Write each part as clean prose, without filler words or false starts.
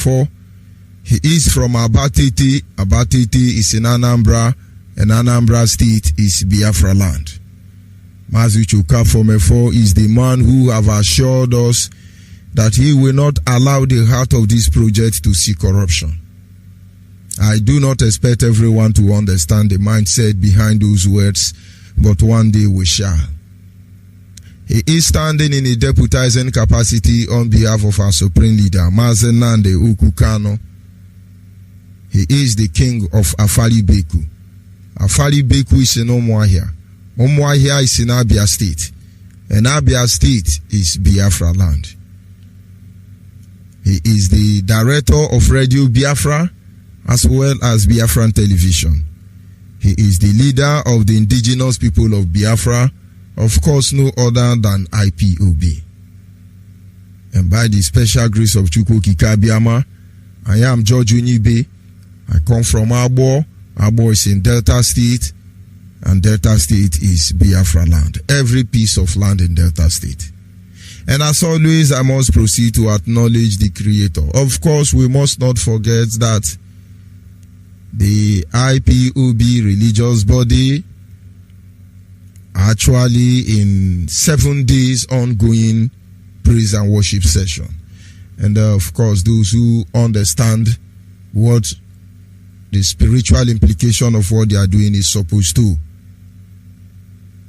4. He is from Abatete. Abatete is in Anambra, and Anambra State is Biafra land. Mazi from 4 is the man who have assured us that he will not allow the heart of this project to see corruption. I do not expect everyone to understand the mindset behind those words, but one day we shall. He is standing in a deputizing capacity on behalf of our supreme leader, Mazi Nande Ukukano. He is the king of Afali Beku. Afali Beku is in Omuahia. Omuahia is in Abia State. And Abia State is Biafra land. He is the director of Radio Biafra as well as Biafran television. He is the leader of the indigenous people of Biafra, of course no other than IPOB. And by the special grace of Chukwu Kikabiama, I am George Onyeibe. I come from Abo. Abo is in Delta State, and Delta State is Biafra land. Every piece of land in Delta State. And as always, I must proceed to acknowledge the Creator. Of course, we must not forget that the IPOB religious body actually in 7 days ongoing praise and worship session. And of course, those who understand what the spiritual implication of what they are doing is supposed to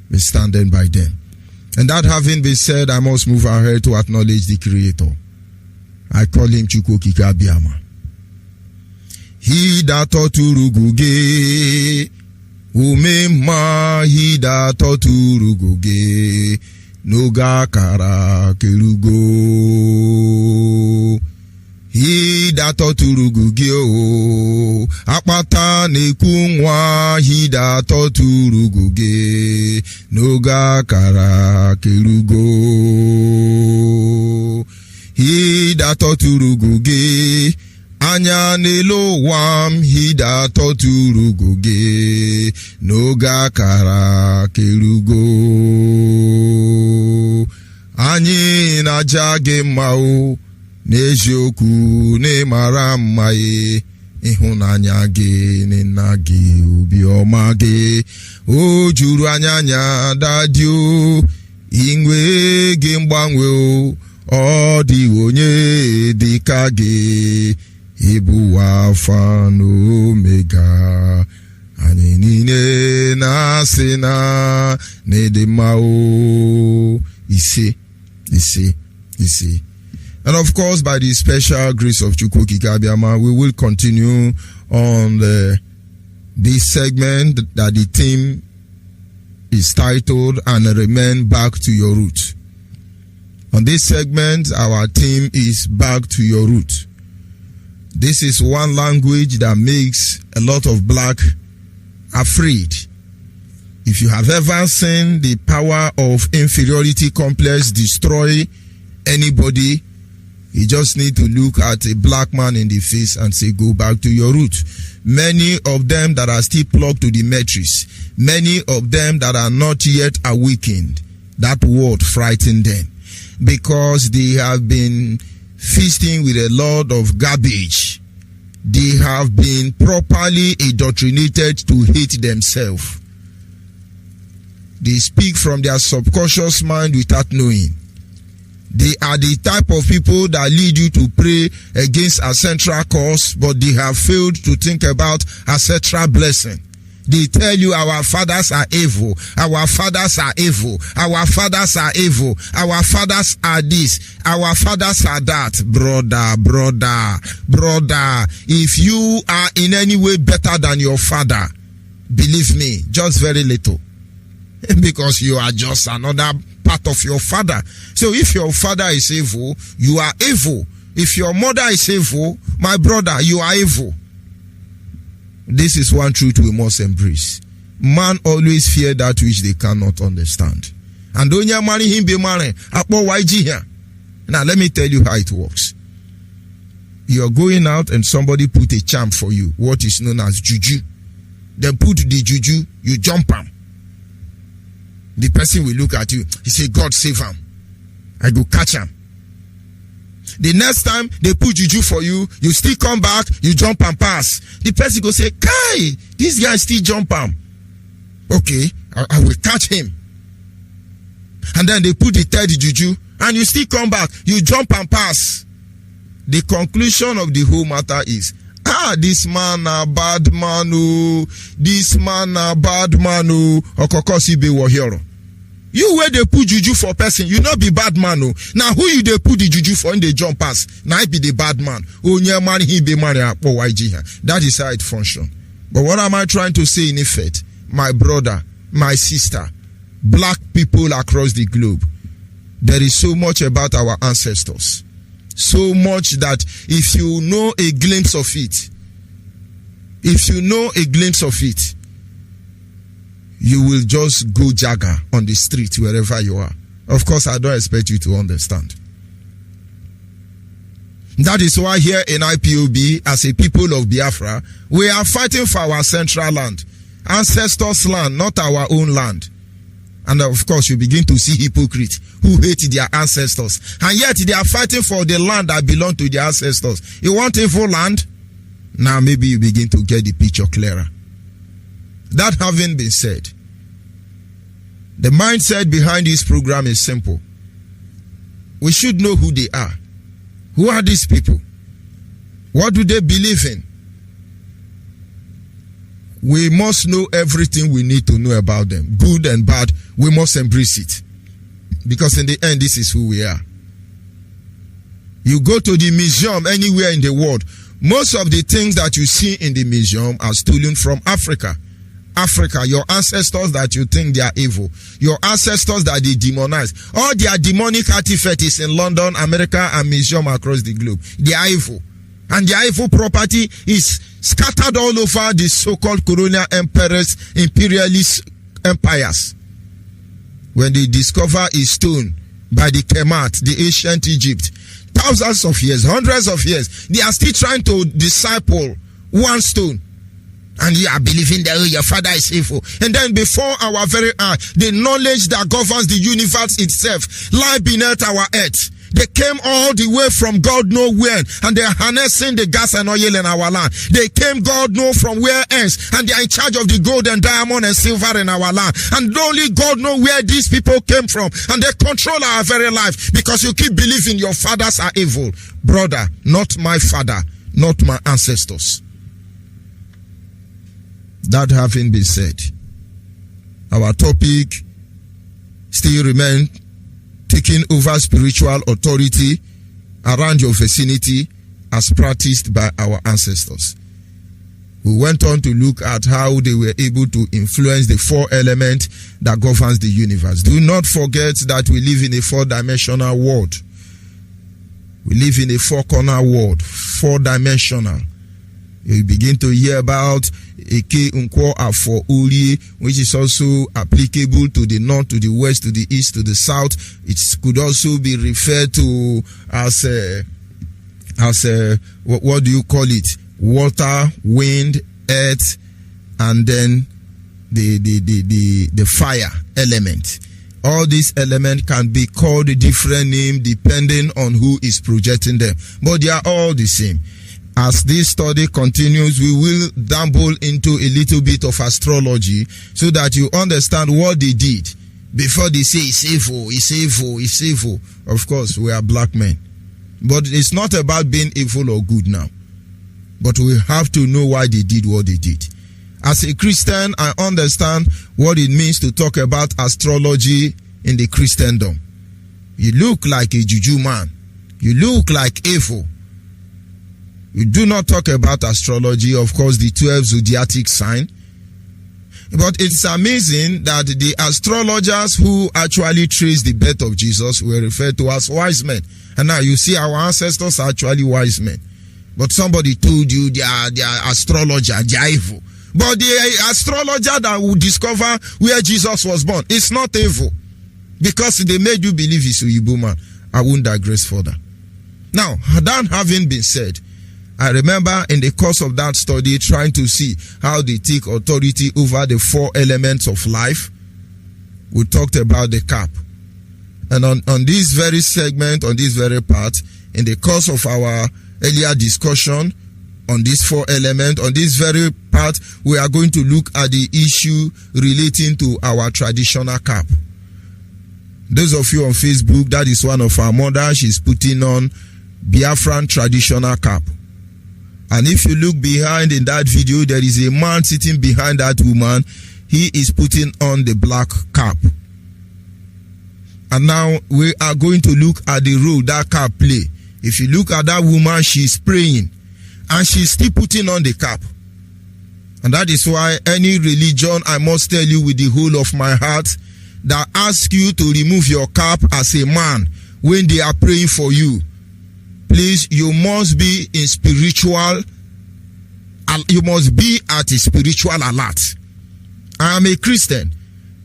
be standing by them. And that having been said, I must move ahead to acknowledge the Creator. I call him Chukwu Kikabiama. He that taught to ruguge, umema he that taught to ruguge, noga kara kerugo. He that taught to ruguge o, apata nekungwa, he that taught to ruguge, noga kara kerugo. He that taught to ruguge, anya nelo wam, he that taught to ruguge, noga kara kerugo. Anyi na jage mao, n'eziokwu n'ịmara mma ye, ịhụnanya gị n'ịna gị obiọma gị, o juru anya dadi o, inwe gị mgbanwe o, ọ dị onye dị ka gị, ịbụ Alfa na Omega, anyị niile na-asị na n'ịdị mma o, ise. And of course, by the special grace of Chukwu Kikabiama, we will continue on this segment that the theme is titled, and remain back to your root. On this segment, our theme is back to your root. This is one language that makes a lot of black afraid. If you have ever seen the power of inferiority complex destroy anybody, you just need to look at a black man in the face and say, go back to your root. Many of them that are still plugged to the matrix, many of them that are not yet awakened, that word frightened them because they have been feasting with a lot of garbage. They have been properly indoctrinated to hate themselves. They speak from their subconscious mind without knowing. They are the type of people that lead you to pray against a central cause, but they have failed to think about a central blessing. They tell you our fathers are evil, our fathers are evil, our fathers are evil, our fathers are this, our fathers are that. Brother, if you are in any way better than your father, believe me, just very little. Because you are just another part of your father. So if your father is evil, you are evil. If your mother is evil, my brother, you are evil. This is one truth we must embrace. Man always fear that which they cannot understand. And don't you marry him be married? Now let me tell you how it works. You are going out and somebody put a charm for you, what is known as juju. Then put the juju, you jump him. The person will look at you. He say, God save him. I go catch him. The next time they put juju for you, you still come back, you jump and pass. The person go say, Kai, this guy still jump am. Okay, I will catch him. And then they put the third juju, and you still come back, you jump and pass. The conclusion of the whole matter is, this man a bad man, oh. This man a bad man, oh. Okokosi be hero. You where they put juju for person, you not be bad man, oh. Now who you they put the juju for in the jump pass? Now I be the bad man. Oh, yeah, man, he be man. That is how it function. But what am I trying to say in effect? My brother, my sister, black people across the globe, there is so much about our ancestors. So much that if you know a glimpse of it, you will just go jagger on the street wherever you are. Of course, I don't expect you to understand. That is why here in IPOB, as a people of Biafra, we are fighting for our central land, ancestors' land, not our own land. And of course, you begin to see hypocrites who hate their ancestors. And yet, they are fighting for the land that belongs to their ancestors. You want evil land? Now, maybe you begin to get the picture clearer. That having been said, the mindset behind this program is simple. We should know who they are. Who are these people? What do they believe in? We must know everything we need to know about them. Good and bad, we must embrace it. Because in the end, this is who we are. You go to the museum anywhere in the world, most of the things that you see in the museum are stolen from Africa. Africa, your ancestors that you think they are evil, your ancestors that they demonize, all their demonic artifacts is in London, America, and museum across the globe. They are evil. And their evil property is scattered all over the so-called colonial emperors, imperialist empires. When they discover a stone by the Kemet, the ancient Egypt, thousands of years, hundreds of years, they are still trying to disciple one stone. And you are believing that your father is evil. And then before our very eyes, the knowledge that governs the universe itself lie beneath our earth. They came all the way from God know where, and they are harnessing the gas and oil in our land. They came God know from where else, and they are in charge of the gold and diamond and silver in our land. And only God know where these people came from, and they control our very life because you keep believing your fathers are evil. Brother, not my father, not my ancestors. That having been said, our topic still remains taking over spiritual authority around your vicinity as practiced by our ancestors. We went on to look at how they were able to influence the four elements that governs the universe. Do not forget that we live in a four-dimensional world. We live in a four-corner world, four-dimensional. You begin to hear about Eke Nkwo Afo Uri, which is also applicable to the north, to the west, to the east, to the south. It could also be referred to as what do you call it? Water, wind, earth, and then the fire element. All these elements can be called a different name depending on who is projecting them, but they are all the same. As this study continues, we will dabble into a little bit of astrology so that you understand what they did before they say it's evil, it's evil, it's evil. Of course, we are black men. But it's not about being evil or good now. But we have to know why they did what they did. As a Christian, I understand what it means to talk about astrology in the Christendom. You look like a juju man. You look like evil. We do not talk about astrology, of course, the 12 zodiac sign. But it's amazing that the astrologers who actually trace the birth of Jesus were referred to as wise men. And now you see our ancestors are actually wise men. But somebody told you they are astrologer, they are evil. But the astrologer that will discover where Jesus was born, it's not evil. Because they made you believe he's a Igbo man. I won't digress further. Now, that having been said, I remember in the course of that study trying to see how they take authority over the four elements of life. We talked about the cap. And on this very segment, on this very part, in the course of our earlier discussion on these 4 elements. On this very part, we are going to look at the issue relating to our traditional cap. Those of you on Facebook, that is one of our mothers. She's putting on Biafran traditional cap. And if you look behind in that video, there is a man sitting behind that woman. He is putting on the black cap. And now we are going to look at the role that cap play. If you look at that woman, she's praying and she's still putting on the cap. And that is why any religion, I must tell you with the whole of my heart, that asks you to remove your cap as a man when they are praying for you, please, you must be in spiritual, you must be at a spiritual alert. I am a Christian.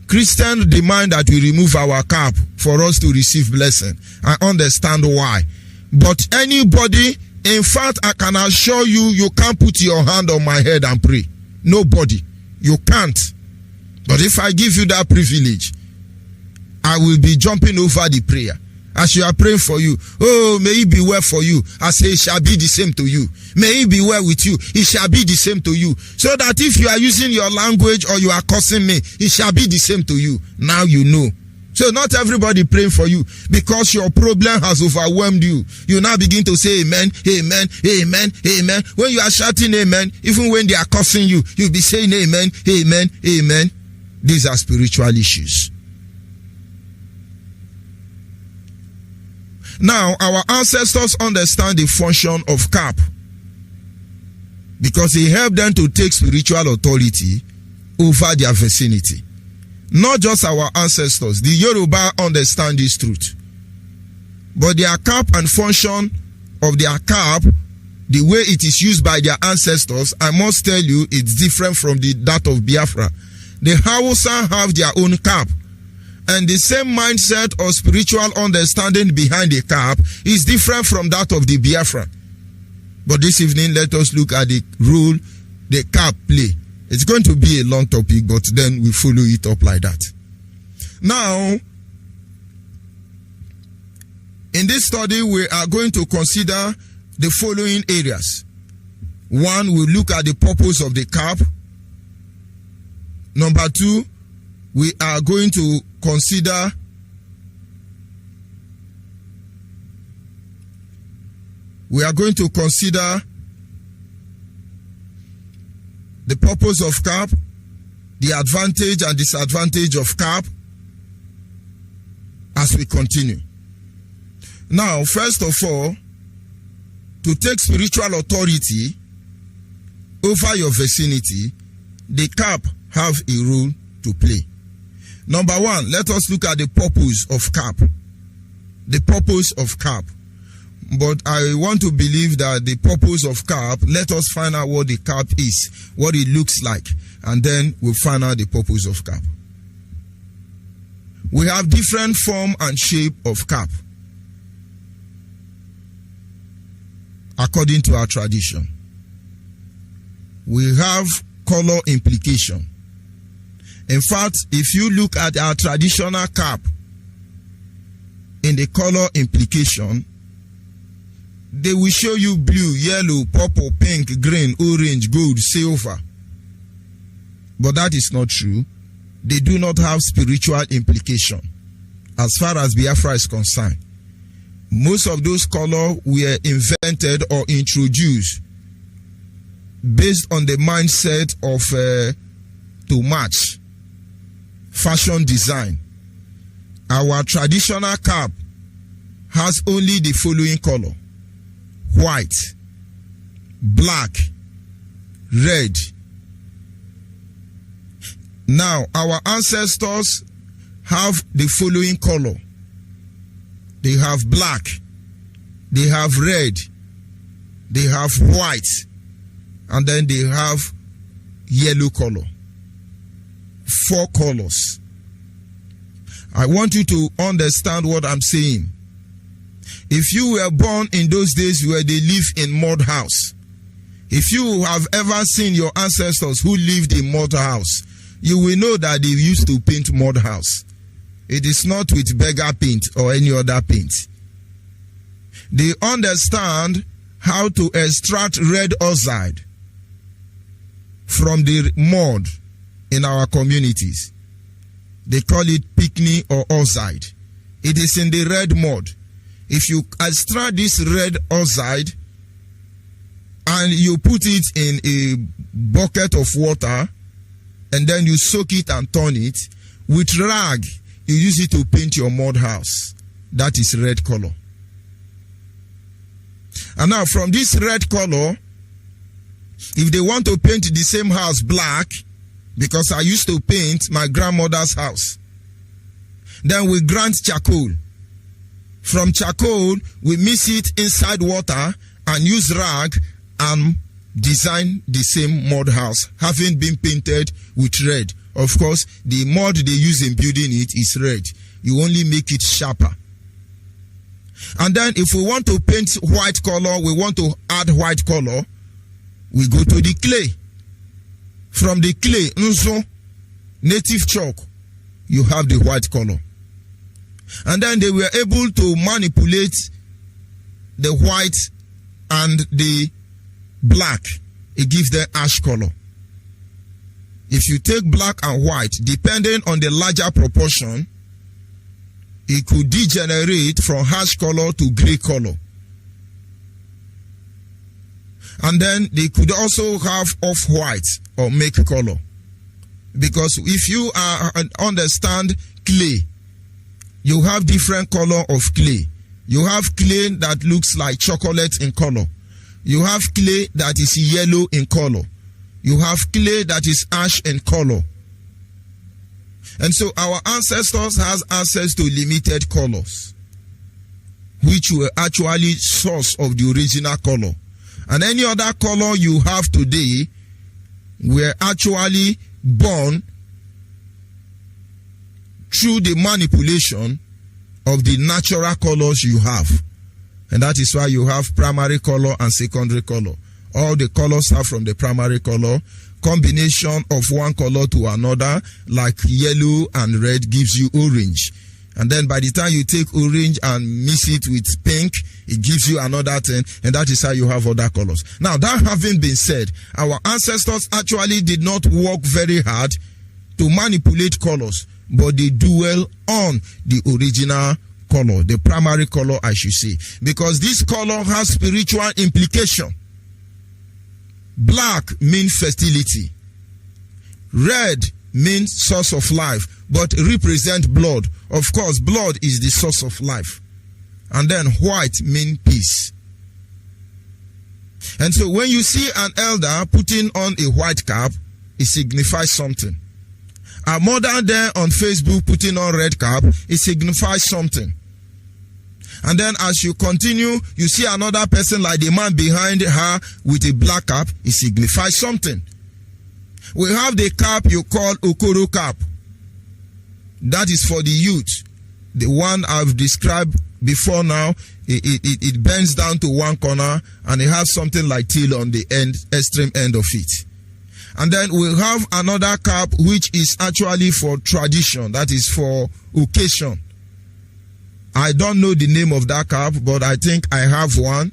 Christians demand that we remove our cap for us to receive blessing. I understand why. But anybody, in fact, I can assure you, you can't put your hand on my head and pray. Nobody. You can't. But if I give you that privilege, I will be jumping over the prayer. As you are praying for you, oh, may it be well for you. I say it shall be the same to you. May it be well with you. It shall be the same to you. So that if you are using your language or you are cursing me, it shall be the same to you. Now you know. So not everybody praying for you because your problem has overwhelmed you. You now begin to say amen, amen, amen, amen. When you are shouting amen, even when they are cursing you, you'll be saying amen, amen, amen. These are spiritual issues. Now, our ancestors understand the function of cap because it helped them to take spiritual authority over their vicinity. Not just our ancestors, the Yoruba understand this truth. But their cap and function of their cap, the way it is used by their ancestors, I must tell you, it's different from that of Biafra. The Hausa have their own cap. And the same mindset or spiritual understanding behind the cap is different from that of the Biafra. But this evening, let us look at the role the cap play. It's going to be a long topic, but then we follow it up like that. Now, in this study, we are going to consider the following areas. 1, we'll look at the purpose of the cap. Number 2, we are going to consider the purpose of cap, the advantage and disadvantage of cap as we continue. Now, first of all, to take spiritual authority over your vicinity, the cap have a role to play. Number 1, let us look at the purpose of cap. The purpose of cap. But I want to believe that the purpose of cap, let us find out what the cap is, what it looks like, and then we'll find out the purpose of cap. We have different form and shape of cap according to our tradition. We have color implication. In fact, if you look at our traditional cap, in the color implication, they will show you blue, yellow, purple, pink, green, orange, gold, silver. But that is not true. They do not have spiritual implication as far as Biafra is concerned. Most of those colors were invented or introduced based on the mindset of to match fashion design. Our traditional cap has only the following color: white, black, red. Now, our ancestors have the following color. They have black, they have red, they have white, and then they have yellow color. 4 colors. I want you to understand what I'm saying. If you were born in those days where they live in mud house, if you have ever seen your ancestors who lived in mud house, you will know that they used to paint mud house. It is not with beggar paint or any other paint. They understand how to extract red oxide from the mud in our communities. They call it picnic or oxide. It is in the red mud. If you extract this red oxide and you put it in a bucket of water and then you soak it and turn it, with rag, you use it to paint your mud house. That is red color. And now from this red color, if they want to paint the same house black, because I used to paint my grandmother's house, then we grind charcoal. From charcoal, we mix it inside water and use rag and design the same mud house, having been painted with red. Of course, the mud they use in building it is red. You only make it sharper. And then if we want to paint white color, we want to add white color, we go to the clay. From the clay, nzo, native chalk, you have the white color. And then they were able to manipulate the white and the black. It gives them ash color. If you take black and white, depending on the larger proportion, it could degenerate from ash color to gray color. And then they could also have off-white or make color. Because if you understand clay, you have different color of clay. You have clay that looks like chocolate in color. You have clay that is yellow in color. You have clay that is ash in color. And so our ancestors has access to limited colors, which were actually source of the original color. And any other color you have today were actually born through the manipulation of the natural colors you have. And that is why you have primary color and secondary color. All the colors are from the primary color. Combination of one color to another, like yellow and red, gives you orange. And then by the time you take orange and mix it with pink, it gives you another thing, and that is how you have other colors. Now, that having been said, our ancestors actually did not work very hard to manipulate colors, but they dwell on the original color, the primary color, I should say, because this color has spiritual implication. Black means fertility. Red means source of life, but represent blood. Of course, blood is the source of life. And then white means peace. And so when you see an elder putting on a white cap, it signifies something. A mother there on Facebook putting on red cap, it signifies something. And then as you continue, you see another person like the man behind her with a black cap, it signifies something. We have the cap you call Okoro cap. That is for the youth. The one I've described before now, it bends down to one corner and it has something like tail on the end, extreme end of it. And then we have another cap which is actually for tradition, that is for occasion. I don't know the name of that cap, but I think I have one.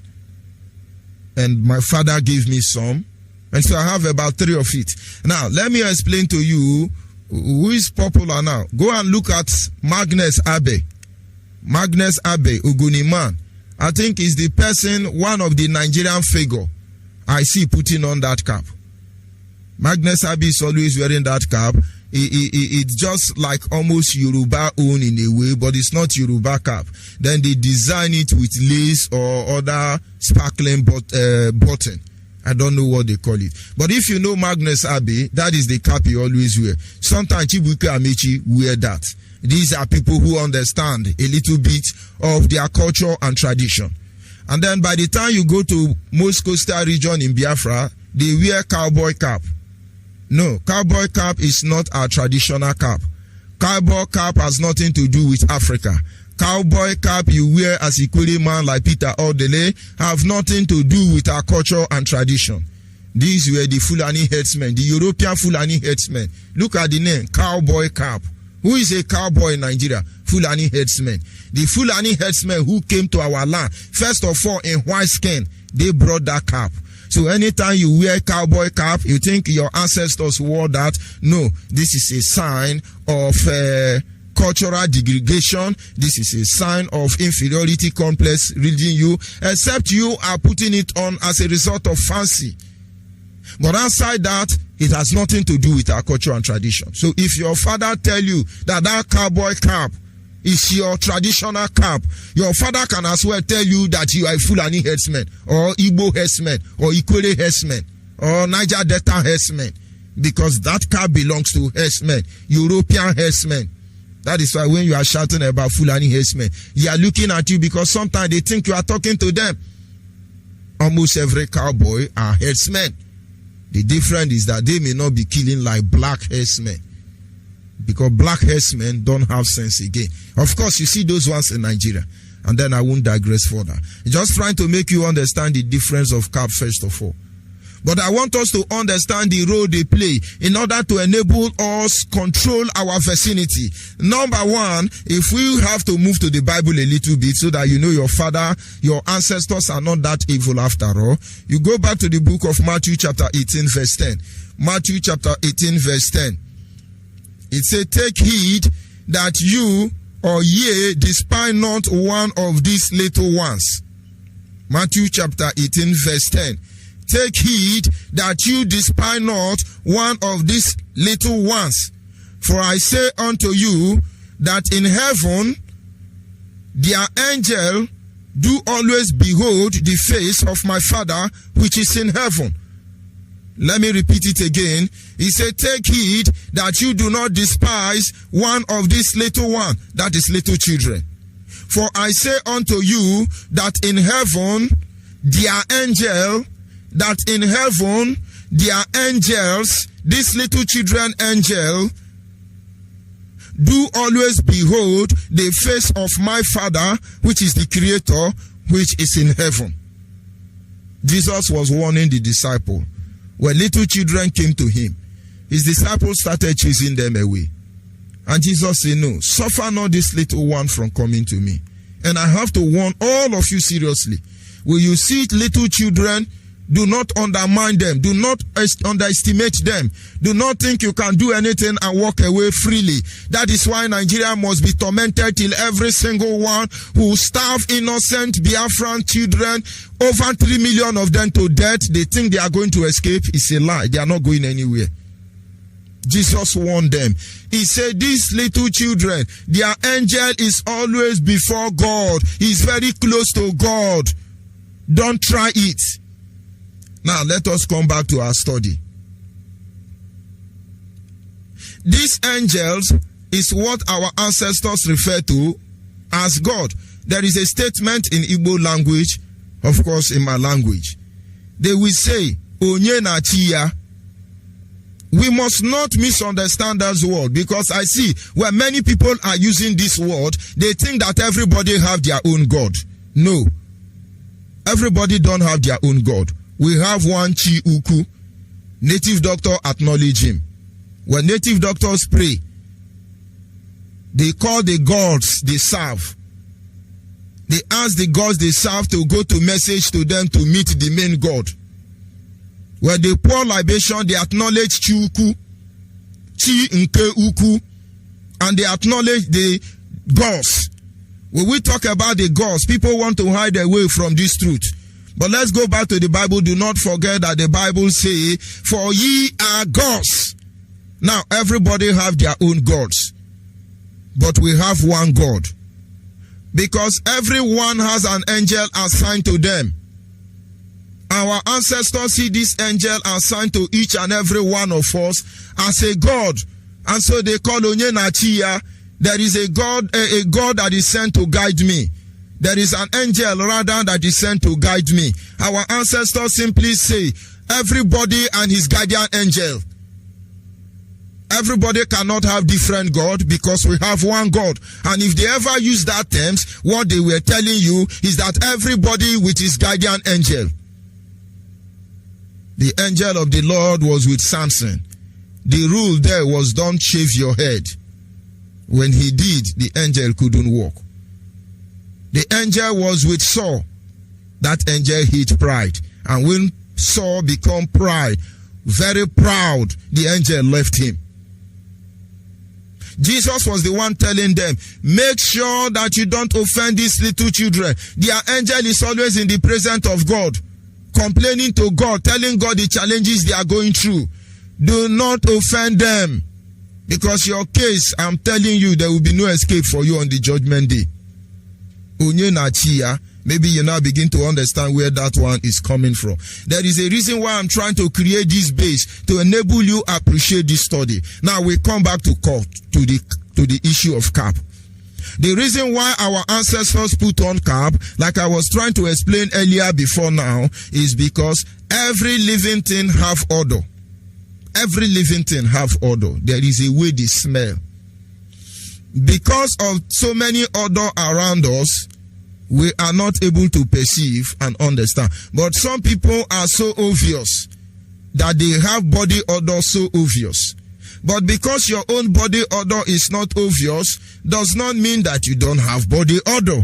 And my father gave me some. And so I have about 3 of it. Now, let me explain to you who is popular now. Go and look at Magnus Abe. Magnus Abe, Oguniman. I think is the person, one of the Nigerian figure I see putting on that cap. Magnus Abe is always wearing that cap. It's just like almost Yoruba own in a way, but it's not Yoruba cap. Then they design it with lace or other sparkling button. I don't know what they call it. But if you know Magnus Abe, that is the cap he always wear. Sometimes Chibuike Amechi wear that. These are people who understand a little bit of their culture and tradition. And then by the time you go to most coastal region in Biafra, they wear cowboy cap. No, cowboy cap is not our traditional cap. Cowboy cap has nothing to do with Africa. Cowboy cap you wear as a Kweli man like Peter Odele have nothing to do with our culture and tradition. These were the Fulani headsmen, the European Fulani headsmen. Look at the name, cowboy cap. Who is a cowboy in Nigeria? Fulani herdsmen. The Fulani herdsmen who came to our land, first of all in white skin, they brought that cap. So anytime you wear cowboy cap, you think your ancestors wore that. No, this is a sign of cultural degradation. This is a sign of inferiority complex reading you, except you are putting it on as a result of fancy. But outside that, it has nothing to do with our culture and tradition. So if your father tell you that that cowboy cap is your traditional cap, your father can as well tell you that you are a Fulani herdsman, or Igbo herdsman, or Ikwere herdsman, or Niger Delta herdsman, because that cap belongs to herdsmen, European herdsmen. That is why when you are shouting about Fulani herdsmen, they are looking at you because sometimes they think you are talking to them. Almost every cowboy are herdsmen. The difference is that they may not be killing like black herdsmen, because black herdsmen don't have sense again. Of course, you see those ones in Nigeria, and then I won't digress further. Just trying to make you understand the difference of cap first of all. But I want us to understand the role they play in order to enable us control our vicinity. Number one, if we have to move to the Bible a little bit so that you know your father, your ancestors are not that evil after all, you go back to the book of Matthew chapter 18 verse 10. Matthew chapter 18 verse 10. It says, take heed that you or ye despise not one of these little ones. Matthew chapter 18 verse 10. Take heed that you despise not one of these little ones. For I say unto you that in heaven their angel do always behold the face of my Father which is in heaven. Let me repeat it again. He said, take heed that you do not despise one of these little ones, that is little children. For I say unto you that in heaven their angel, that in heaven their angels, these little children angel, do always behold the face of my Father, which is the Creator, which is in heaven. Jesus was warning the disciple. When little children came to him, his disciples started chasing them away. And Jesus said, no, suffer not this little one from coming to me. And I have to warn all of you seriously. When you see little children, do not undermine them. Do not underestimate them. Do not think you can do anything and walk away freely. That is why Nigeria must be tormented till every single one who starve innocent Biafran children, over 3 million of them to death, they think they are going to escape. It's a lie. They are not going anywhere. Jesus warned them. He said, these little children, their angel is always before God. He's very close to God. Don't try it. Now, let us come back to our study. These angels is what our ancestors refer to as God. There is a statement in Igbo language, of course in my language. They will say, Onye na chiya. We must not misunderstand that word, because I see when many people are using this word, they think that everybody have their own God. No. Everybody don't have their own God. We have one Chi Uku. Native doctor acknowledge him. When native doctors pray, they call the gods they serve. They ask the gods they serve to go to message to them to meet the main God. When they pour libation, they acknowledge Chi Uku, Chi Nke Uku, and they acknowledge the gods. When we talk about the gods, people want to hide away from this truth. But let's go back to the Bible. Do not forget that the Bible says, for ye are gods. Now, everybody have their own gods. But we have one God. Because everyone has an angel assigned to them. Our ancestors see this angel assigned to each and every one of us as a God. And so they call Onye na chiya. There is a God that is sent to guide me. There is an angel rather that is sent to guide me. Our ancestors simply say, everybody and his guardian angel. Everybody cannot have different God because we have one God. And if they ever use that terms, what they were telling you is that everybody with his guardian angel. The angel of the Lord was with Samson. The rule there was, don't shave your head. When he did, the angel couldn't walk. The angel was with Saul. That angel hid pride. And when Saul became pride, very proud, the angel left him. Jesus was the one telling them, make sure that you don't offend these little children. Their angel is always in the presence of God, complaining to God, telling God the challenges they are going through. Do not offend them, because your case, I'm telling you, there will be no escape for you on the judgment day. Maybe you now begin to understand where that one is coming from. There is a reason why I'm trying to create this base to enable you appreciate this study. Now we come back to the issue of cap. The reason why our ancestors put on cap, like I was trying to explain earlier before now, is because every living thing have odor. Every living thing have odor. There is a way they smell. Because of so many odor around us, we are not able to perceive and understand. But some people are so obvious that they have body odor so obvious. But because your own body odor is not obvious, does not mean that you don't have body odor.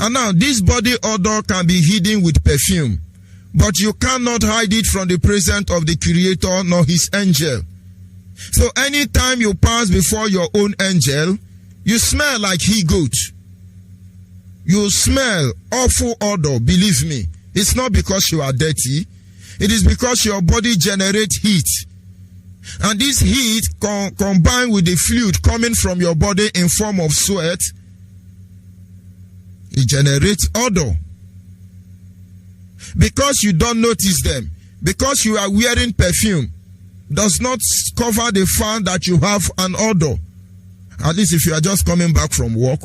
And now, this body odor can be hidden with perfume, but you cannot hide it from the presence of the Creator nor His angel. So anytime you pass before your own angel, you smell like he-goat. You smell awful odor, believe me. It's not because you are dirty. It is because your body generates heat. And this heat combined with the fluid coming from your body in form of sweat, it generates odor. Because you don't notice them, because you are wearing perfume, does not cover the fact that you have an odor. At least if you are just coming back from work,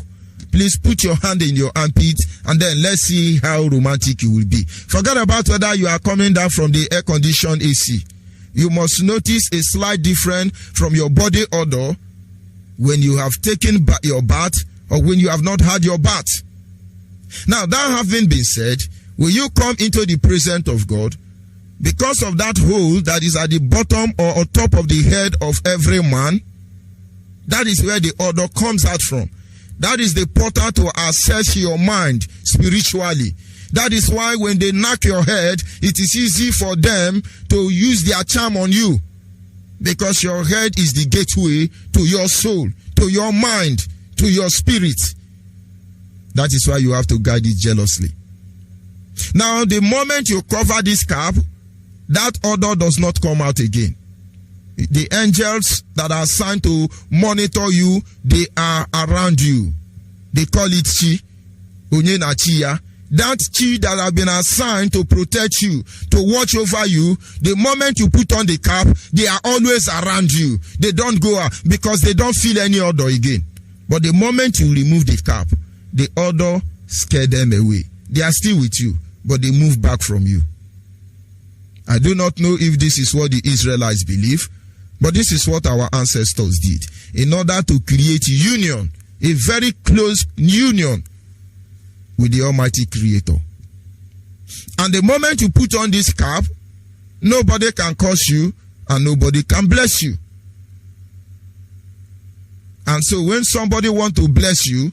please put your hand in your armpit and then let's see how romantic you will be. Forget about whether you are coming down from the air-conditioned AC. You must notice a slight difference from your body odor when you have taken your bath or when you have not had your bath. Now, that having been said, will you come into the presence of God? Because of that hole that is at the bottom or on top of the head of every man, that is where the odor comes out from. That is the portal to access your mind spiritually. That is why when they knock your head, it is easy for them to use their charm on you. Because your head is the gateway to your soul, to your mind, to your spirit. That is why you have to guard it jealously. Now, the moment you cover this cap, that odor does not come out again. The angels that are assigned to monitor you, they are around you. They call it chi, onyena chia. That chi that have been assigned to protect you, to watch over you, the moment you put on the cap, they are always around you. They don't go out because they don't feel any odor again. But the moment you remove the cap, the odor scare them away. They are still with you, but they move back from you. I do not know if this is what the Israelites believe, but this is what our ancestors did in order to create union, a very close union with the Almighty Creator. And the moment you put on this cap, nobody can curse you and nobody can bless you. And so when somebody wants to bless you,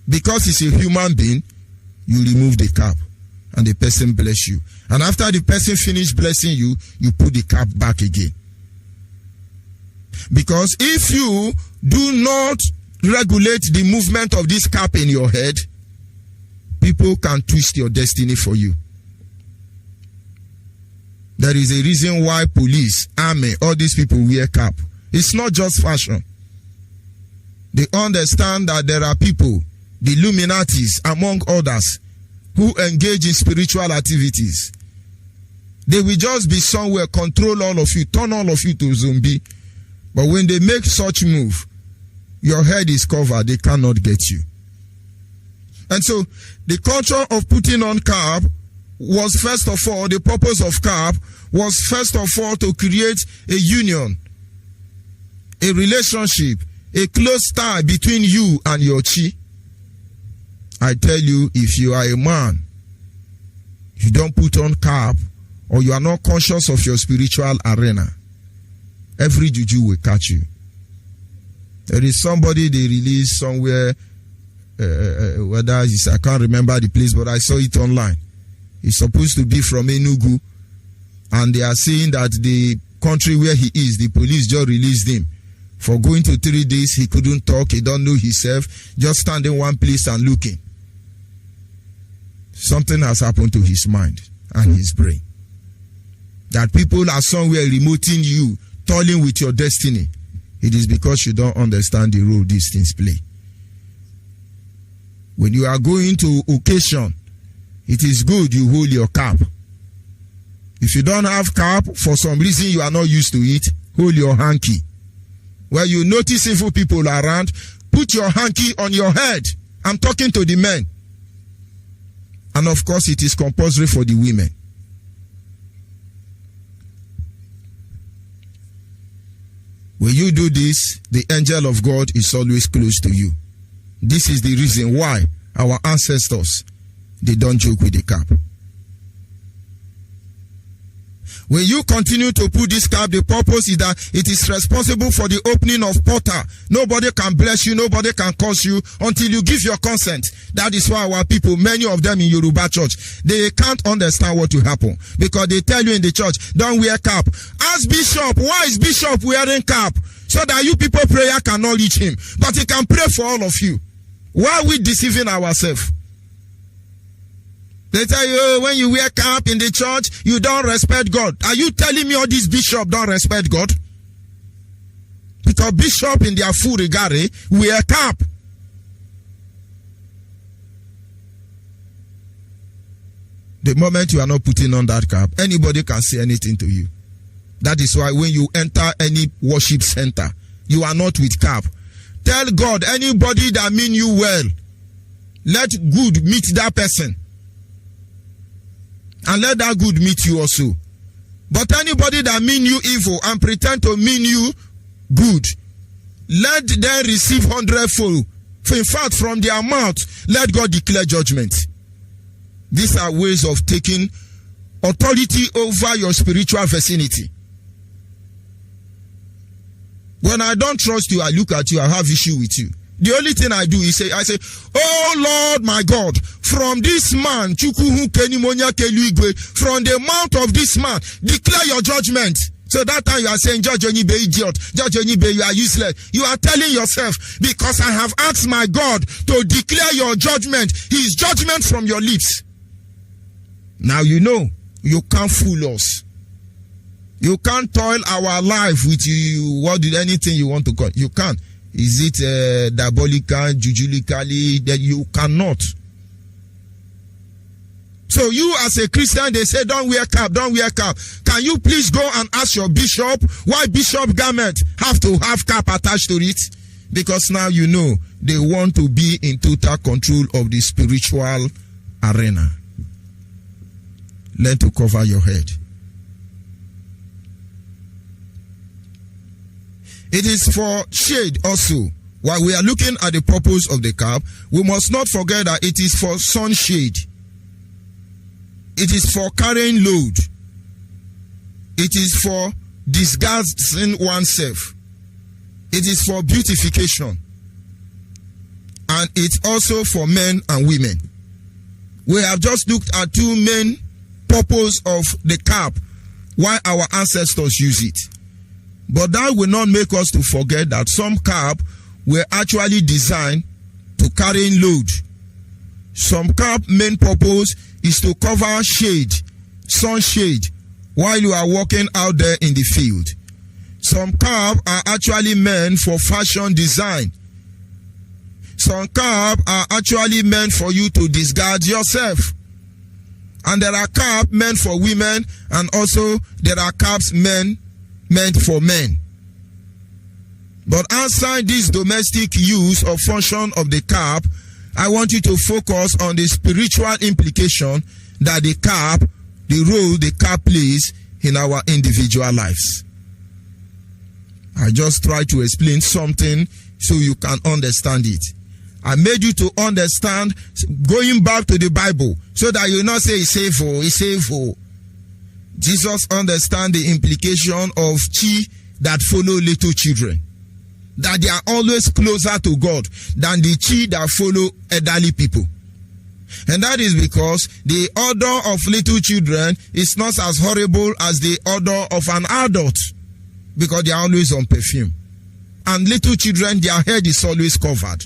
because he's a human being, you remove the cap and the person bless you. And after the person finishes blessing you, you put the cap back again. Because if you do not regulate the movement of this cap in your head, people can twist your destiny for you. There is a reason why police, army, all these people wear cap. It's not just fashion. They understand that there are people, the Illuminatis among others, who engage in spiritual activities. They will just be somewhere, control all of you, turn all of you to zombie. But when they make such move, your head is covered, they cannot get you. And so, the culture of putting on cap was first of all, the purpose of cap was first of all to create a union, a relationship, a close tie between you and your chi. I tell you, if you are a man, you don't put on cap, or you are not conscious of your spiritual arena, every juju will catch you. There is somebody they released somewhere, whether it's, I can't remember the place, but I saw it online. He's supposed to be from Enugu, and they are saying that the country where he is, the police just released him. For going to 3 days, he couldn't talk, he don't know himself, just standing one place and looking. Something has happened to his mind and his brain. That people are somewhere remoting you, toiling with your destiny. It is because you don't understand the role these things play. When you are going to occasion, it is good you hold your cap. If you don't have cap, for some reason you are not used to it, hold your hanky. Where you notice evil people around, put your hanky on your head. I'm talking to the men. And of course, it is compulsory for the women. When you do this, the angel of God is always close to you. This is the reason why our ancestors, they don't joke with the cap. When you continue to put this cap, the purpose is that it is responsible for the opening of portal. Nobody can bless you, nobody can curse you until you give your consent. That is why our people, many of them in Yoruba church, they can't understand what will happen. Because they tell you in the church, don't wear cap. Ask Bishop, why is Bishop wearing cap? So that you people prayer cannot reach him. But he can pray for all of you. Why are we deceiving ourselves? They tell you, when you wear cap in the church, you don't respect God. Are you telling me all these bishops don't respect God? Because bishop in their full regard wear cap. The moment you are not putting on that cap, anybody can say anything to you. That is why when you enter any worship center, you are not with cap. Tell God, anybody that mean you well, let good meet that person. And let that good meet you also. But anybody that mean you evil and pretend to mean you good, let them receive 100-fold. In fact, from their mouth, let God declare judgment. These are ways of taking authority over your spiritual vicinity. When I don't trust you, I look at you, I have issue with you. The only thing I do is I say, oh Lord my God, from this man, from the mouth of this man, declare your judgment. So that time you are saying, Judge Onyeibe, idiot. Judge Onyeibe, you are useless. You are telling yourself, because I have asked my God to declare your judgment, his judgment from your lips. Now you know, you can't fool us. You can't toil our life with you, anything you want to call. You can't. Is it diabolical, jujulically? That you cannot. So you as a Christian, they say, don't wear cap, don't wear cap. Can you please go and ask your bishop why bishop garment have to have cap attached to it? Because now you know they want to be in total control of the spiritual arena. Learn to cover your head. It is for shade also. While we are looking at the purpose of the cap, we must not forget that it is for sunshade. It is for carrying load. It is for disguising oneself. It is for beautification. And it's also for men and women. We have just looked at two main purposes of the cap, why our ancestors use it. But that will not make us to forget that some cap were actually designed to carry load. Some cap main purpose is to cover shade, sunshade, while you are walking out there in the field. Some cap are actually meant for fashion design. Some cap are actually meant for you to disguise yourself. And there are cap meant for women, and also there are caps meant for men. But outside this domestic use or function of the cap, I want you to focus on the spiritual implication that the cap, the role the cap plays in our individual lives. I just try to explain something so you can understand it. I made you to understand going back to the Bible so that you not say it's evil, it's evil. Jesus understand the implication of chi that follow little children. that they are always closer to God than the chi that follow elderly people. And that is because the odor of little children is not as horrible as the odor of an adult, because they are always on perfume. And little children, their head is always covered.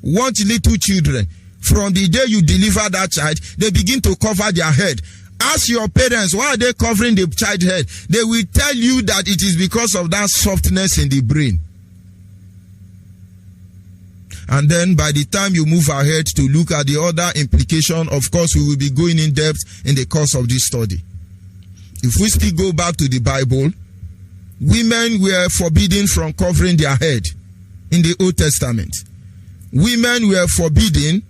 Watch little children. From the day you deliver that child, they begin to cover their head. Ask your parents, why are they covering the child's head? They will tell you that it is because of that softness in the brain. And then by the time you move ahead to look at the other implication, of course, we will be going in depth in the course of this study. If we still go back to the Bible, women were forbidden from covering their head in the Old Testament. Women were forbidden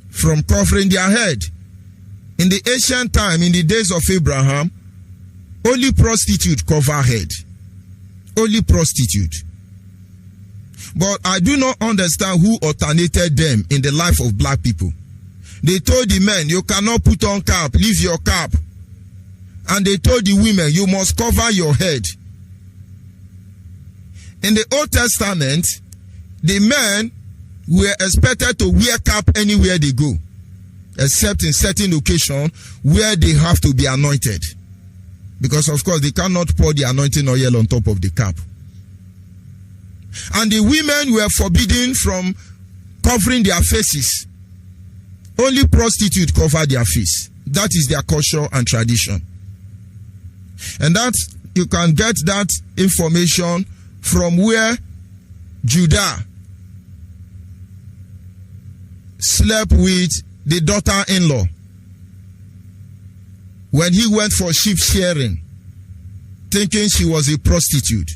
from covering their head. In the ancient time, in the days of Abraham, only prostitute cover head. Only prostitute. But I do not understand who alternated them in the life of black people. They told the men, you cannot put on cap, leave your cap. And they told the women, you must cover your head. In the Old Testament, the men were expected to wear cap anywhere they go, except in certain occasions where they have to be anointed. Because of course they cannot pour the anointing oil on top of the cap. And the women were forbidden from covering their faces. Only prostitutes cover their face. That is their culture and tradition. And that you can get that information from where Judah slept with the daughter-in-law when he went for sheep shearing, thinking she was a prostitute.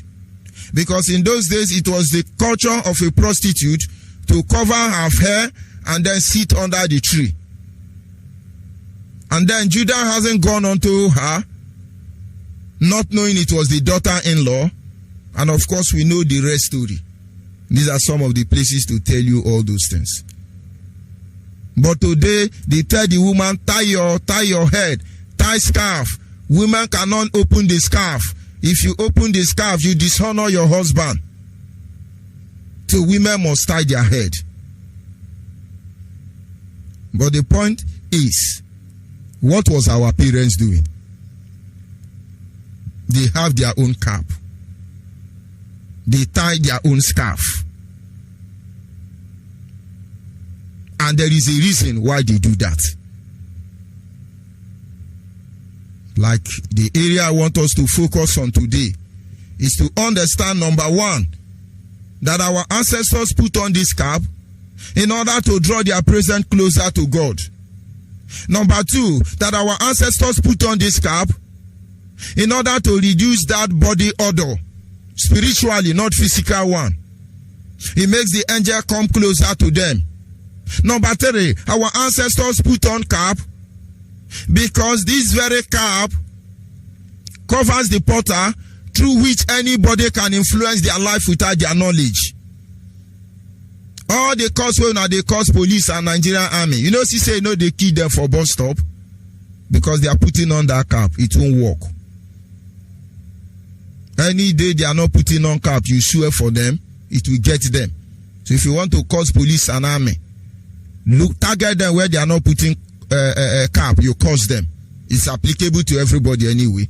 Because in those days it was the culture of a prostitute to cover her hair and then sit under the tree. And then Judah hasn't gone on to her, not knowing it was the daughter-in-law. And of course we know the rest story. These are some of the places to tell you all those things. But today they tell the woman, tie your head, tie scarf. Women cannot open the scarf. If you open the scarf, you dishonor your husband. So women must tie their head. But the point is, what was our parents doing? They have their own cap. They tie their own scarf. And there is a reason why they do that. Like the area I want us to focus on today is to understand, number one, that our ancestors put on this cap in order to draw their present closer to God. Number two, that our ancestors put on this cap in order to reduce that body odor, spiritually, not physical one. It makes the angel come closer to them. Number three, our ancestors put on cap because this very cap covers the portal through which anybody can influence their life without their knowledge. All the cause when they cause police and Nigerian army. You know, they kill them for bus stop because they are putting on that cap. It won't work. Any day they are not putting on cap, you swear for them, it will get them. So if you want to cause police and army, target them where they are not putting cap, you cause them. It's applicable to everybody anyway.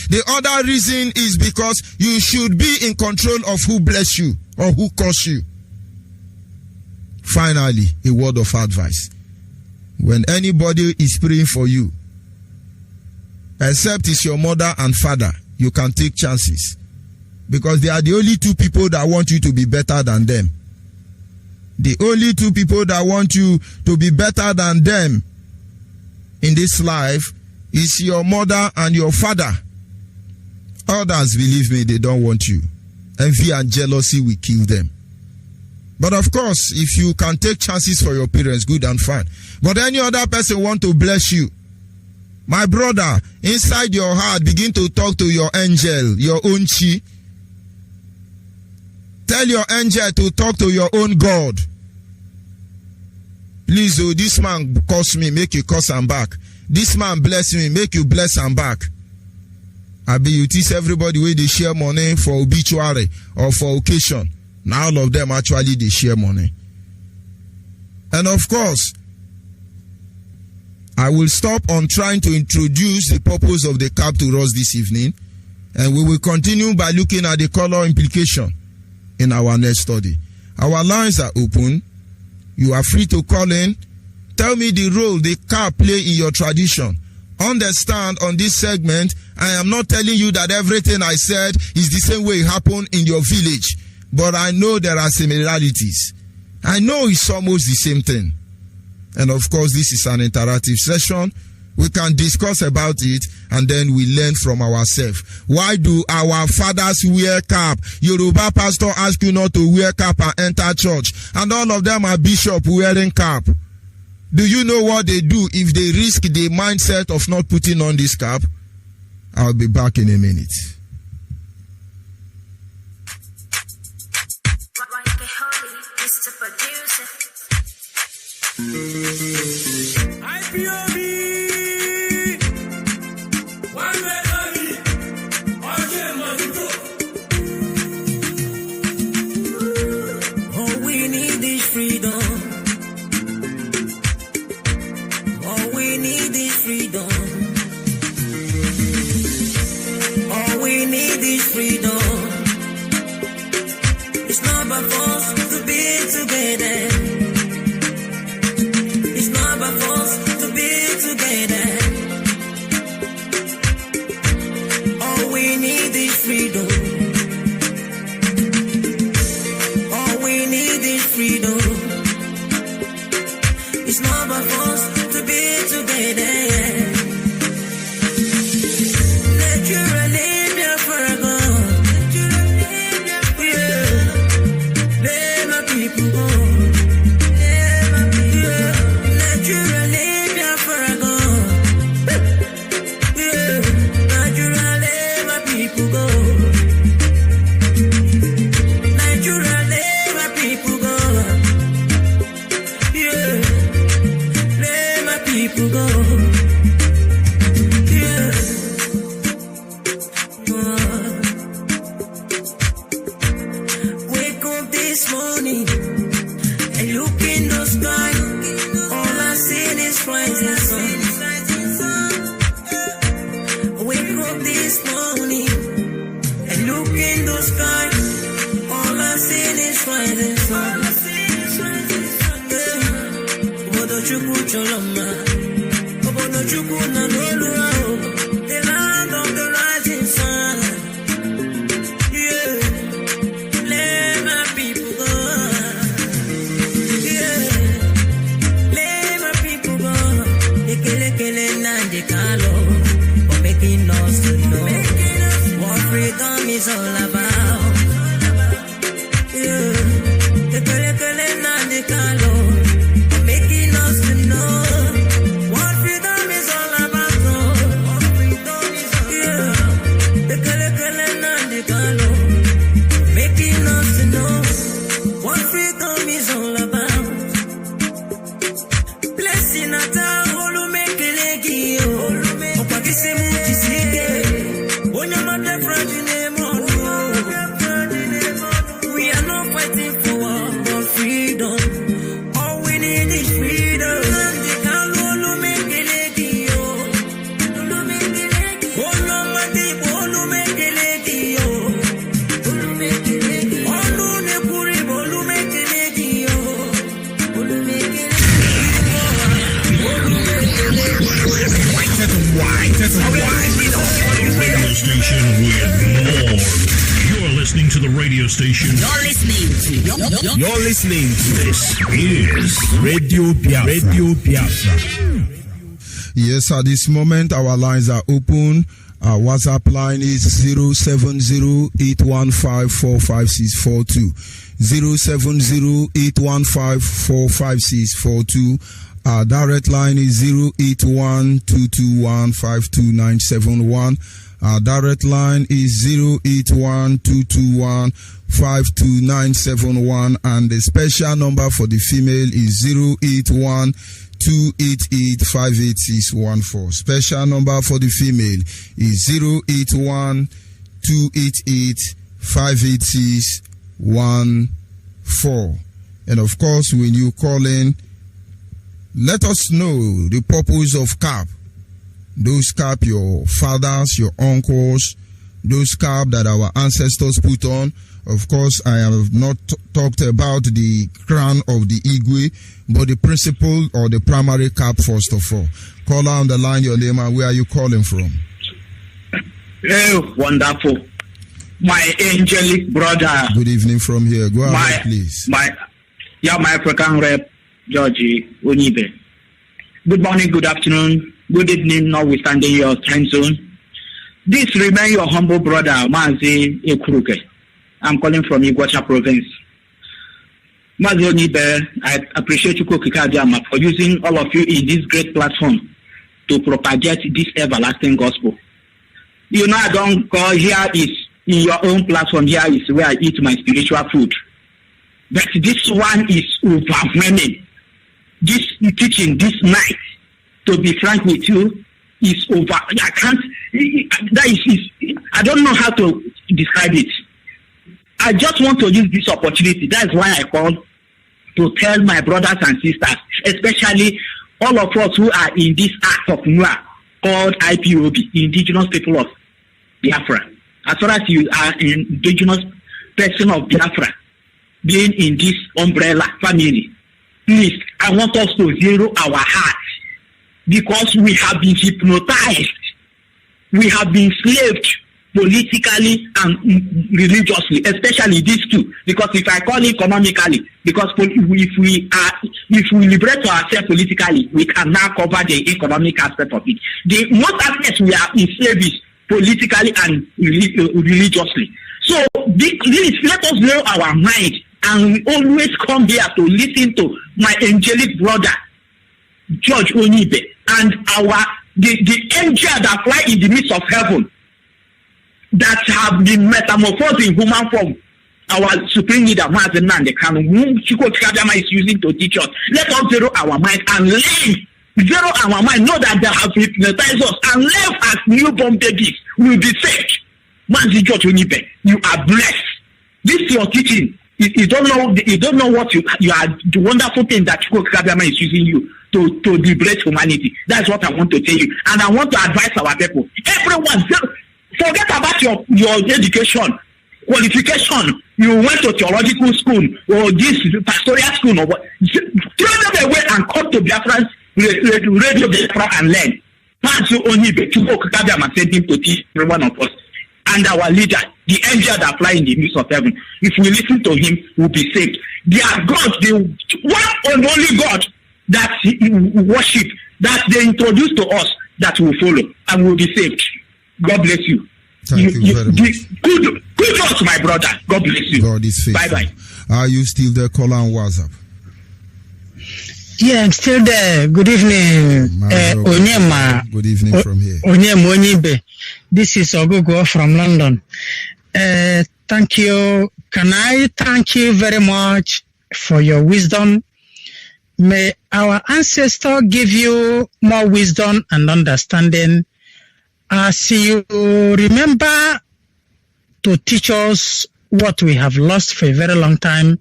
The other reason is because you should be in control of who bless you or who curse you. Finally, a word of advice. When anybody is praying for you, except it's your mother and father, you can take chances. Because they are the only two people that want you to be better than them. The only two people that want you to be better than them in this life is your mother and your father. Others, believe me, they don't want you. Envy and jealousy will kill them. But of course, if you can take chances for your parents, good and fine. But any other person want to bless you. My brother, inside your heart, begin to talk to your angel, your own chi. Tell your angel to talk to your own God. Please, oh, this man curse me, make you curse him back. This man bless me, make you bless him back. Abi you teach everybody where they share money for obituary or for occasion. Now all of them actually they share money. And of course, I will stop on trying to introduce the purpose of the cap to us this evening, and we will continue by looking at the color implication in our next study. Our lines are open. You are free to call in. Tell me the role the cap play in your tradition. Understand, on this segment, I am not telling you that everything I said is the same way it happened in your village, but I know there are similarities. I know it's almost the same thing. And of course, this is an interactive session. We can discuss about it and then we learn from ourselves. Why do our fathers wear cap? Yoruba pastor ask you not to wear cap and enter church, and all of them are bishop wearing cap. Do you know what they do if they risk the mindset of not putting on this cap? I'll be back in a minute. All we need is freedom. All we need is freedom. All we need is freedom. It's not by force to be together. It's not by force to be together. All we need is freedom. All we need is freedom. It's not by force to be together. Naturally, Biafra go. Let my people go. Naturally, Biafra go. Naturally, my people go. Naturally, my people go. Let my people go. Wake up this morning and look in the sky. All I see is rising sun. Wake up this morning and look in the sky. All I see is rising sun. Obodo Chukwu Choloma, Obodo Chukwu Nanoluwa, the land of the rising sun. Let my people go. Let my people go. Ekele nande kalo, for making us to know what freedom is all about. Ekele nande kalo, for making us to know what freedom is all about. What freedom is all about. Ekele nande kalo, making us to know what freedom is all about. Blessing at all who make it legio. Opakise mutisike. Onyama Biafrans in the morning. We are not fighting for war, but freedom. All we need is freedom. Nande kalo who make it legio. Onyama Biafrans who make it legio. Radio station with more. You're listening to the radio station. You're listening to This is Radio Biafra. Radio Biafra. Yes, at this moment, our lines are open. Our WhatsApp line is 070-815-45642. 070-815-45642. Our direct line is 081-221-52971. Our direct line is 081-221-52971. And the special number for the female is 081 288-58614. Special number for the female is 081-288-58614. And of course, when you call in, let us know the purpose of CAP. Those CAP your fathers, your uncles, those CAP that our ancestors put on. Of course, I have not talked about the crown of the Igwe, but the principal or the primary cap first of all. Call on the line, your name and where are you calling from? Oh, wonderful. My angelic brother. Good evening from here. Go ahead, please. My African rep, Georgie Onyeibe. Good morning, good afternoon, good evening, notwithstanding your time zone. This remain your humble brother, Mazi Ekuruke. I'm calling from Iguacha province. Mazi Onyeibe, I appreciate you, Kokikadiama, for using all of you in this great platform to propagate this everlasting gospel. You know, I don't call here is in your own platform, here is where I eat my spiritual food. But this one is overwhelming. This teaching this night, to be frank with you, is over. I can't, I don't know how to describe it. I just want to use this opportunity. That's why I called to tell my brothers and sisters, especially all of us who are in this act of Noah called IPOB, Indigenous People of Biafra. As far as you are an indigenous person of Biafra, being in this umbrella family, please, I want us to zero our hearts because we have been hypnotized. We have been enslaved politically and religiously, especially these two. Because if I call it economically, because if we liberate ourselves politically, we can now cover the economic aspect of it. The most aspects we are enslaved politically and religiously. So please let us know our mind, and we always come here to listen to my angelic brother, George Onyeibe, and the angel that fly in the midst of heaven, that have been metamorphosed in human form. Our supreme leader, Mazi whom Chiko Chikadama is using to teach us. Let us zero our mind and learn. Zero our mind, know that they have hypnotized us and live as newborn babies. We will be saved. Mazi George Onyeibe, you are blessed. This is your teaching. You don't know what you are, the wonderful thing that Chiko Chikadama is using you to liberate humanity. That's what I want to tell you. And I want to advise our people. Everyone, forget about your education, qualification. You went to theological school or this pastoral school or what. Throw them away and come to Biafrans, radio Biafra and learn. Mazi Onyeibe, Chukwu Okikabiyama sent him to teach every one of us. And our leader, the angel that fly in the midst of heaven, if we listen to him, we'll be saved. They are God, the one and only God that we worship, that they introduce to us, that will follow, and we'll be saved. God bless you. Thank you very much. Good luck, my brother. God bless you. God is faithful. Bye-bye. Are you still there? Call on WhatsApp. Yeah, I'm still there. Good evening, Onyema. Good evening from here. Onyeibe. This is Ogogo from London. Thank you. Can I thank you very much for your wisdom? May our ancestors give you more wisdom and understanding as you remember to teach us what we have lost for a very long time.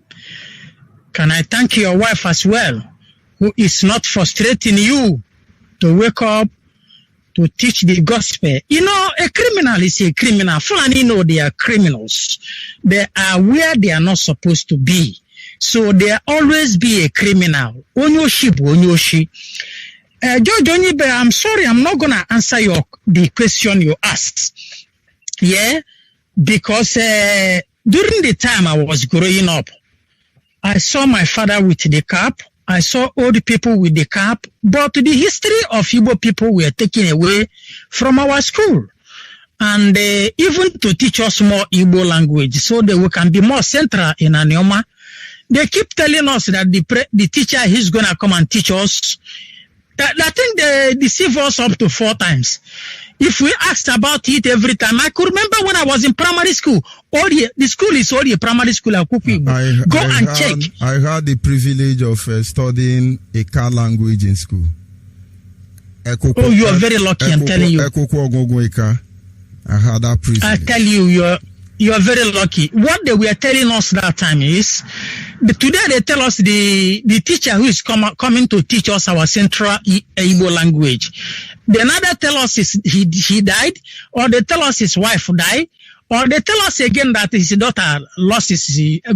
Can I thank your wife as well, who is not frustrating you to wake up to teach the gospel? You know, a criminal is a criminal. Fulani know they are criminals. They are where they are not supposed to be. So they always be a criminal. Onyoshi. George Onyeibe, I'm sorry, I'm not going to answer the question you asked. Yeah, because during the time I was growing up, I saw my father with the cap. I saw old people with the cap, but the history of Igbo people were taken away from our school. And even to teach us more Igbo language so that we can be more central in Anioma, they keep telling us that the teacher is going to come and teach us I think they deceive us up to 4 times. If we asked about it every time, I could remember when I was in primary school. The school is already a primary school. Go and check. I had the privilege of studying a car language in school. Oh, you are very lucky, I'm telling you. I had that privilege. I tell you, you are very lucky. What they were telling us that time is, today they tell us the teacher who is coming to teach us our central Igbo language. They neither tell us he died, or they tell us his wife died, or they tell us again that his daughter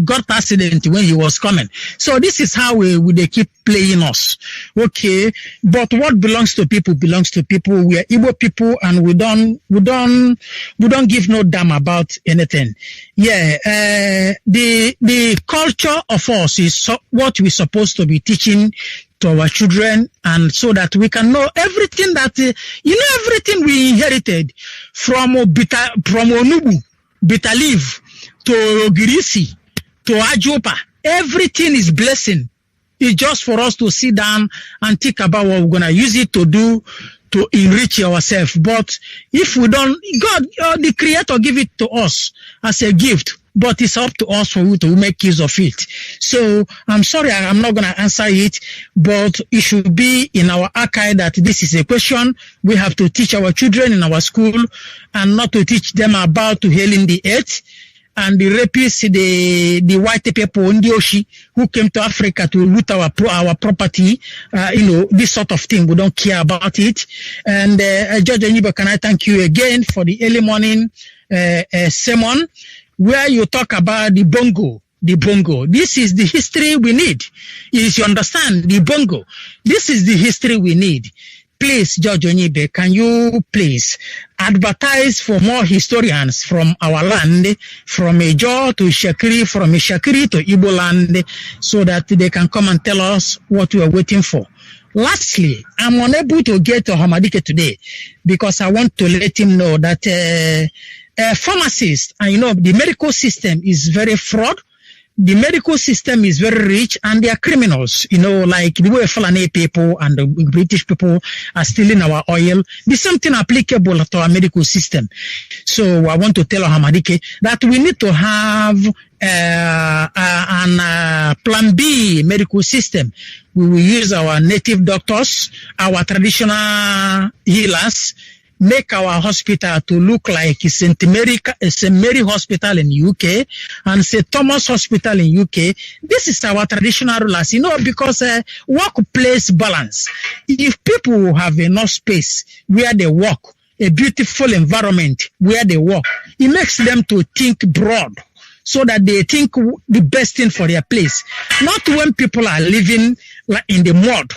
got accident when he was coming. So this is how they keep playing us. Okay, but what belongs to people belongs to people. We are Igbo people, and we don't give no damn about anything. Yeah, the culture of us is what we're supposed to be teaching to our children, and so that we can know everything that everything we inherited from Onubu, bitter leaf, to Ogirisi, to Ajopa. Everything is blessing. It's just for us to sit down and think about what we're gonna use it to do to enrich ourselves. But if we don't, God, the Creator, give it to us as a gift. But it's up to us to make use of it. So I'm sorry, I'm not going to answer it, but it should be in our archive that this is a question we have to teach our children in our school, and not to teach them about hailing the earth and the rapists, the white people, Ndioshi, who came to Africa to loot our property. This sort of thing, we don't care about it. And Judge Onyeibe, can I thank you again for the early morning sermon, where you talk about the bongo. This is the history we need. Is you understand the bongo? This is the history we need. Please, Judge Onyeibe, can you please advertise for more historians from our land, from Ejo to Ishakiri, from Ishakiri to Igbo land, so that they can come and tell us what we are waiting for. Lastly, I'm unable to get to Hamadike today because I want to let him know that pharmacists, and the medical system is very fraud. The medical system is very rich, and they are criminals. Like the way Fulani people and the British people are stealing our oil. The same thing applicable to our medical system. So I want to tell Hamadike that we need to have an plan B medical system. We will use our native doctors, our traditional healers, make our hospital to look like St. Mary Hospital in UK and St. Thomas Hospital in UK. This is our traditional rulers, because workplace balance. If people have enough space where they work, a beautiful environment where they work, it makes them to think broad, so that they think the best thing for their place. Not when people are living like in the mud,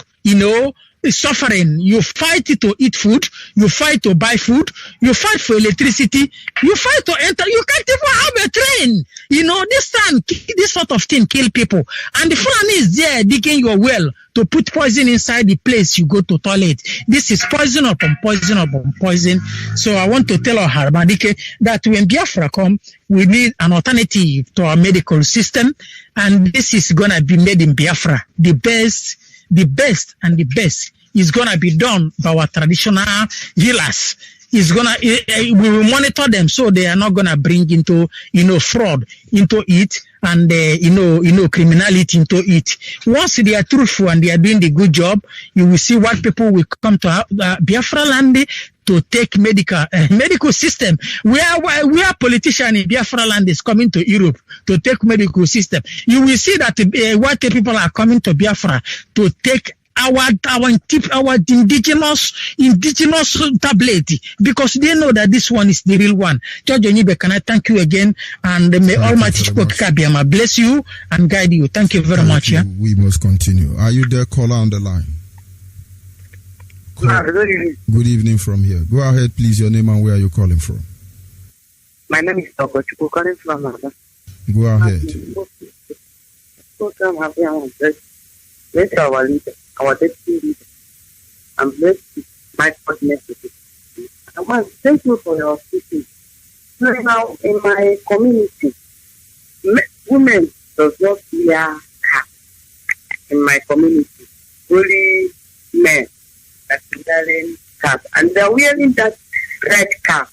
suffering. You fight to eat food, you fight to buy food, you fight for electricity, you fight to enter, you can't even have a train. This sort of thing kill people. And the Fulani is there digging your well to put poison inside the place you go to toilet. This is poison upon poison upon poison. So I want to tell our Hamadike that when Biafra come, we need an alternative to our medical system, and this is gonna be made in Biafra. The best and the best is gonna be done by our traditional healers. We will monitor them, so they are not gonna bring into fraud into it, and criminality into it. Once they are truthful and they are doing the good job, you will see what people will come to Biafra land to take medical system. Where politician in Biafra land is coming to Europe to take medical system, you will see that white people are coming to Biafra to take our indigenous tablet, because they know that this one is the real one. Judge Onyeibe, can I thank you again, and may Almighty Chukwu bless you and guide you. Thank you very much. Yeah, we must continue. Are you there, caller on the line? Good evening from here. Go ahead, please. Your name and where are you calling from? My name is Dr. Chukwu, calling from Mazi. Go ahead. Bless our leader, our deputy leader, and bless my partner. I want to thank you for your speaking. Now, in my community, women does not wear cap. In my community, only men cap, and they're wearing that red cap.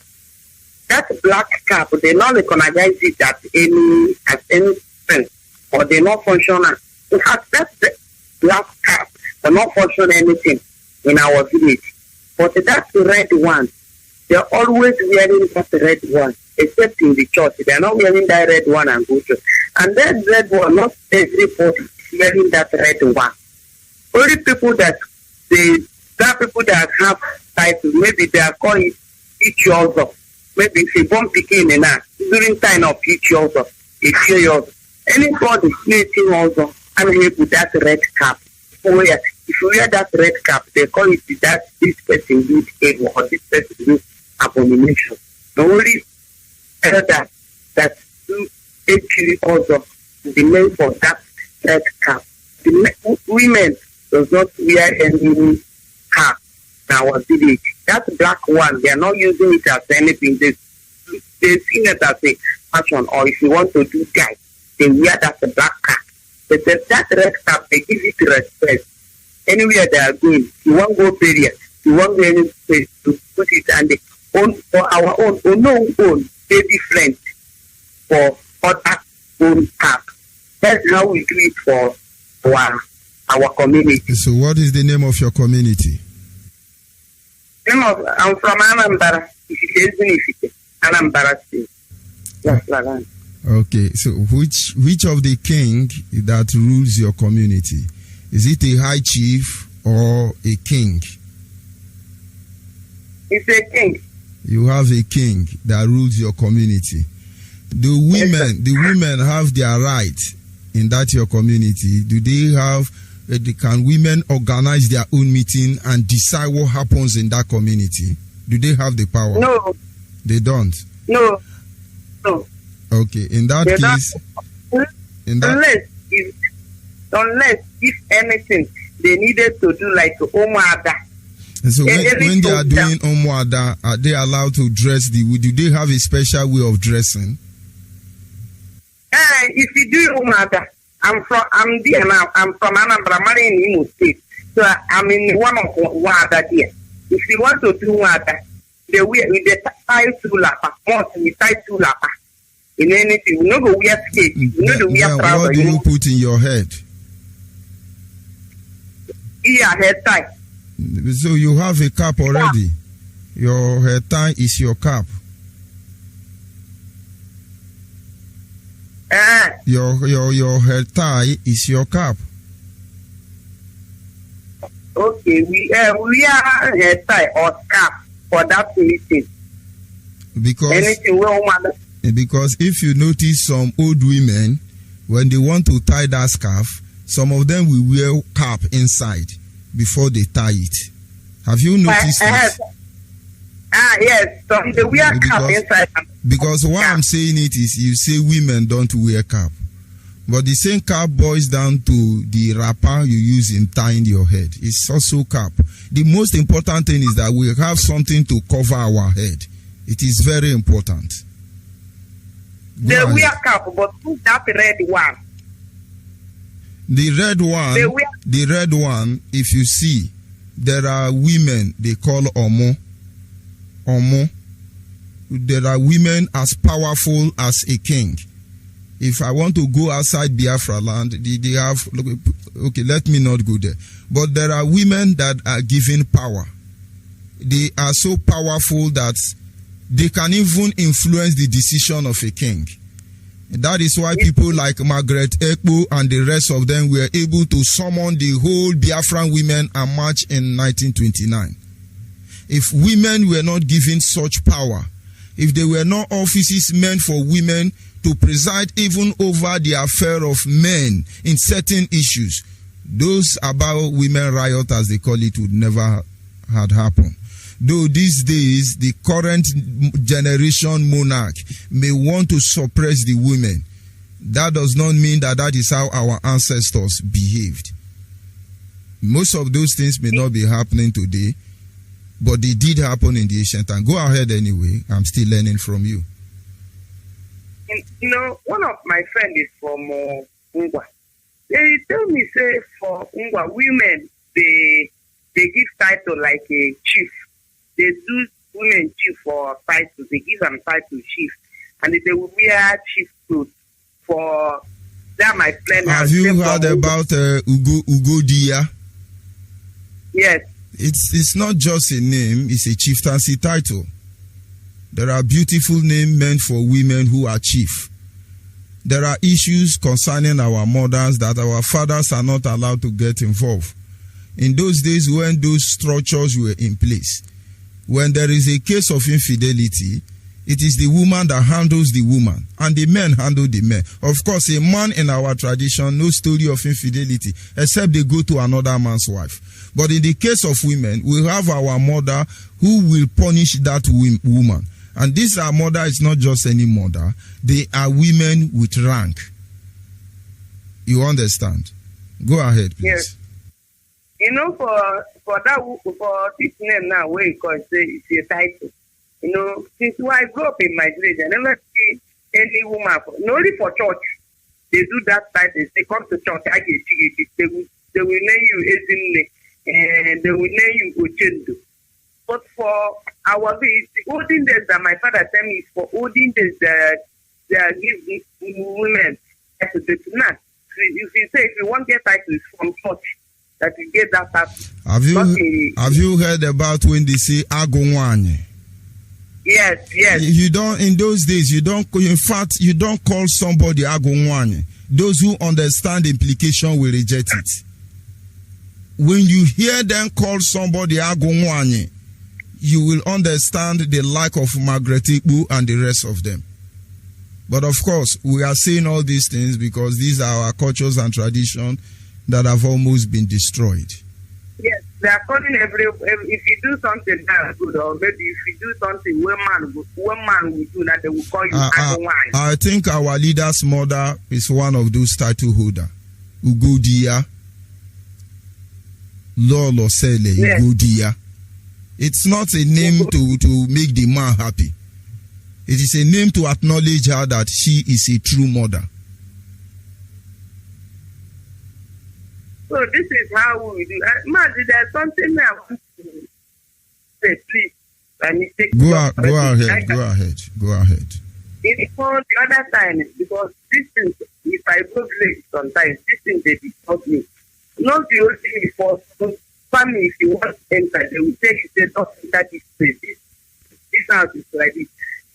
That black cap, they not recognize it as any strength, or they not function. In fact, that black cap will not function anything in our village. But that red one, they're always wearing that red one, except in the church. They're not wearing that red one and go to. And that red one, not everybody is wearing that red one. Only people that have titles, maybe they are called each other. Maybe if you born picking in during time of each other, if you anybody sleeping also, and we put that red cap. If you wear that red cap, they call it that this person did evil or this person did abomination. The only elder that do actually also the name for that red cap. The women does not wear any cap in our village. That black one, they are not using it as anything. They see it as a fashion, or if you want to do guy, they wear that black cap. But that red cap, they give it respect. Anywhere they are going, you won't go burial, you won't go any place to put it, and they own for our own, they different for other own cap. That's how we do it for our community. So what is the name of your community? I'm from Anambra. Anambra State. Yes, Lagan. Okay, so which of the king that rules your community? Is it a high chief or a king? It's a king. You have a king that rules your community. The women have their right in that your community. Do they have? Can women organize their own meeting and decide what happens in that community? Do they have the power? No. They don't. No. Okay, in that case, unless if anything they needed to do like Omada. And so when they are doing Omada, are they allowed to dress do they have a special way of dressing? If you do Omada, I'm from Anambra, in Imo State. So I'm in one of Wada there. If you want to do Wada, they tie two lapa. Once we tie two lapa. In anything, we know the wear skate. We know the wear trouser. What do you put in your head? Yeah, head tie. So you have a cap already. Yeah. Your head tie is your cap. Your head tie is your cap. Okay, we are head tie or cap for that meeting. Because if you notice some old women, when they want to tie that scarf, some of them will wear cap inside before they tie it. Have you noticed this? Yes. So they wear cap inside. Because what I'm saying it is, you say women don't wear cap. But the same cap boils down to the wrapper you use in tying your head. It's also cap. The most important thing is that we have something to cover our head. It is very important. They wear cap, but who's that red one? The red one, if you see, there are women they call Omo. There are women as powerful as a king. If I want to go outside Biafra land, they have, okay, let me not go there. But there are women that are given power. They are so powerful that they can even influence the decision of a king. That is why people like Margaret Ekpo and the rest of them were able to summon the whole Biafran women and march in 1929. If women were not given such power, if there were no offices meant for women to preside even over the affair of men in certain issues, those about women riot, as they call it, would never had happened. Though these days the current generation monarch may want to suppress the women, that does not mean that is how our ancestors behaved. Most of those things may not be happening today, but they did happen in the ancient time. Go ahead anyway. I'm still learning from you. You know, one of my friends is from Ungwa. They tell me, say, for Ungwa, women, they give title like a chief. they do women chief for titles. They give them title chief, and they will wear chief clothes for that. My friend have you heard about Ugodia? Yes. It's not just a name; it's a chieftaincy title. There are beautiful names meant for women who are chief. There are issues concerning our mothers that our fathers are not allowed to get involved. In those days when those structures were in place, when there is a case of infidelity, it is the woman that handles the woman and the men handle the men. Of course, a man in our tradition, no story of infidelity except they go to another man's wife. But in the case of women, we have our mother who will punish that woman. And this our mother is not just any mother. They are women with rank. You understand? Go ahead, please. Yes. You know, for this name now, where you can say it's a title. You know, since I grew up in my village, I never see any woman. Only for church, they do that title. They come to church, they will name you Ezine, and they will name you Ochendo. But for our village, the olden days that my father tell me is for olden days that they give women to the now. If you want to get titles from church, that you get that title. Have you heard about when they say Agongwanye? Yes. You don't, in those days, you don't call somebody Agongwanye. Those who understand the implication will reject it. When you hear them call somebody Agongwanye, you will understand the lack of Margaret Ikbu and the rest of them. But of course, we are saying all these things because these are our cultures and traditions that have almost been destroyed. Yes, they are calling if you do something that's good, or maybe if you do something one man will do that, they will call you Agongwanye. I think our leader's mother is one of those title holder. Ugodia. Lolo Sele, Ugodia. It's not a name to make the man happy. It is a name to acknowledge her that she is a true mother. So this is how we do. Mazi, there's something I want to say, please. Go ahead. Because the other time, because this thing, if I go late sometimes, this thing they disturb me. Not the old thing before. Family, if you want to enter, they will tell you, they don't enter this place. This house is like this.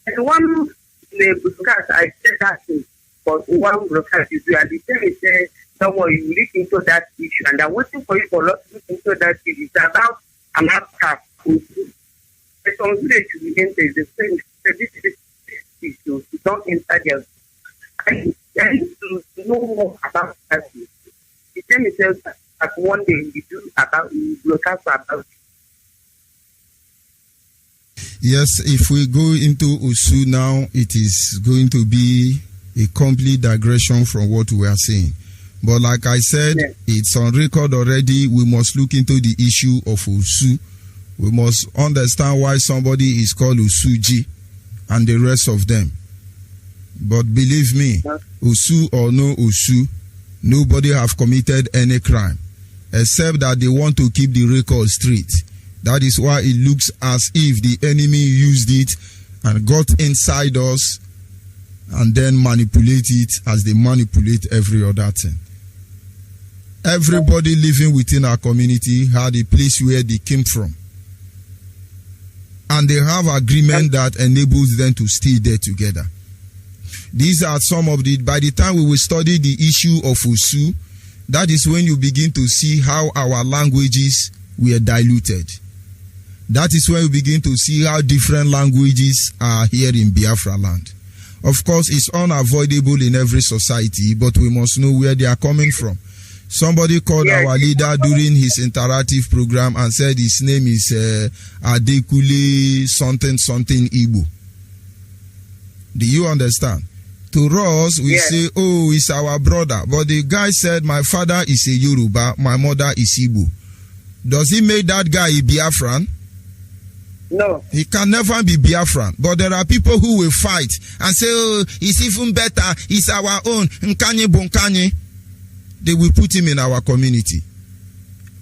And one broadcast, I said that thing, but one broadcast you do, and the thing is, don't worry, you look into that issue, and I'm waiting for you for us to look into that issue. It's about an outcast. There's some village you enter, the same, this issue, you don't enter there. I need to know more about that issue. The thing is that one day we do about, we broadcast about. Yes, if we go into Osu now, it is going to be a complete digression from what we are saying. But like I said, It's on record already. We must look into the issue of Osu. We must understand why somebody is called Osuji and the rest of them. But believe me, Osu or no Osu, nobody have committed any crime, except that they want to keep the record straight. That is why it looks as if the enemy used it and got inside us and then manipulate it as they manipulate every other thing. Everybody living within our community had a place where they came from. And they have agreement that enables them to stay there together. These are some of the, by the time we will study the issue of Osu, that is when you begin to see how our languages were diluted. That is when you begin to see how different languages are here in Biafra land. Of course, it's unavoidable in every society, but we must know where they are coming from. Somebody called our leader during his interactive program and said his name is Adekule something Igbo. Do you understand? To us, we say, oh, it's our brother. But the guy said, my father is a Yoruba, my mother is Igbo. Does he make that guy a Biafran? No. He can never be Biafran. But there are people who will fight and say, oh, it's even better, it's our own. Nkanye Bonkanye. They will put him in our community.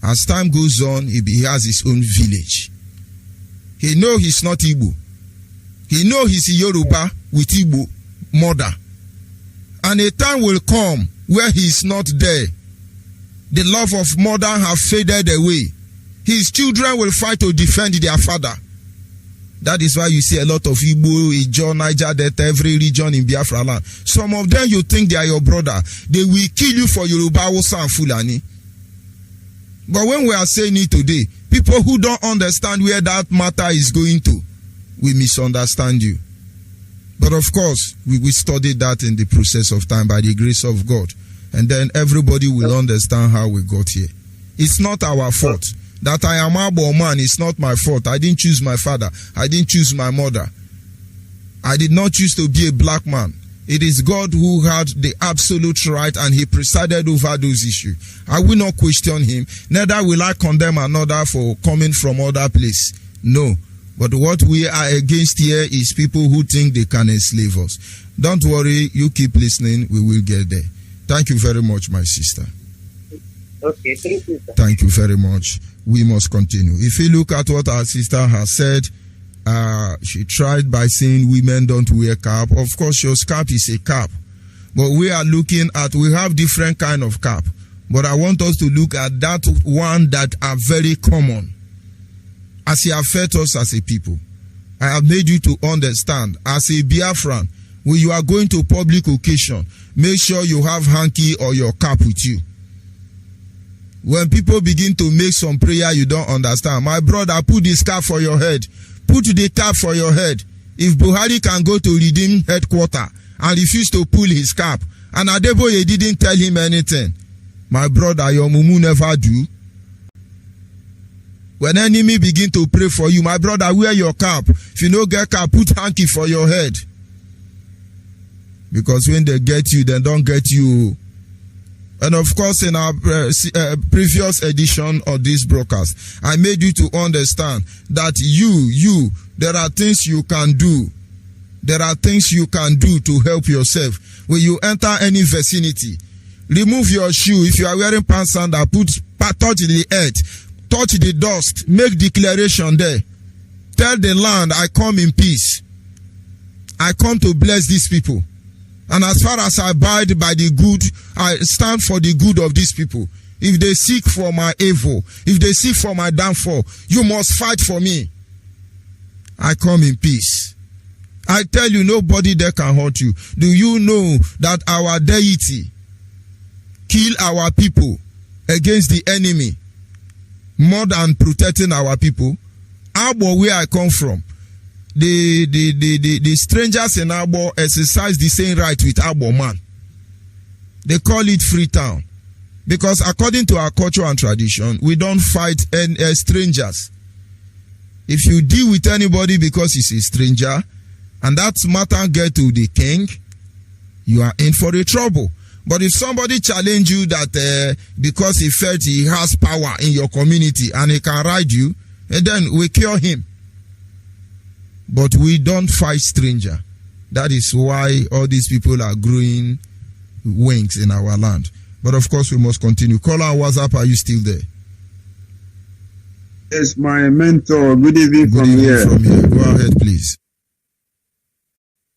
As time goes on, he has his own village. He know he's not Igbo. He know he's Yoruba with Igbo mother. And a time will come where he is not there. The love of mother have faded away. His children will fight to defend their father. That is why you see a lot of Igbo, Ijo, Niger Delta, every region in Biafra land. Some of them you think they are your brother. They will kill you for Yoruba, Hausa and Fulani. But when we are saying it today, people who don't understand where that matter is going to, we misunderstand you. But of course, we will study that in the process of time by the grace of God. And then everybody will understand how we got here. It's not our fault. That I am Abo man, it's not my fault. I didn't choose my father. I didn't choose my mother. I did not choose to be a black man. It is God who had the absolute right and he presided over those issues. I will not question him. Neither will I condemn another for coming from other place. No. But what we are against here is people who think they can enslave us. Don't worry, you keep listening, we will get there. Thank you very much, my sister. Okay, thank you, sir. Thank you very much. We must continue. If you look at what our sister has said, she tried by saying women don't wear cap. Of course, your cap is a cap. But we are looking at, we have different kind of cap. But I want us to look at that one that are very common. As he affects us as a people. I have made you to understand, as a Biafran, when you are going to public occasion, make sure you have hanky or your cap with you. When people begin to make some prayer you don't understand, my brother, put this cap for your head. Put the cap for your head. If Buhari can go to Redeem headquarters and refuse to pull his cap, and Adeboye didn't tell him anything, my brother, your mumu never do. When enemy begin to pray for you, my brother, wear your cap. If you don't get cap, put hanky for your head. Because when they get you, they don't get you. And of course, in our previous edition of this broadcast, I made you to understand that there are things you can do. There are things you can do to help yourself. When you enter any vicinity, remove your shoe. If you are wearing pants sandal, touch the earth. Touch the dust, make declaration there. Tell the land, I come in peace. I come to bless these people. And as far as I abide by the good, I stand for the good of these people. If they seek for my evil, if they seek for my downfall, you must fight for me. I come in peace. I tell you, nobody there can hurt you. Do you know that our deity kill our people against the enemy? More than protecting our people. Abo, where I come from, the strangers in Abo exercise the same right with Abo man. They call it Freetown. Because according to our culture and tradition, we don't fight strangers. If you deal with anybody because he's a stranger, and that matter get to the king, you are in for a trouble. But if somebody challenge you that because he felt he has power in your community and he can ride you, and then we cure him. But we don't fight stranger. That is why all these people are growing wings in our land. But of course we must continue. Call on WhatsApp, are you still there? Yes, my mentor. Good evening Good from evening here. from here. Go ahead, please.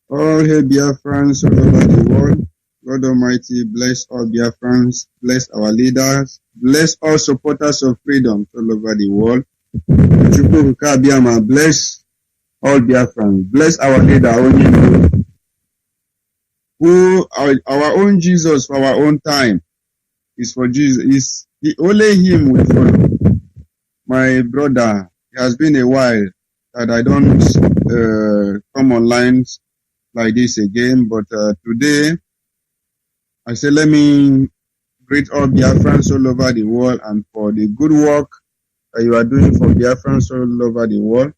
All hail Biafrans all over the world. God Almighty, bless all Biafrans, bless our leaders, bless all supporters of freedom all over the world. Bless all Biafrans, bless our leader, Onyeibe, who our own Jesus for our own time is for Jesus. Only him we follow. My brother, it has been a while that I don't come online like this again, but today I say, let me greet all Biafrans all over the world and for the good work that you are doing for Biafrans all over the world.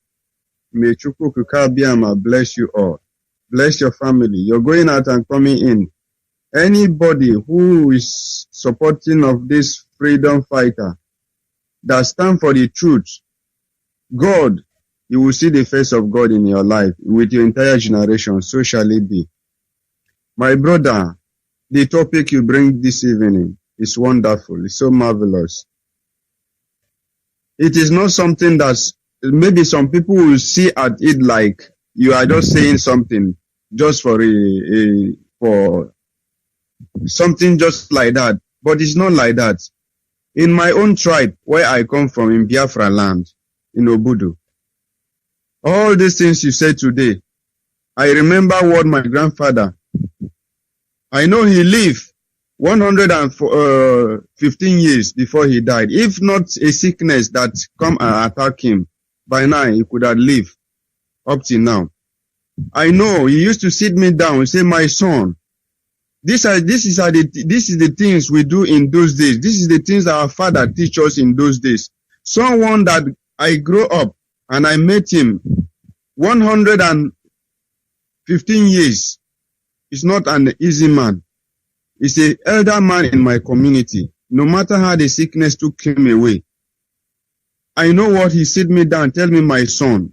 May Chukwu Kukabiama bless you all. Bless your family. You're going out and coming in. Anybody who is supporting of this freedom fighter that stand for the truth, God, you will see the face of God in your life with your entire generation. So shall it be. My brother, the topic you bring this evening is wonderful. It's so marvelous. It is not something that maybe some people will see at it like you are just saying something just for for something just like that. But it's not like that. In my own tribe, where I come from, in Biafra land, in Obudu, all these things you said today, I remember what my grandfather, I know he lived 115 years before he died. If not a sickness that come and attack him, by now he could have lived up till now. I know he used to sit me down and say, my son, this is the things we do in those days. This is the things our father teach us in those days. Someone that I grew up and I met him 115 years is not an easy man. He's an elder man in my community. No matter how the sickness took him away, I know what he sit me down, tell me, my son,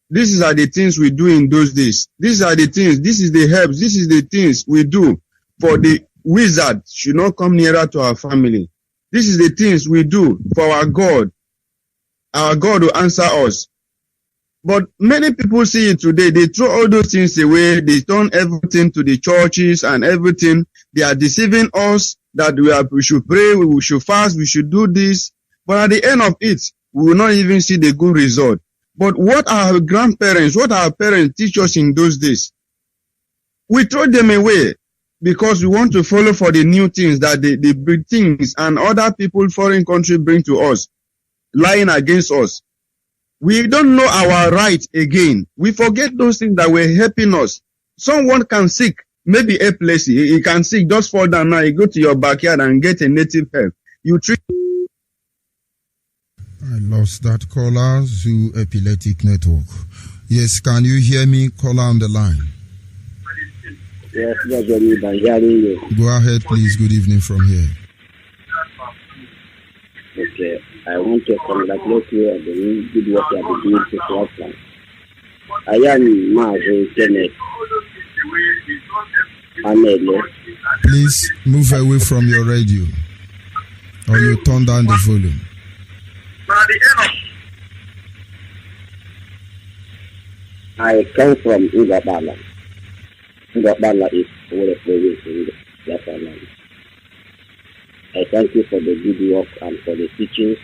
these are the things we do in those days. These are the things, this is the herbs, this is the things we do for the wizard should not come nearer to our family. This is the things we do for our God. Our God will answer us. But many people see it today. They throw all those things away. They turn everything to the churches and everything. They are deceiving us that we should pray, we should fast, we should do this. But at the end of it, we will not even see the good result. But what our grandparents, what our parents teach us in those days, we throw them away because we want to follow for the new things that the big things and other people, foreign countries bring to us, lying against us. We don't know our right again. We forget those things that were helping us. Someone can sick, maybe epilepsy. He can sick, just fall down now. You go to your backyard and get a native herb. You treat. I lost that caller, Zoo Epileptic Network. Yes, can you hear me? Caller on the line. Yes, I'm hearing you. Go ahead, please. Good evening from here. Okay, I want to congratulate you on the good work you have been doing to Biafra. I am Mazi Kenneth. Please move away from your radio, or you turn down the volume. I come from Ugabala. Ugabala is one of the ways in Biafra land. I thank you for the good work and for the teachings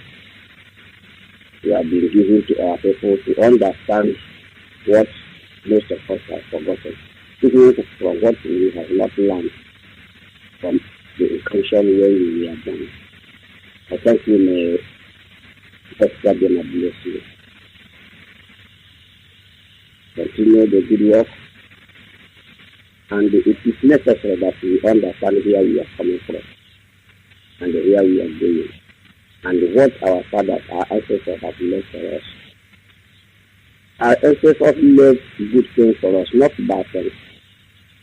you have been giving to our people to understand what most of us have forgotten, even from what we have not learned from the education where we are done. I thank you, may God bless you. Continue the good work, and it is necessary that we understand where we are coming from and where we are going, and what our fathers, our ancestors have left for us. Our ancestors left good things for us, not bad things.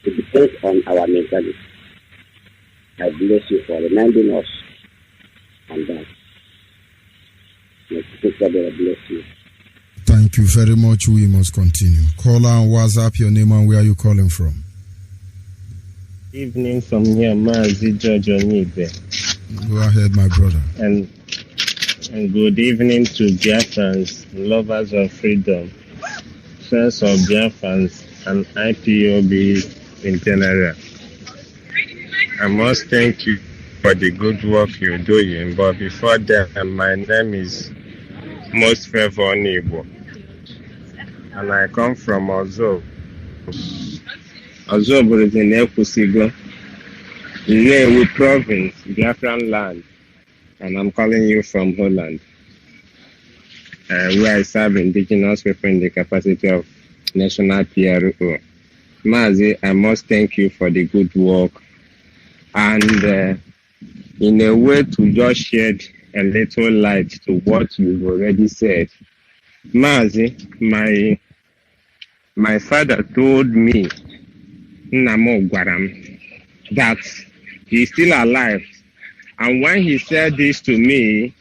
It depends on our mentality. I bless you for reminding us on that. May God bless you. Thank you very much. We must continue. Caller on WhatsApp, your name and where are you calling from? Evening from here, Mazi Onyeibe. Go ahead, my brother. And good evening to Biafrans, lovers of freedom, friends of Biafrans, and IPOB in general. I must thank you for the good work you're doing, but before that, my name is Most Favor Onyeibe, and I come from Ozo. Ozo is in Ekusigo, Onyeibe province, Biafran land, and I'm calling you from Holland, where I serve indigenous people in the capacity of national PRO. Mazi, I must thank you for the good work, and in a way to just shed a little light to what you've already said. Mazi, my father told me, Namo Gwaram, that he's still alive. And when he said this to me,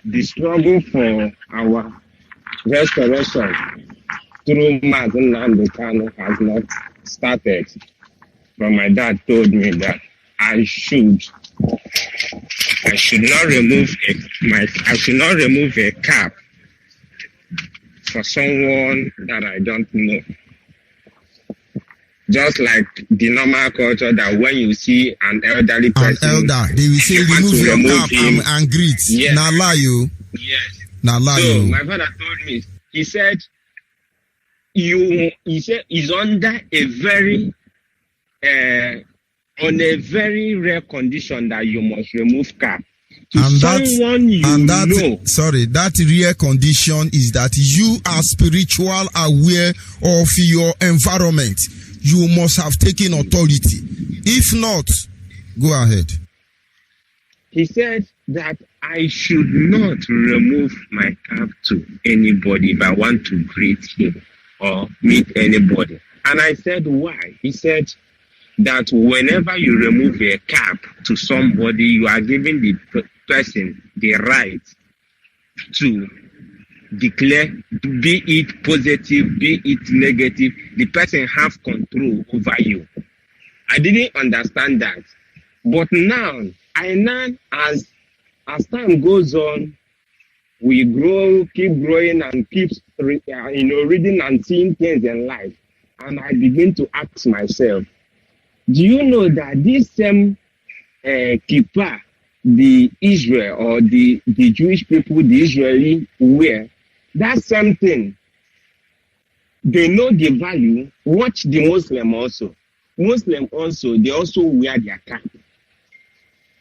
the struggle for our restoration through Mazi Nnamdi has not started. But my dad told me that I should not remove a cap for someone that I don't know. Just like the normal culture that when you see an elderly person, they will say remove your cap and greet. Yes. Now lie you. Yes. Now lie so you. My father told me, he said he's under a very on a very rare condition that you must remove cap. That rare condition is that you are spiritual aware of your environment. You must have taken authority. If not, go ahead. He said that I should not remove my cap to anybody if I want to greet him or meet anybody. And I said, why? He said that whenever you remove a cap to somebody, you are giving the person the right to declare, be it positive, be it negative, the person have control over you. I didn't understand that. But now, as time goes on, we grow, keep growing and keep reading and seeing things in life. And I begin to ask myself, do you know that this same kippah, the Israel or the Jewish people, the Israeli wear, that's something. They know the value. Watch the Muslim also. Muslim also, they also wear their cap.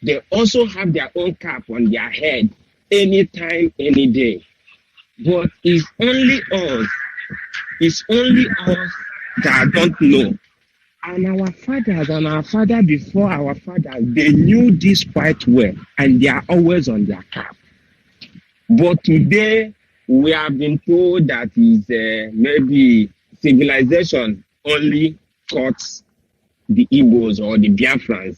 They also have their own cap on their head anytime, any day. But it's only us that don't know. And our fathers and our father before our fathers, they knew this quite well, and they are always on their cap. But today, we have been told that is maybe civilization only cuts the Igbos or the Biafrans.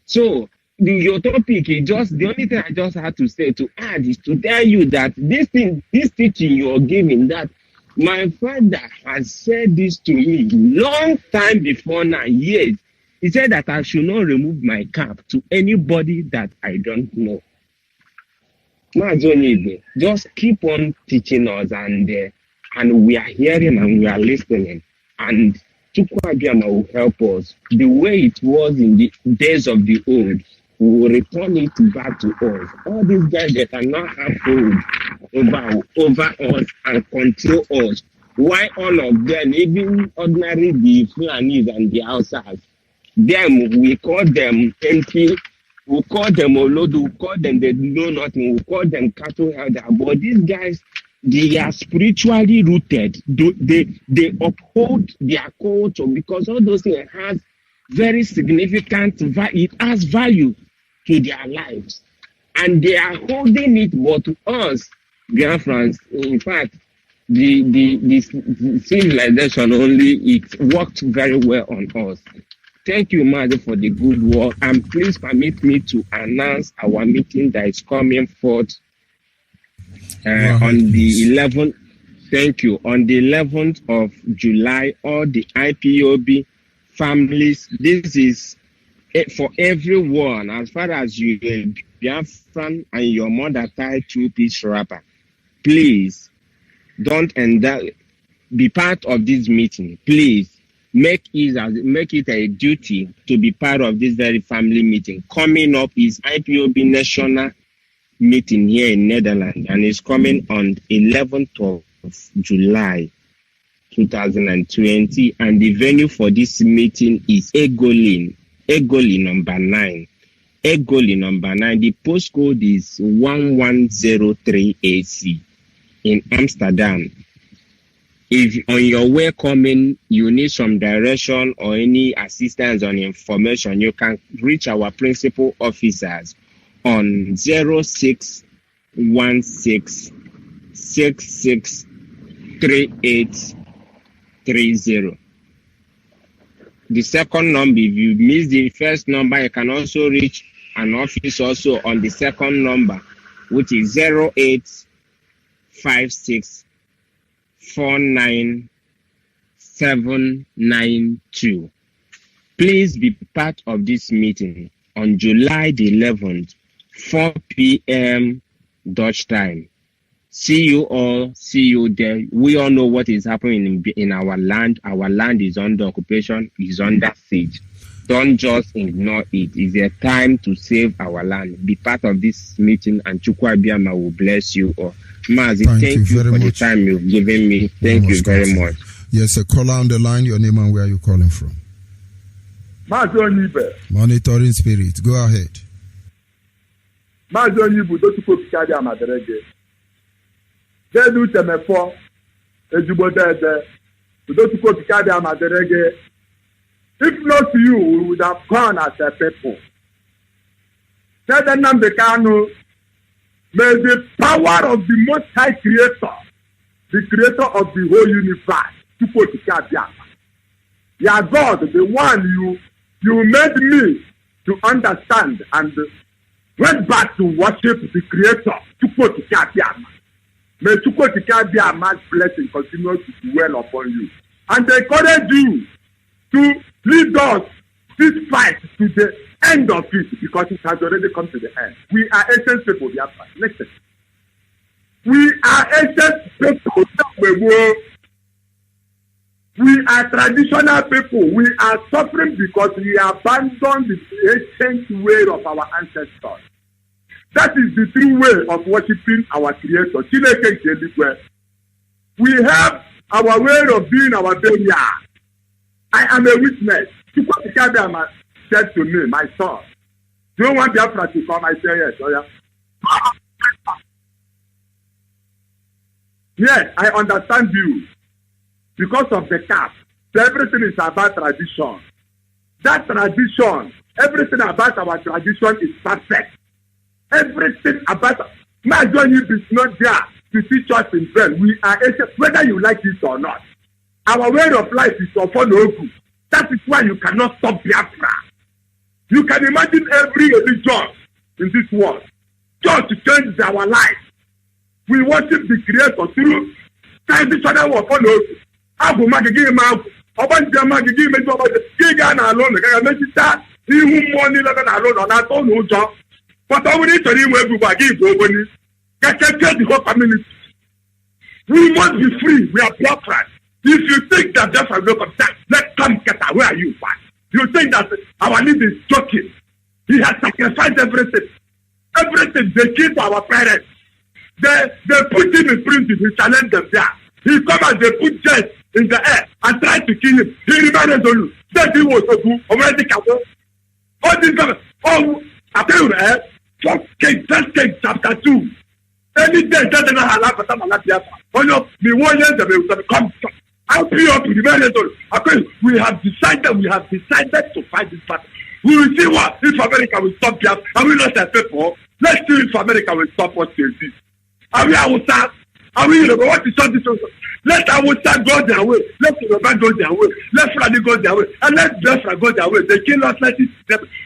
So your topic is just the only thing I just had to say to add is to tell you that this teaching you are giving, that my father has said this to me long time before now, years. He said that I should not remove my cap to anybody that I don't know. Mazi Onyeibe, just keep on teaching us, and we are hearing and we are listening. And Chukwuabiama will help us. The way it was in the days of the old, we will return it back to us. All these guys that cannot have hold over us and control us. Why all of them, even ordinary the Fulanis and the Hausas, them, we call them empty. We call them Olodo, we call them they know nothing, we call them cattle elder. But these guys, they are spiritually rooted. They uphold their culture because all those things has very significant value. It has value to their lives. And they are holding it, but to us, Biafrans, in fact, the civilization only, it worked very well on us. Thank you, Mazi, for the good work. And please permit me to announce our meeting that is coming forth on the 11th. Thank you. On the 11th of July, all the IPOB families, this is for everyone. As far as you are Biafran and your mother tied two-piece wrapper, please don't be part of this meeting. Please. Make it a duty to be part of this very family meeting. Coming up is IPOB national meeting here in Netherlands, and it's coming on 11th of July 2020. And the venue for this meeting is Egolin number 9. Egolin number 9. The postcode is 1103 AC in Amsterdam. If on your way coming, you need some direction or any assistance on information, you can reach our principal officers on 0616663830. The second number, if you miss the first number, you can also reach an office also on the second number, which is 0856 49792. Please be part of this meeting on July the 11th, 4 p.m. Dutch time. See you all. See you there. We all know what is happening in our land. Our land is under occupation. Is under siege. Don't just ignore it. It's a time to save our land. Be part of this meeting, and Chukwu Abiyama will bless you all. Mazi, thank you for the time you've given me. Thank you very much. Yes, a caller on the line. Your name and where are you calling from? Mazi Onyeibe. Monitoring Spirit. Go ahead. Mazi Onyeibe, Dotuko Pikadi Amaderege. Dedu Temefo, Ejubo Dede, Dotuko Pikadi Amaderege. If not you, we would have gone as a people. Tell the Nambekano, may the power of the Most High Creator, the Creator of the whole universe, to put Pikadi. Yeah, God, the one you made me to understand and went back to worship the Creator, Chukwutikadiama. May Chukwutikadiama's blessing continue to dwell upon you. And I encourage you to lead us this fight to the end of it, because it has already come to the end. We are ancient people, Biafra. Listen. We are ancient people. We are traditional people. We are suffering because we abandoned the ancient way of our ancestors. That is the true way of worshiping our Creator. We have our way of doing our burial. I am a witness. Chukwutikadiama said to me, my son, do you want Biafra to come? I say yes. Oh, yeah. Yes, I understand you. Because of the cap. So everything is about tradition. That tradition, everything about our tradition is perfect. Everything about my journey is not there to teach us in vain. We are whether you like it or not. Our way of life is of good. That is why you cannot stop Biafra. You can imagine every religion in this world just to change our life. We worship the Creator through traditional work. Abu magigi ma obanje magigi me to obanje giga na alone ga mejita ihu money la na alone na to no jo but we need to remove everybody go boni get the whole community. We must be free. We are Biafrans. If you think that Biafra will come back, let's come get where are you fight? You think that our leader is joking? He has sacrificed everything. Everything they killed our parents. They put him in prison. He challenged them there. He come and they put jets in the air and try to kill him. He remained alone. That he was already capable. All these guys, I tell you, First King chapter 2. Any day that they not allow for some of Biafra. Oh no, the warriors they will come. I'll be up to the very alone. Okay, we have decided to fight this battle. We will see what if America will stop Biafra. And we not say people. Let's see if America will stop what they do. Are we outside? Are we what is all this? Let Awusa go their way. Let Yoruba go their way. Let Fulani go their way. And let Biafra go their way. They kill us like this.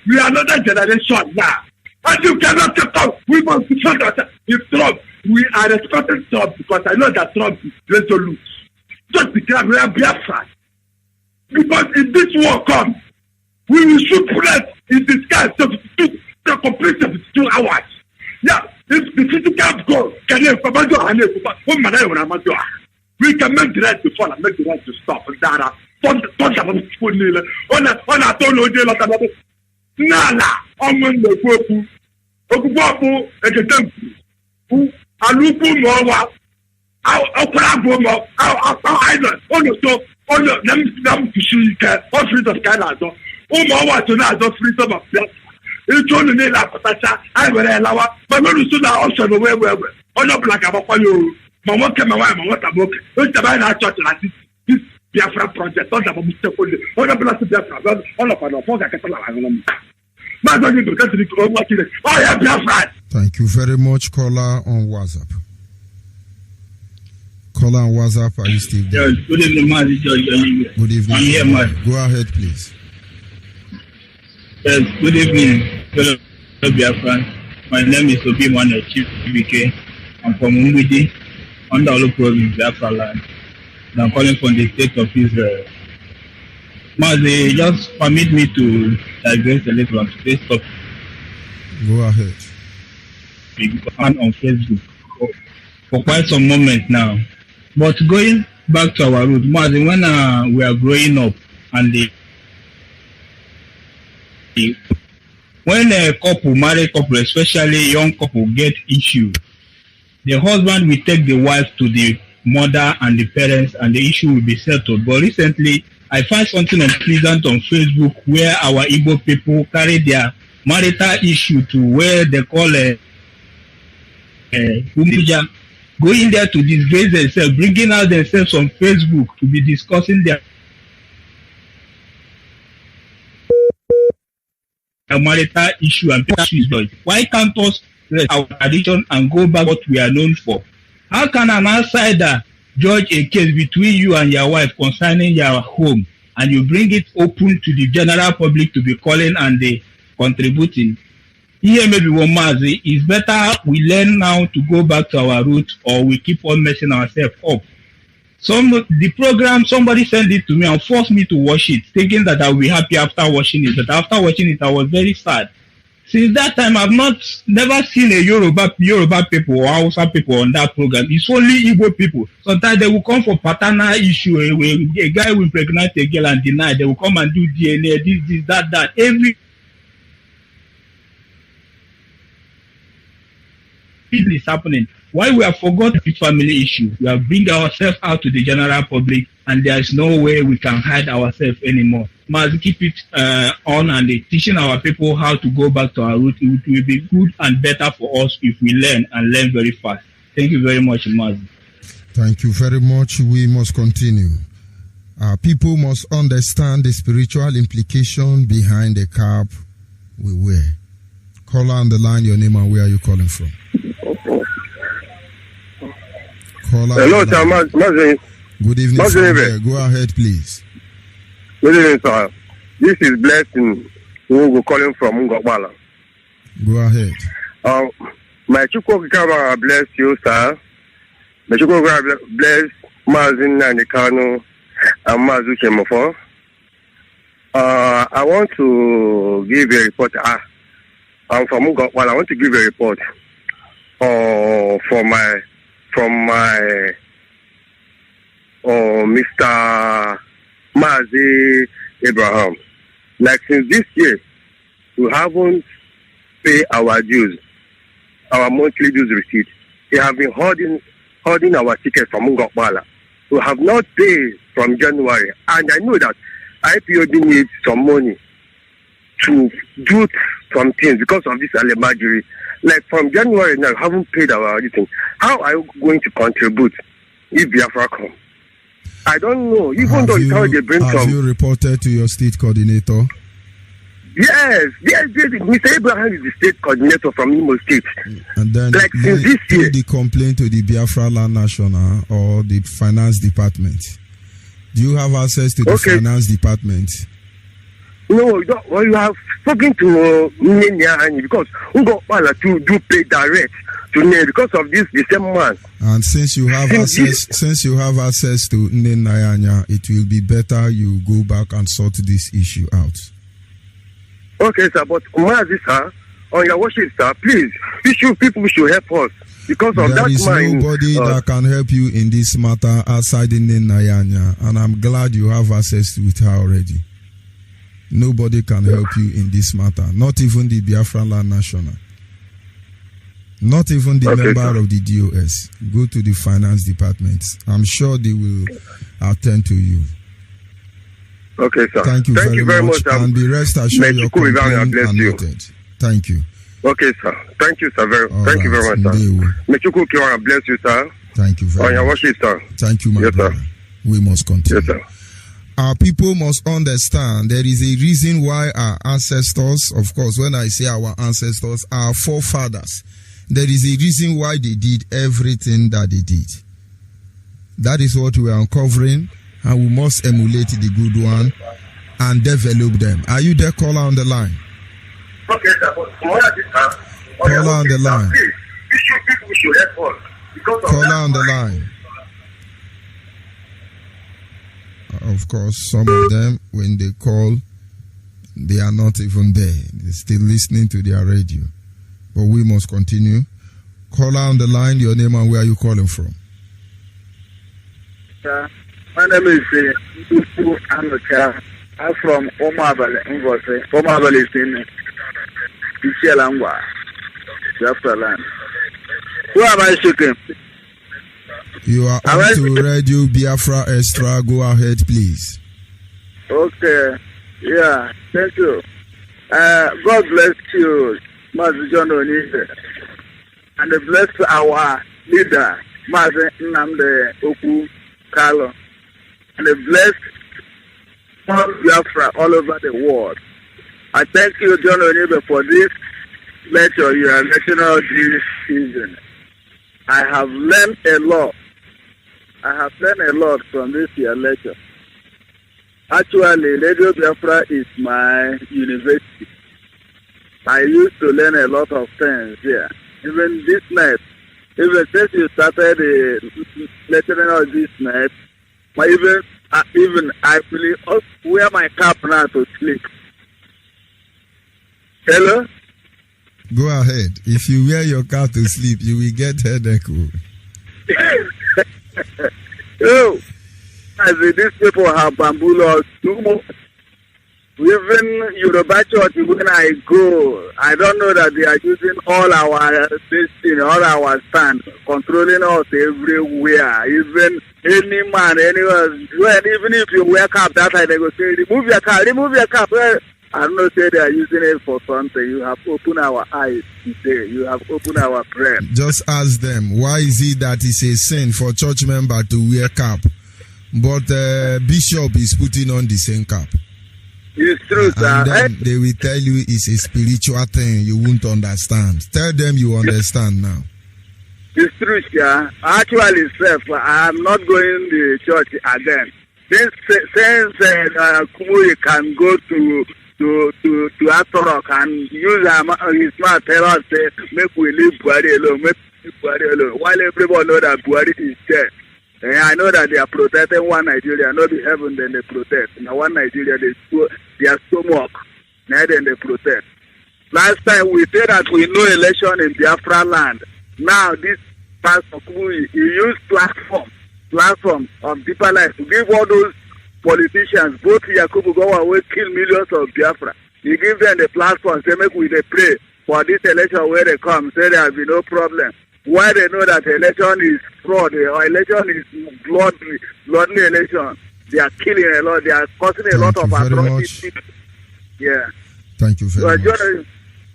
We are another generation now. And you cannot keep up. We must defend ourselves. If Trump, we are respecting Trump because I know that Trump is resolute. Just because we are Biafra. Because if this war comes, we will shoot bullets in the sky 72, the complete 72 hours. Yeah, if the physical goal can we can make the right to fall and make the right to stop. And that it's only like Patasha, I will allow, but when you soon also the way or not like about you. Mama came away, Mama Taboke, which the man I thought like this Biafra project, not about Mr. Poli, or the blessed Biafra, all of our folk, I can tell. Thank you very much, caller on WhatsApp. Caller on WhatsApp, are you still there? Yes, good evening, Mazi, George. Good evening. I'm here, man. Go ahead, please. Yes, good evening, fellow Biafrans. My name is Obi Mane Chief BK. I'm from Umwidi, under Olu province, Biafra land. And I'm calling from the state of Israel. Mazi, just permit me to digress a little on today's topic. Go ahead. On Facebook for quite some moment now. But going back to our roots, Mazi, when we are growing up and when a couple, married couple, especially a young couple, get issue, the husband will take the wife to the mother and the parents, and the issue will be settled. But recently, I find something unpleasant on Facebook where our Igbo people carry their marital issue to where they call a going there to disgrace themselves, bringing out themselves on Facebook to be discussing their marital issue and issues. Why can't us rest our tradition and go back what we are known for? How can an outsider judge a case between you and your wife concerning your home, and you bring it open to the general public to be calling and contributing? Here maybe Mazi, it's better we learn now to go back to our roots, or we keep on messing ourselves up. The program, somebody sent it to me and forced me to watch it, thinking that I will be happy after watching it. But after watching it, I was very sad. Since that time, I've never seen a Yoruba people or Hausa people on that program. It's only Igbo people. Sometimes they will come for paternal issue. A guy will impregnate a girl and deny. They will come and do DNA, this, that. Every is happening. Why we have forgotten the family issue? We have bring ourselves out to the general public, and there is no way we can hide ourselves anymore. Must keep it on and teaching our people how to go back to our roots. It will be good and better for us if we learn very fast. Thank you very much, Mazi. Thank you very much. We must continue. People must understand the spiritual implication behind the cap we wear. Caller on the line, your name and where are you calling from? Hello, sir. Mazi. Good evening, sir. Go ahead, please. Good evening, sir. This is Blessing Ugo calling from Ngokbala. Go ahead. My Chukwu bless you, sir. My Chukwu bless Mazi Nanikano and Mazu Chemofo. I want to give a report. I'm from Ngokbala. I want to give a report from my Mr. Mazi Abraham. Like since this year, we haven't paid our dues, our monthly dues receipt. They have been holding our tickets from Ngokbala. We have not paid from January, and I know that IPOB needs some money to do some things because of this alemajiri. Like from January now, haven't paid our everything. How are you going to contribute if Biafra come? I don't know. Even though they bring some. Have you reported to your state coordinator? Yes. Mr. Abraham is the state coordinator from Imo State. And then like since this year, the complaint to the Biafra Land National or the finance department. Do you have access to the finance department? No, you don't. Well, you have spoken to Nnenya because Ngokbala to do pay direct to Nnenya because of this the same man. And since you have access to Nnenya, it will be better you go back and sort this issue out. Okay, sir. But Mazi, sir, on your worship, sir, please, people should help us because of that man. There is nobody that can help you in this matter outside Nnenya, and I'm glad you have access to it already. Nobody can help you in this matter. Not even the Biafra Land National. Not even the member of the DOS. Go to the finance department. I'm sure they will attend to you. Okay, sir. Thank you very much. And the rest assured your complaint are noted. Thank you. Okay, sir. Thank you, sir. Thank you very much, sir. May Chukwu bless you, sir. Thank you very much. On your worship, sir. Thank you, my brother. Sir. We must continue. Yes, sir. Our people must understand there is a reason why our ancestors, of course, when I say our ancestors, our forefathers, there is a reason why they did everything that they did. That is what we are uncovering, and we must emulate the good one and develop them. Are you there, caller on the line? Okay, sir. Caller on the line. People should help us. Caller on the line. Of course, some of them, when they call, they are not even there. They're still listening to their radio. But we must continue. Caller on the line, your name and where are you calling from? My name is Utu Anocha. I'm from Omabale, Ngozi. Omabale is in Ichialangwa, Biafra land. Who am I speaking? You are on to Radio Biafra Extra. Go ahead, please. Okay. Yeah, thank you. God bless you, Mazi John Onyeibe. And bless our leader, Mazi Nnamdi Okwu Carlo. And bless all Biafra all over the world. I thank you, John Onyeibe, for this lecture you are lecturing this season. I have learned a lot. From this year lecture. Actually, Radio Biafra is my university. I used to learn a lot of things here. Even this night, even since you started lecturing on this night, even I really wear my cap now to sleep. Hello? Go ahead. If you wear your cap to sleep, you will get headache. Oh, as these people have bamboo laws too much. Even Yoruba Church, when I go, I don't know that they are using all our destiny, all our stand, controlling us everywhere. Even any man, anyone, even if you wear cap that time, they go say, remove your cap. Well, I don't know, say they are using it for something. You have opened our eyes today. You have opened our brain. Just ask them, why is it that it's a sin for church member to wear cap, but bishop is putting on the same cap? It's true, sir. And then they will tell you it's a spiritual thing. You won't understand. Tell them you understand now. It's true, sir. Actually, sir, I'm not going to church again. Since Kumuyi can go to Atorok and use his mouth, tell us, say, make we leave Buhari alone. While everyone know that Buhari is dead. And I know that they are protecting one Nigeria, not the heaven, then they protect. Now one Nigeria, their stomach, now then they protect. Last time we said that we know election in Biafra land. Now this Pastor Kumuyi, he used platform of Deeper Life to give all those politicians, both Yakubu Gowa will kill millions of Biafra. He gives them the platform, say make we they pray for this election where they come, say there will be no problem. Why they know that election is fraud or election is bloody election. They are killing a lot, they are causing a lot of atrocities. Yeah. Thank you very much.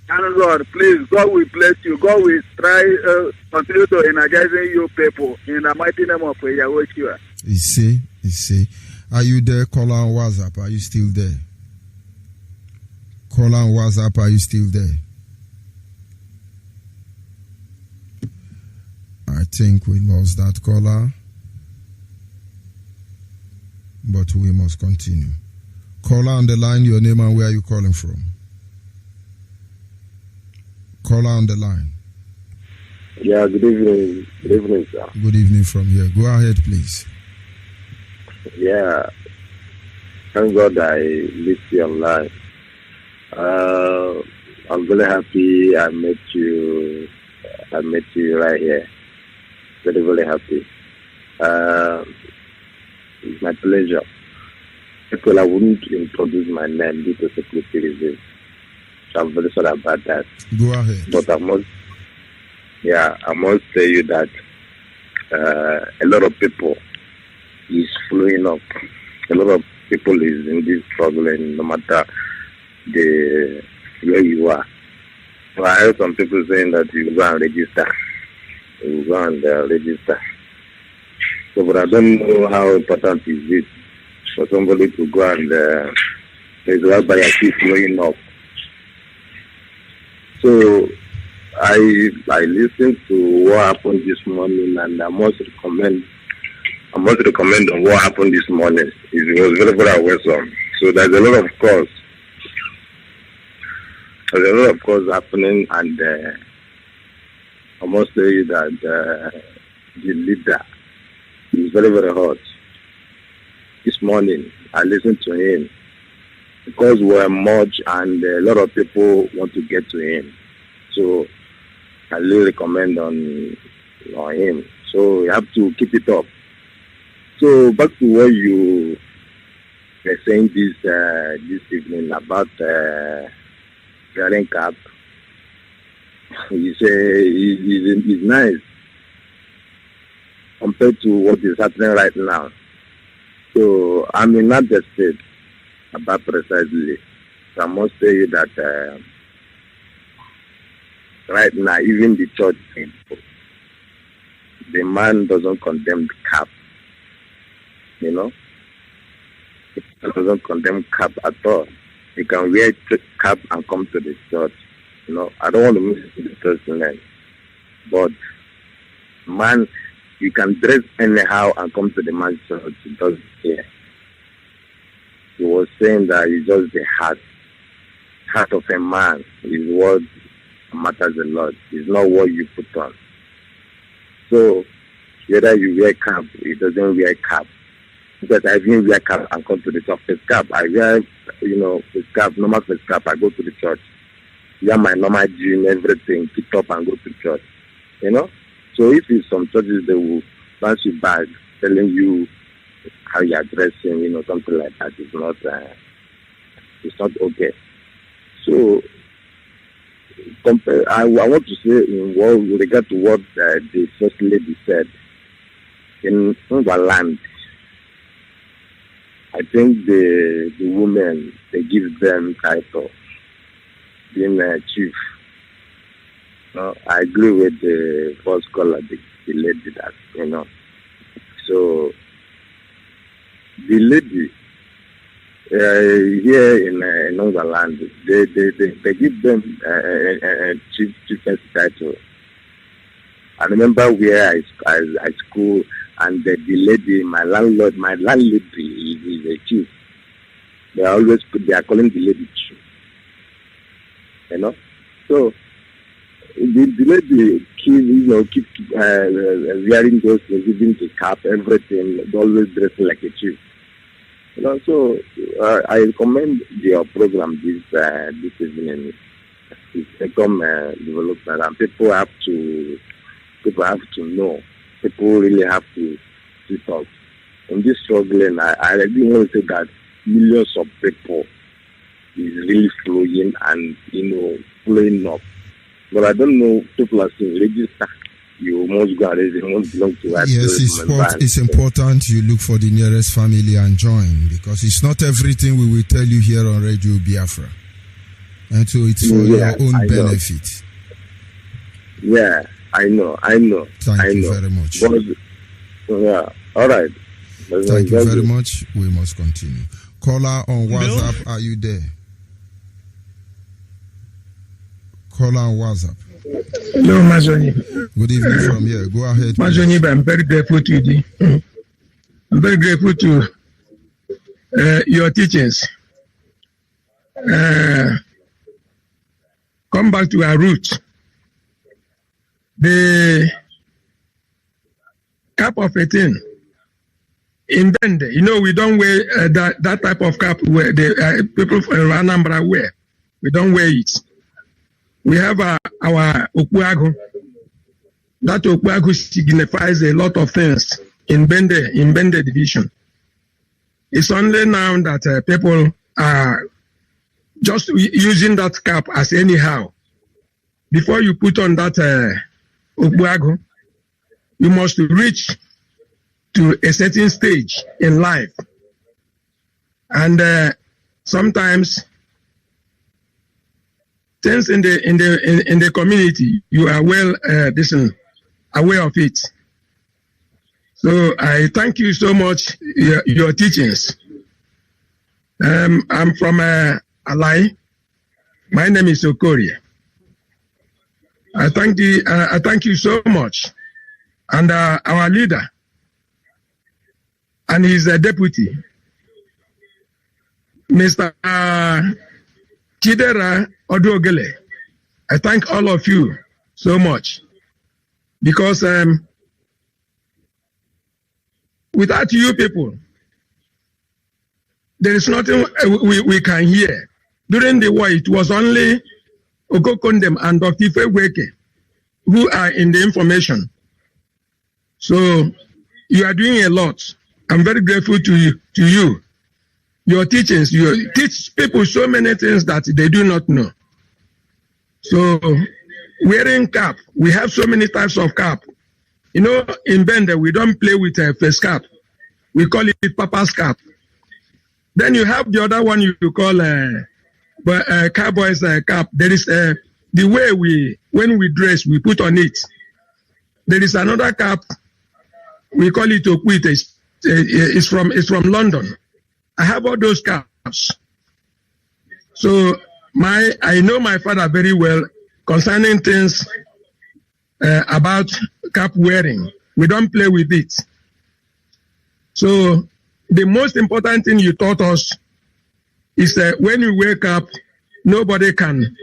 And God, please, God will bless you. God will try continue to energizing you people in the mighty name of Yahweh. You see. Are you there? Call on WhatsApp. Are you still there? Call on WhatsApp. Are you still there? I think we lost that caller, but we must continue. Caller on the line, your name and where are you calling from? Caller on the line. Yeah, good evening. Good evening, sir. Good evening from here. Go ahead, please. Yeah. Thank God I live you online. I'm very happy I met you right here. Very, very happy. It's my pleasure. Because I wouldn't introduce my name due to security reasons. So I'm very sorry about that. Go ahead. But I must tell you that a lot of people is flowing up. A lot of people is in this struggling, no matter where you are. So I heard some people saying that you go and register. You go and register. So, but I don't know how important is it for somebody to go and register by a keep flowing up. So I listened to what happened this morning, and I must recommend on what happened this morning. It was very, very awesome. So there's a lot of cause. There's a lot of cause happening, and I must tell you that the leader is very, very hot. This morning, I listened to him because we're much, and a lot of people want to get to him. So I really recommend on him. So you have to keep it up. So back to what you were saying this evening about wearing cap. It's nice compared to what is happening right now. So I'm in that state about precisely. So I must tell you that right now, even the church people, the man doesn't condemn the cap. You know, he doesn't condemn cap at all. He can wear cap and come to the church. You know, I don't want to miss the church, but man, you can dress anyhow and come to the man's church. He doesn't care. He was saying that it's just the heart of a man is what matters a lot. It's not what you put on. So whether you wear cap, he doesn't wear cap. Because I even wear cap and come to the church. Face cap, I wear, face cap, normal face cap. I go to the church. Wear my normal jean, everything, pick up and go to church. You know. So if it's some churches, they will bounce you back, telling you how you are dressing, something like that. It's not okay. So I want to say with regard to what the first lady said in our land. I think the women, they give them title being a chief. I agree with the first caller, the lady that, So the lady here in our land, they give them a chief's title. I remember where I school, and the lady, my landlady is a chief. They are calling the lady chief. So the lady keep wearing those, giving the cap, everything, always dressing like a chief. So I recommend your program this evening. It's become development, and people have to know. People really have to talk. In this struggling, I really want to say that millions of people is really flowing and flowing up. But I don't know, people are saying register. You must go and you must belong to us. Yes, it's important you look for the nearest family and join, because it's not everything we will tell you here on Radio Biafra. And so it's for your own benefit. Yeah, I know. Thank you very much. But, all right. Thank you very much. We must continue. Caller on WhatsApp, are you there? Caller on WhatsApp. Hello, Mazoni. Good evening from here. Go ahead. Mazoni, I'm very grateful to you. I'm very grateful to your teachings. Come back to our roots. The cap of 18 in Bende, we don't wear that type of cap where the people from Anambra wear. We don't wear it. We have our Okuagu. That Okuagu signifies a lot of things in Bende division. It's only now that people are just using that cap as anyhow. Before you put on that Okuagu, you must reach to a certain stage in life. And sometimes things in the community, you are well aware of it. So I thank you so much your teachings. I'm from Alai. My name is Okorie. I thank you so much, and our leader and his deputy, Mr. Chidera Odogele. I thank all of you so much, because without you people, there is nothing we can hear. During the war, it was only Okokondem and Dr. Ifeweke who are in the information. So you are doing a lot. I'm very grateful to you. Your teachings, you teach people so many things that they do not know. So wearing cap, we have so many types of cap. You know, in Bende, we don't play with a face cap. We call it Papa's cap. Then you have the other one you call cowboy's cap. There is the way when we dress, we put on it. There is another cap. We call it Okwite. It's from London. I have all those caps. So I know my father very well concerning things about cap wearing. We don't play with it. So the most important thing you taught us is that when you wake up, nobody can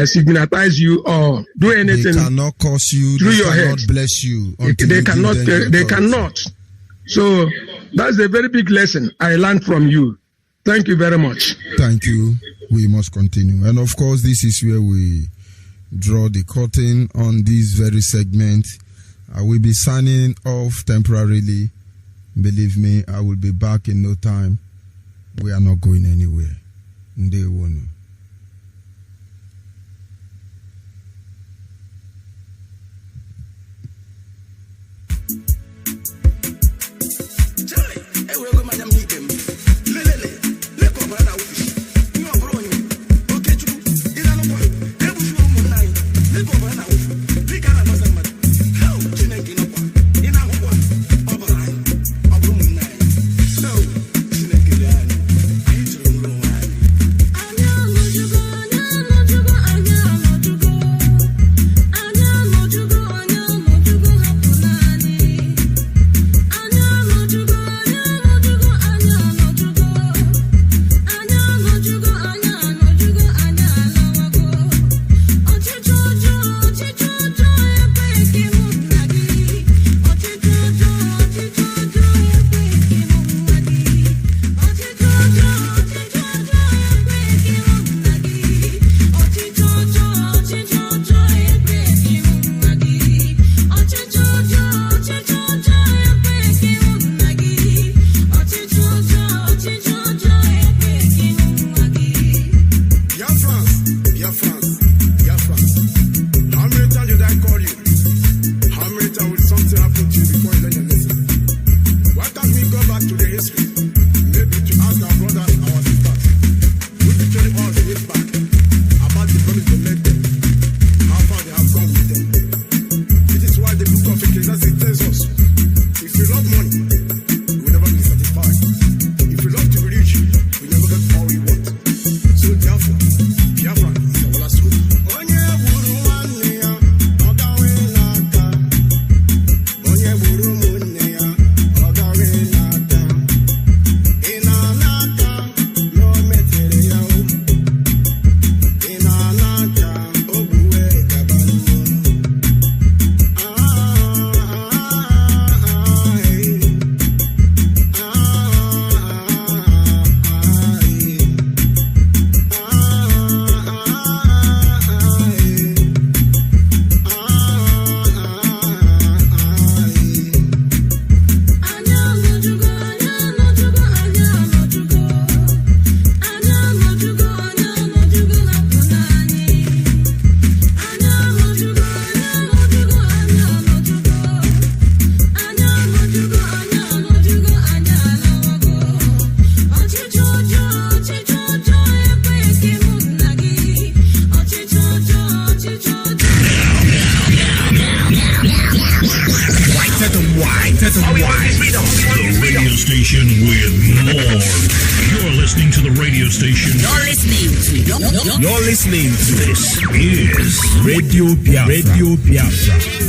stigmatize you or do anything. They cannot curse you. Through They your cannot head. bless you. They cannot. They cannot. So that's a very big lesson I learned from you. Thank you very much. Thank you. We must continue. And of course, this is where we draw the curtain on this very segment. I will be signing off temporarily. Believe me, I will be back in no time. We are not going anywhere. Ndewonu. The radio station with more. You're listening to the radio station. You're listening to This is Radio Biafra. Radio Biafra.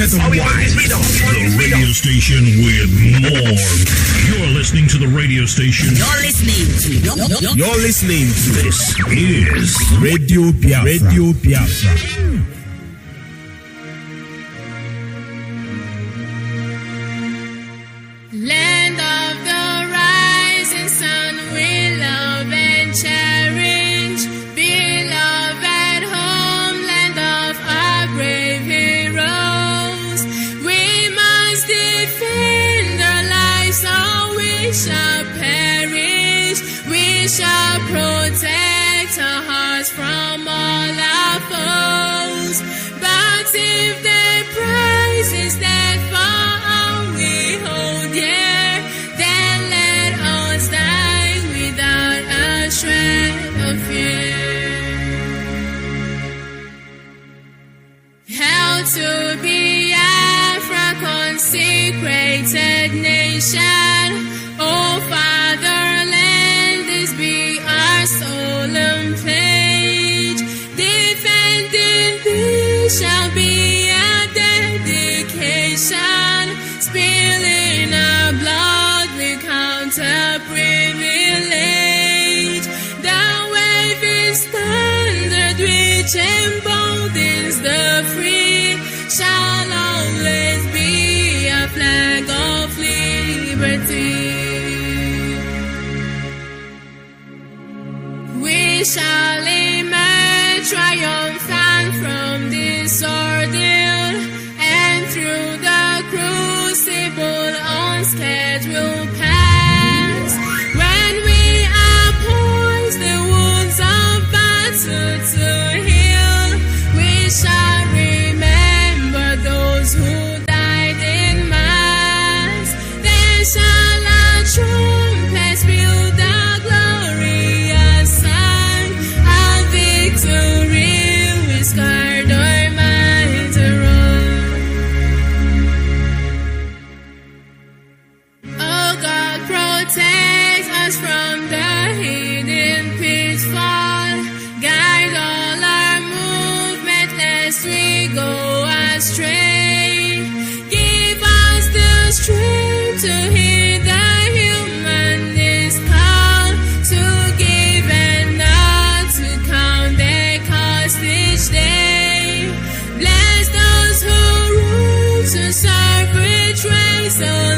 United White. The radio station with more. You're listening to the radio station. You're listening to. This is Radio Biafra. Radio Biafra. Land of the rising sun, we love and cherish. Beloved homeland of our brave heroes. We must defend our lives or we shall perish. We shall protect our hearts from all our foes. But if their prize is that for all we hold dear, then let us die without a shred of fear. Hail to Biafra, consecrated nation. O fatherland, this be our solemn pledge. Defending peace shall be a dedication. Spilling our blood, we count a privilege. The waving standard which emboldens the free shall always be a flag of liberty. We shall emerge triumphant from this ordeal, and through the crucible unscathed we'll pass. When we are poised, the wounds of battle to heal, we shall remember those who died in mass. Then shall our trumpets build the glorious sign of victory. We scarred our minds around. Oh God, protect us from the hidden pitfall. Guide all our movement lest we go astray. Give us the strength to hear the humanist call, to give and not to count their cost each day. Bless those who rule to serve with resoluteness,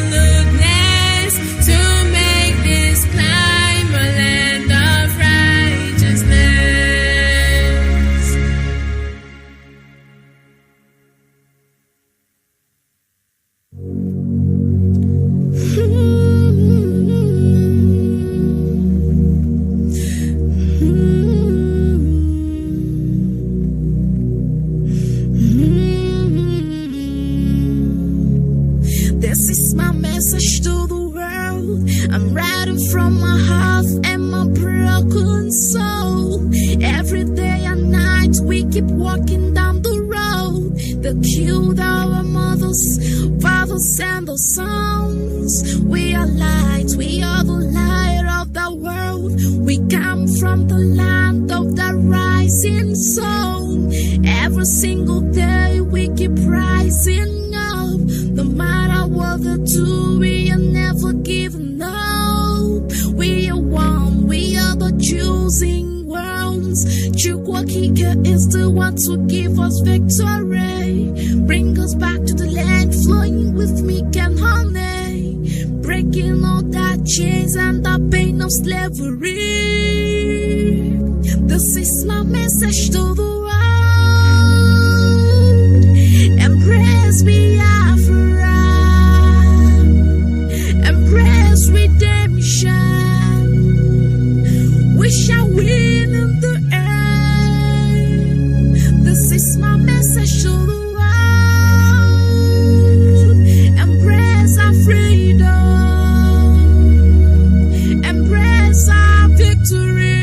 to make this climb a land of righteousness. This is my message to the world. I'm writing from my heart and my broken soul. Every day and night we keep walking down the road. They killed our mothers, fathers and the sons. We are light, we are the light of the world. We come from the land of the rising sun. Every single day we keep rising up. No matter what they do, we are never giving up. We are one, we are the choosing ones. Chukwakika is the one to give us victory. Bring us back to the land flowing with milk and honey. Breaking all that chains and the pain of slavery. This is my message to the world. Embrace Biafra. Embrace redemption. We shall win in the end. This is my message to the world. Embrace our freedom. Embrace our victory.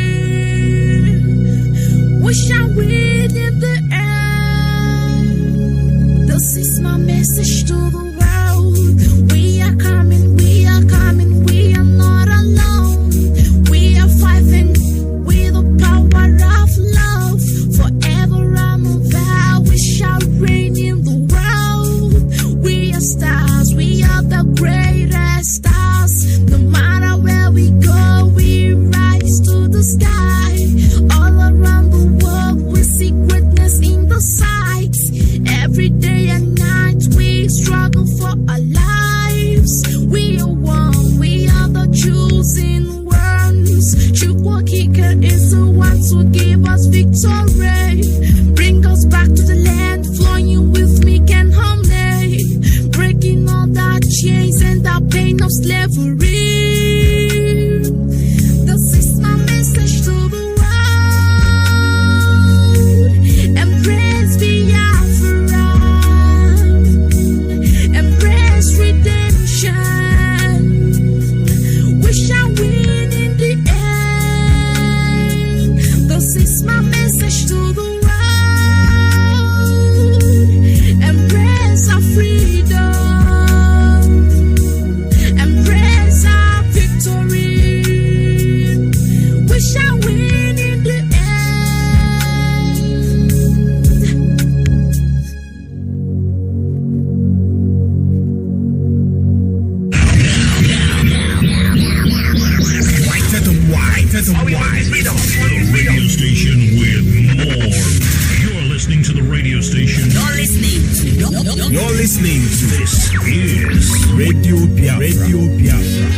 We shall win in the end. This is my message. to give us victory. Bring us back to the land, flowing with milk and honey, breaking all that chains and that pain of slavery. This is my message to the world. Embrace Biafra, embrace redemption. We shall win in the end. This is my message to the world. Embrace our freedom, embrace our victory. We shall win in the end. The radio station with more. You're listening to the radio station. You're listening to this is Radio Biafra. Radio Biafra.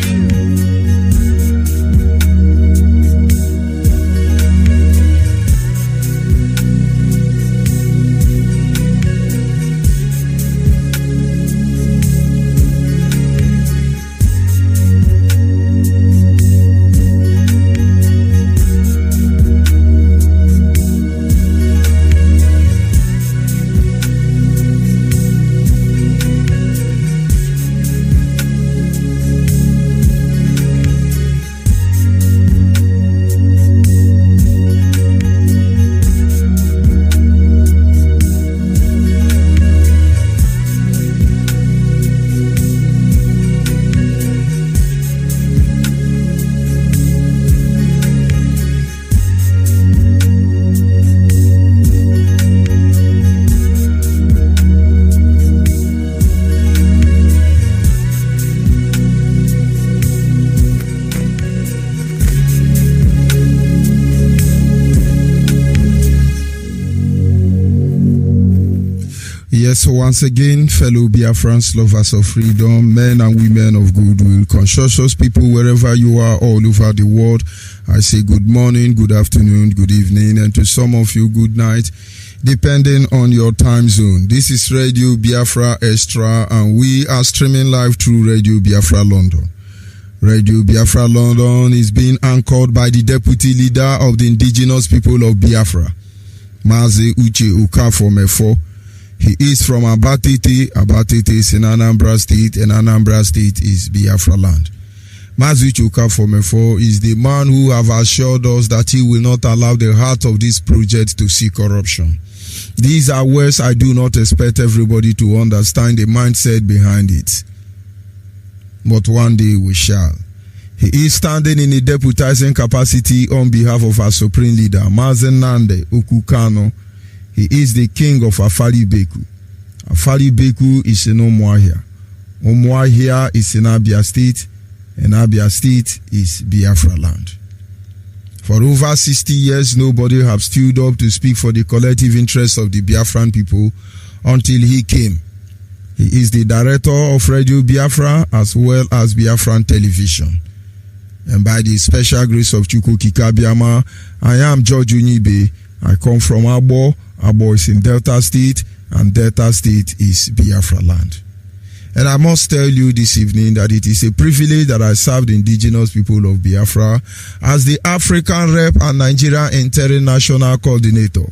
Yes, once again, fellow Biafrans, lovers of freedom, men and women of goodwill, conscientious people wherever you are all over the world, I say good morning, good afternoon, good evening, and to some of you, good night, depending on your time zone. This is Radio Biafra Extra, and we are streaming live through Radio Biafra London. Radio Biafra London is being anchored by the deputy leader of the indigenous people of Biafra, Mazi Ukafomefo. He is from Abatete. Abatete is in Anambra State, and Anambra State is Biafra land. Mazi Ukafomefo is the man who have assured us that he will not allow the heart of this project to see corruption. These are words I do not expect everybody to understand the mindset behind it. But one day we shall. He is standing in a deputizing capacity on behalf of our supreme leader, Mazi Nande Okukano. He is the king of Afari Beku. Afari Beku is in Umuahia. Umuahia is in Abia State, and Abia State is Biafra land. For over 60 years, nobody has stood up to speak for the collective interests of the Biafran people until he came. He is the director of Radio Biafra as well as Biafran Television. And by the special grace of Chukwu Kikabiama, I am George Onyeibe. I come from Abo. Abo is in Delta State, and Delta State is Biafra land. And I must tell you this evening that it is a privilege that I serve the indigenous people of Biafra as the African Rep and Nigeria International Coordinator.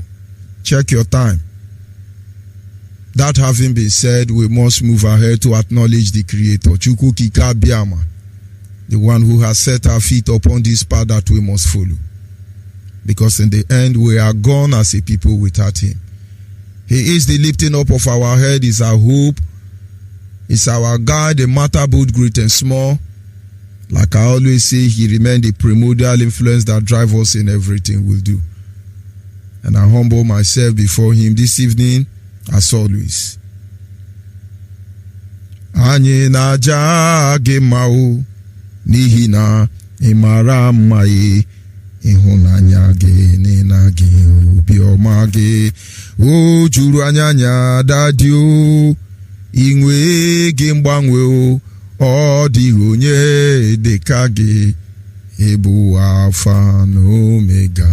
Check your time. That having been said, we must move ahead to acknowledge the Creator, Chukwu Kikabiama, the one who has set our feet upon this path that we must follow. Because in the end, we are gone as a people without him. He is the lifting up of our head, is our hope, is our guide, no matter both great and small. Like I always say, he remains the primordial influence that drives us in everything we do. And I humble myself before him this evening, as always. Anyị na-aja gị mma o, n'ihi na ị mara mma e. Ịhụnanya gị n'ịna gị obiọma gị o juru anya dadi o inwe gị mgbanwe o ọ dịghị onye dịka gị ịbụ Alpha na Omega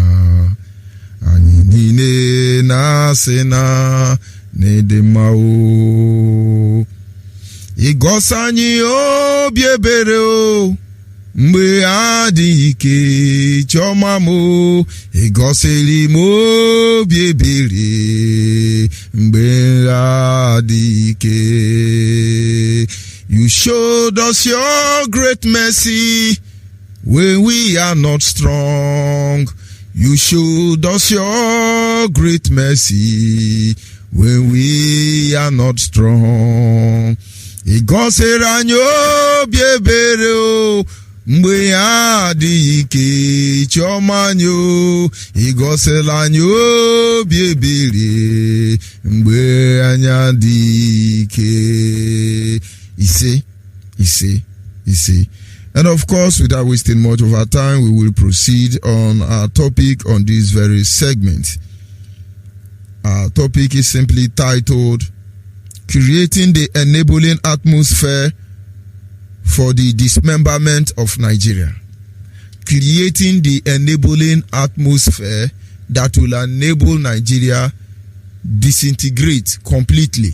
Nine na sena nedemao. Igosani obi ebere o. Mgbe adịghị ike chọma mo, ịgọsịrị m obi ebere. Mgbe adịghị ike, you showed us your great mercy when we are not strong. You showed us your great mercy when we are not strong. Ịgọsịrị anyị obi ebere o. Mgbe adịghị ike chọma anyị o, ịgọsịla anyị obi ebere. Mgbe anyị adịghị ike. Ise. And of course, without wasting much of our time, we will proceed on our topic on this very segment. Our topic is simply titled, Creating the Enabling Atmosphere for the Dismemberment of Nigeria. Creating the enabling atmosphere that will enable Nigeria disintegrate completely.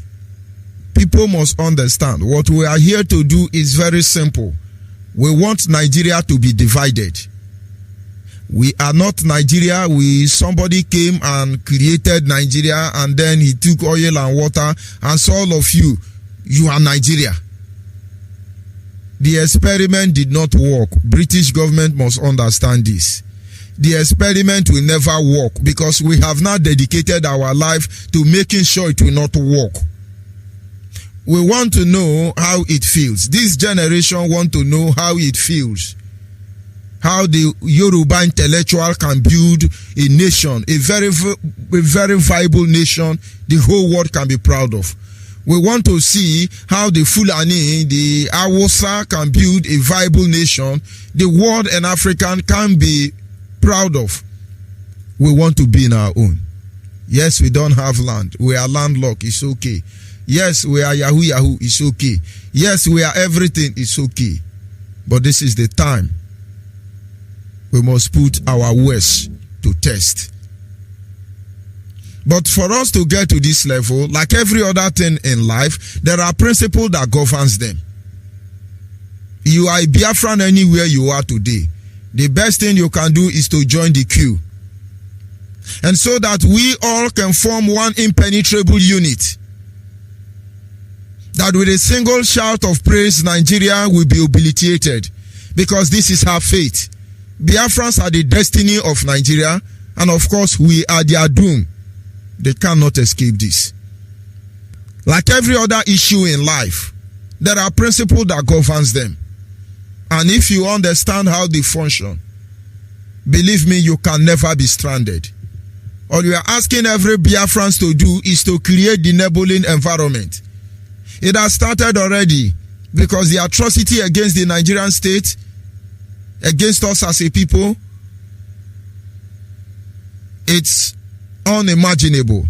People must understand what we are here to do is very simple. We want Nigeria to be divided. We are not Nigeria. Somebody came and created Nigeria, and then he took oil and water and saw all of you are Nigeria. The experiment did not work. British government must understand this. The experiment will never work because we have now dedicated our life to making sure it will not work. We want to know how it feels. This generation want to know how it feels. How the Yoruba intellectual can build a nation, a very viable nation the whole world can be proud of. We want to see how the Fulani, the Hausa can build a viable nation the world and African can be proud of. We want to be in our own. Yes, we don't have land. We are landlocked. It's okay. Yes, we are Yahoo. It's okay. Yes, we are everything. It's okay. But this is the time we must put our worst to test. But for us to get to this level, like every other thing in life, there are principles that governs them. You are a Biafran anywhere you are today. The best thing you can do is to join the queue. And so that we all can form one impenetrable unit. That with a single shout of praise, Nigeria will be obliterated. Because this is our fate. Biafrans are the destiny of Nigeria. And of course, we are their doom. They cannot escape this. Like every other issue in life, there are principles that governs them. And if you understand how they function, believe me, you can never be stranded. All you are asking every Biafrans to do is to create the enabling environment. It has started already because the atrocity against the Nigerian state, against us as a people, it's unimaginable.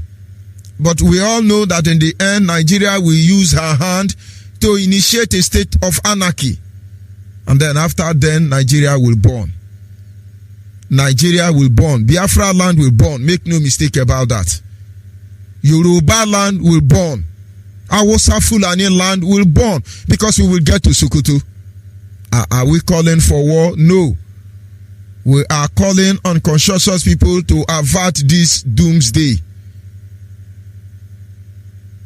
But we all know that in the end, Nigeria will use her hand to initiate a state of anarchy. And then after then, Nigeria will burn. Nigeria will burn. Biafra land will burn. Make no mistake about that. Yoruba land will burn. Hausa Fulani land will burn because we will get to Sokoto. Are we calling for war? No. We are calling on conscientious people to avert this doomsday.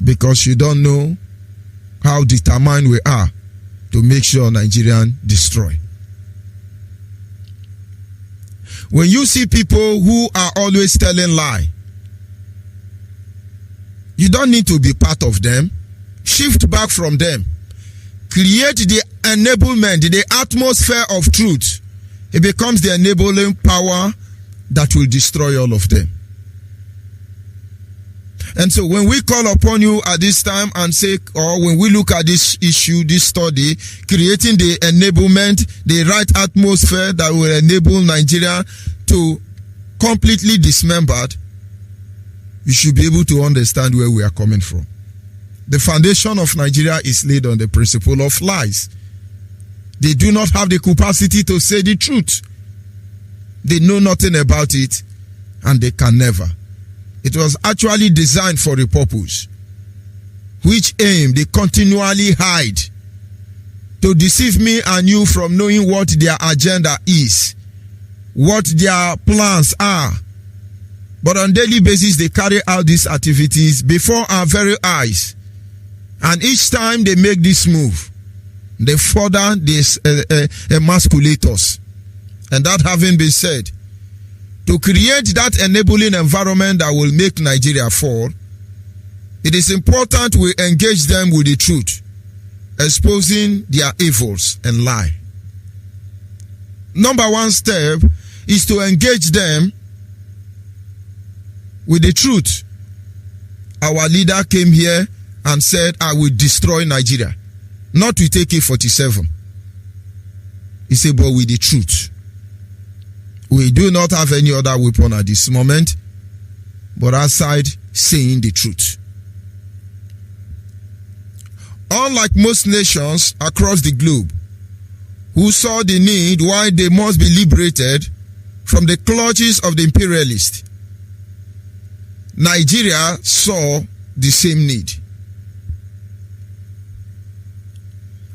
Because you don't know how determined we are to make sure Nigerian destroy. When you see people who are always telling lie, you don't need to be part of them. Shift back from them. Create the enablement, the atmosphere of truth. It becomes the enabling power that will destroy all of them. And so when we call upon you at this time and say, or when we look at this issue, this study, creating the enablement, the right atmosphere that will enable Nigeria to completely dismembered, you should be able to understand where we are coming from. The foundation of Nigeria is laid on the principle of lies. They do not have the capacity to say the truth. They know nothing about it, and they can never It was actually designed for a purpose, which aim they continually hide to deceive me and you from knowing what their agenda is, what their plans are. But on daily basis, they carry out these activities before our very eyes. And each time they make this move, they further this emasculators. And that having been said, to create that enabling environment that will make Nigeria fall, it is important we engage them with the truth, exposing their evils and lie. Number one step is to engage them with the truth. Our leader came here and said, I will destroy Nigeria. Not with AK-47. He said, but with the truth. We do not have any other weapon at this moment, but outside saying the truth. Unlike most nations across the globe, who saw the need why they must be liberated from the clutches of the imperialists, Nigeria saw the same need.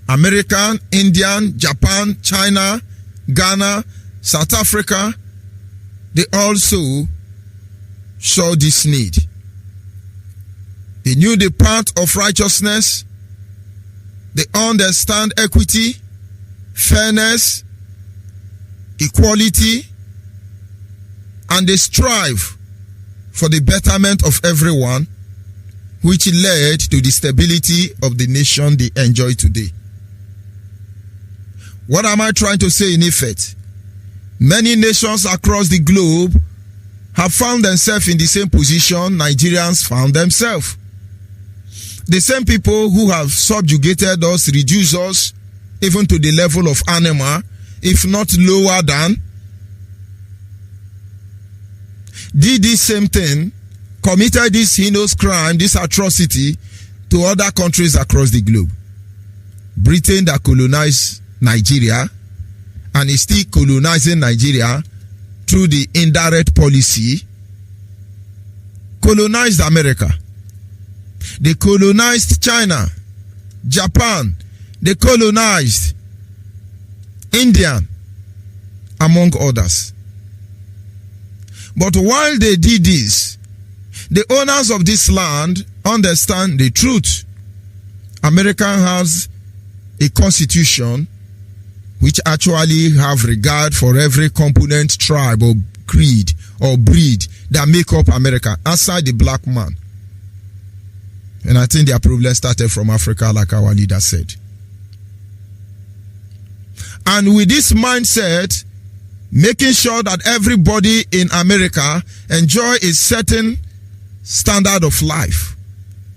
American, Indian, Japan, China, Ghana, South Africa, they also saw this need. They knew the path of righteousness. They understand equity, fairness, equality, and they strive for the betterment of everyone, which led to the stability of the nation they enjoy today. What am I trying to say in effect? Many nations across the globe have found themselves in the same position Nigerians found themselves. The same people who have subjugated us, reduced us, even to the level of animal, if not lower than, did this same thing, committed this heinous crime, this atrocity to other countries across the globe. Britain that colonized Nigeria and is still colonizing Nigeria through the indirect policy, colonized America. They colonized China, Japan, they colonized India, among others. But while they did this, the owners of this land understand the truth. America has a constitution which actually have regard for every component, tribe or creed or breed that make up America outside the black man. And I think their problem started from Africa, like our leader said. And with this mindset, making sure that everybody in America enjoy a certain standard of life.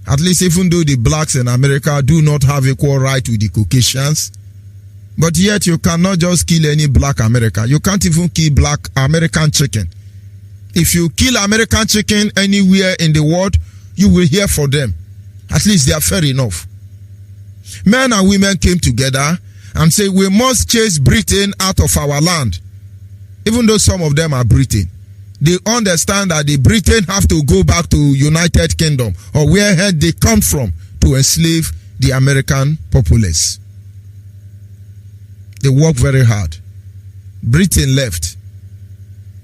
At least even though the blacks in America do not have equal right with the Caucasians, but yet you cannot just kill any black American. You can't even kill black American chicken. If you kill American chicken anywhere in the world, you will hear for them. At least they are fair enough. Men and women came together and said, we must chase Britain out of our land. Even though some of them are Britain, they understand that the Britain have to go back to United Kingdom or where they come from to enslave the American populace. They work very hard. Britain left.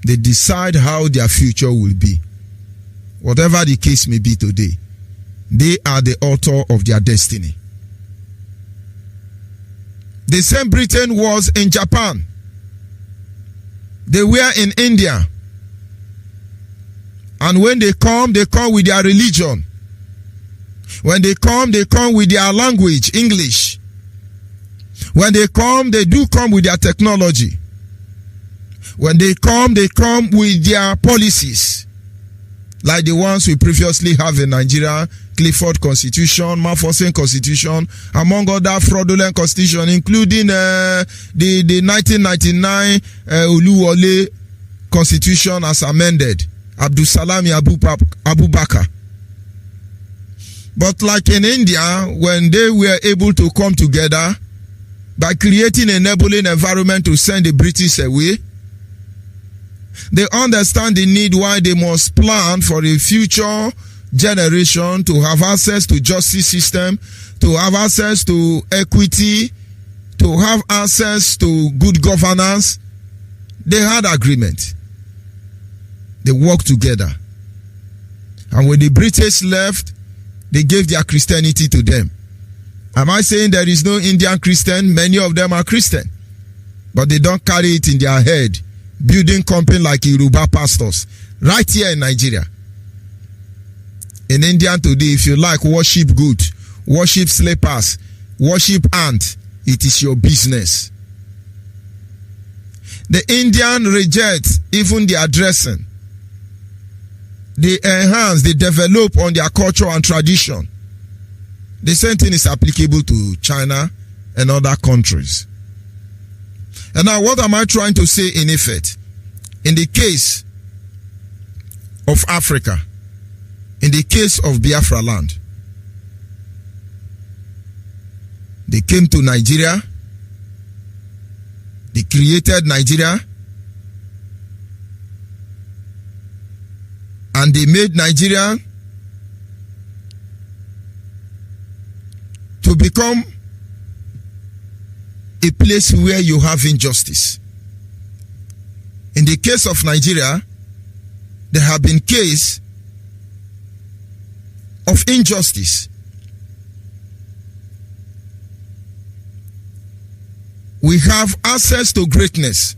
They decide how their future will be. Whatever the case may be today, they are the author of their destiny. The same Britain was in Japan. They were in India. And when they come with their religion. When they come with their language, English. When they do come with their technology. When they come with their policies. Like the ones we previously have in Nigeria, Clifford Constitution, Mafosen Constitution, among other fraudulent constitutions, including the 1999 Uluwole Constitution as amended, Abdusalami Abubakar. But like in India, when they were able to come together by creating an enabling environment to send the British away, They understand the need why they must plan for a future generation to have access to justice system, to have access to equity, to have access to good governance. They had agreement. They worked together. And when the British left, they gave their Christianity to them. Am I saying there is no Indian Christian? Many of them are Christian. But they don't carry it in their head. Building company like Yoruba pastors. Right here in Nigeria. In India today, if you like, worship good, worship slippers, worship ant, it is your business. The Indian rejects even their dressing. They enhance, they develop on their culture and tradition. The same thing is applicable to China and other countries. And now what am I trying to say in effect? In the case of Africa, in the case of Biafra land, they came to Nigeria, they created Nigeria, and they made Nigeria to become a place where you have injustice. In the case of Nigeria, there have been cases of injustice. We have access to greatness,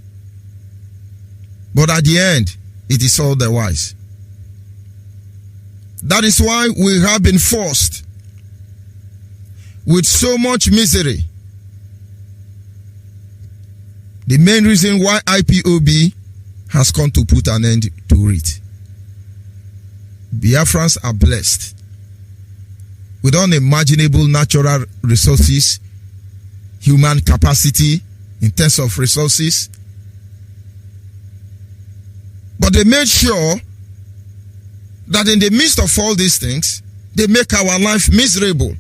but at the end, it is all otherwise. That is why we have been forced with so much misery. The main reason why IPOB has come to put an end to it. Biafrans are blessed with unimaginable natural resources, human capacity in terms of resources. But they made sure that in the midst of all these things, they make our life miserable.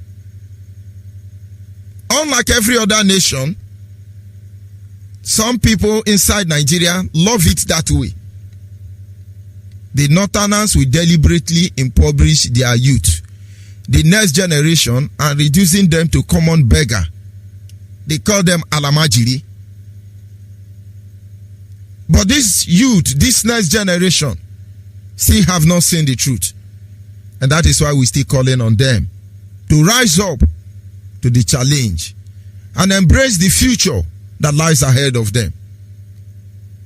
Unlike every other nation, some people inside Nigeria love it that way. The Northerners will deliberately impoverish their youth, the next generation, and reducing them to common beggar. They call them alamajiri. But this youth, this next generation, still have not seen the truth. And that is why we still calling on them to rise up to the challenge and embrace the future that lies ahead of them.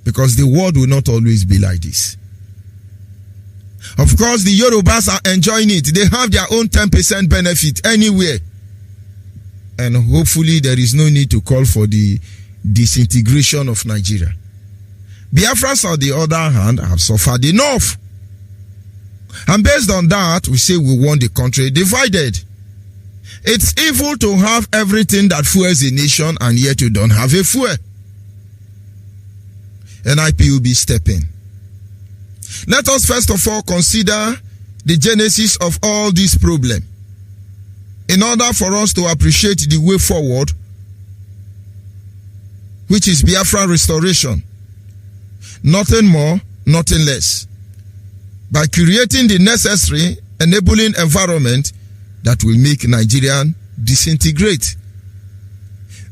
Because the world will not always be like this. Of course, the Yorubas are enjoying it. They have their own 10% benefit anywhere. And hopefully there is no need to call for the disintegration of Nigeria. Biafrans, on the other hand, have suffered enough. And based on that, we say we want the country divided. It's evil to have everything that fuels a nation and yet you don't have a fuel. And IPOB step in. Let us first of all consider the genesis of all this problem. In order for us to appreciate the way forward, which is Biafra restoration. Nothing more, nothing less. By creating the necessary enabling environment that will make Nigeria disintegrate.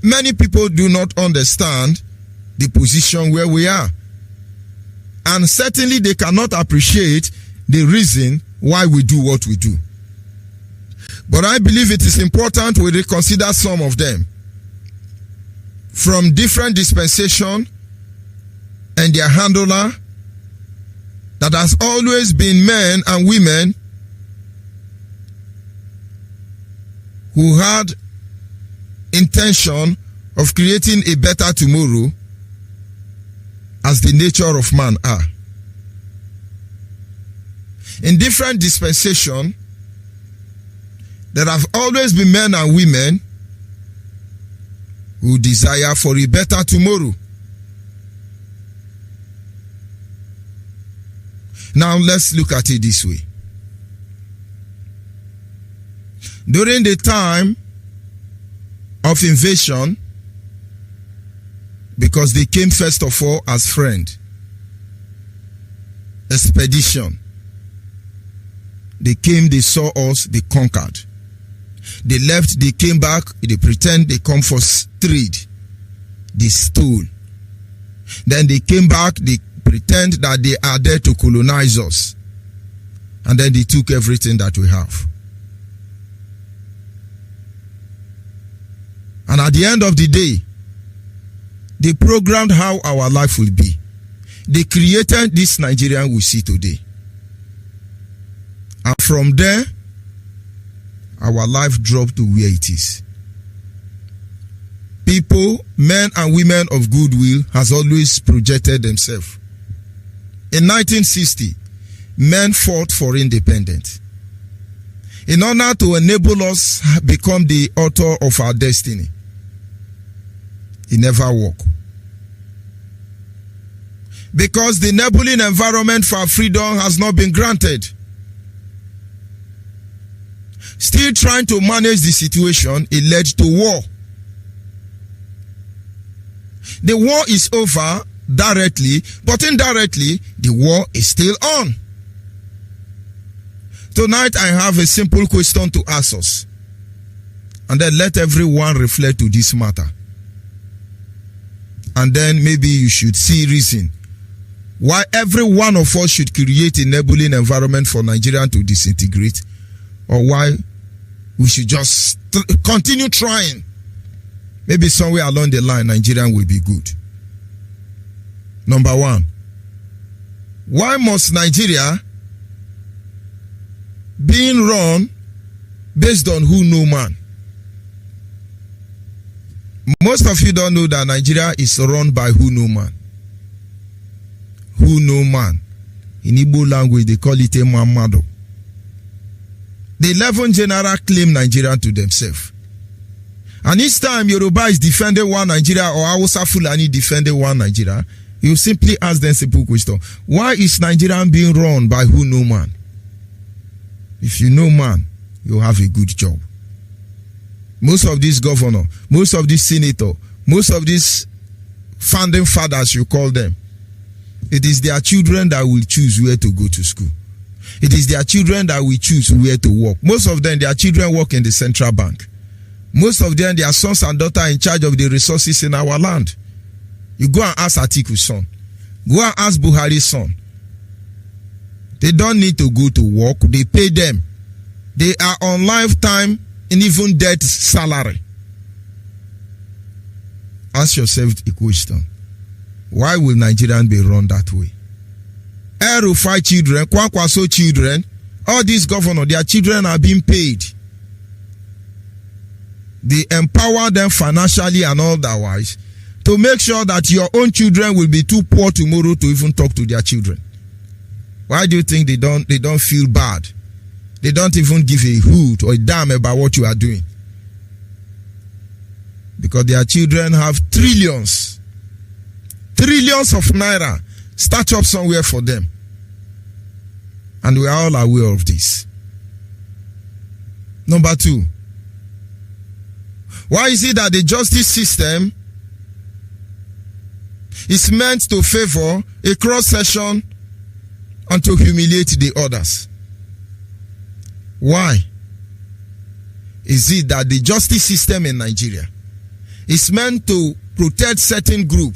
Many people do not understand the position where we are. And certainly they cannot appreciate the reason why we do what we do. But I believe it is important we reconsider some of them. From different dispensation and their handler, that has always been men and women who had intention of creating a better tomorrow as the nature of man are. In different dispensation, there have always been men and women who desire for a better tomorrow. Now let's look at it this way. During the time of invasion, because they came first of all as friends, expedition. They came, they saw us, they conquered. They left, they came back, they pretend they come for trade. They stole. Then they came back, they pretend that they are there to colonize us. And then they took everything that we have. And at the end of the day, they programmed how our life will be. They created this Nigerian we see today. And from there, our life dropped to where it is. People, men and women of goodwill, has always projected themselves. In 1960, men fought for independence. In order to enable us become the author of our destiny. It never worked. Because the enabling environment for our freedom has not been granted. Still trying to manage the situation, it led to war. The war is over directly, but indirectly, the war is still on. Tonight, I have a simple question to ask us. And then let everyone reflect to this matter. And then maybe you should see reason why every one of us should create an enabling environment for Nigeria to disintegrate, or why we should just continue trying. Maybe somewhere along the line, Nigeria will be good. Number one, why must Nigeria being run based on who know man? Most of you don't know that Nigeria is run by who know man. Who know man. In Igbo language, they call it a mamado. The 11 general claim Nigeria to themselves. And each time Yoruba is defending one Nigeria or Hausa Fulani defending one Nigeria, you simply ask them simple question. Why is Nigeria being run by who know man? If you know man, you have a good job. Most of these governor, most of these senator, most of these founding fathers, you call them, it is their children that will choose where to go to school. It is their children that will choose where to work. Most of them, their children work in the central bank. Most of them, their sons and daughters in charge of the resources in our land. You go and ask Atiku's son. Go and ask Buhari's son. They don't need to go to work. They pay them. They are on lifetime and even death salary. Ask yourself a question. Why will Nigerians be run that way? El-Rufai children, Kwankwaso children, all these governors, their children are being paid. They empower them financially and otherwise to make sure that your own children will be too poor tomorrow to even talk to their children. Why do you think they don't feel bad? They don't even give a hoot or a damn about what you are doing. Because their children have trillions of naira stacked up somewhere for them. And we are all aware of this. Number two, why is it that the justice system is meant to favor a cross-section and to humiliate the others? Why is it that the justice system in Nigeria is meant to protect certain group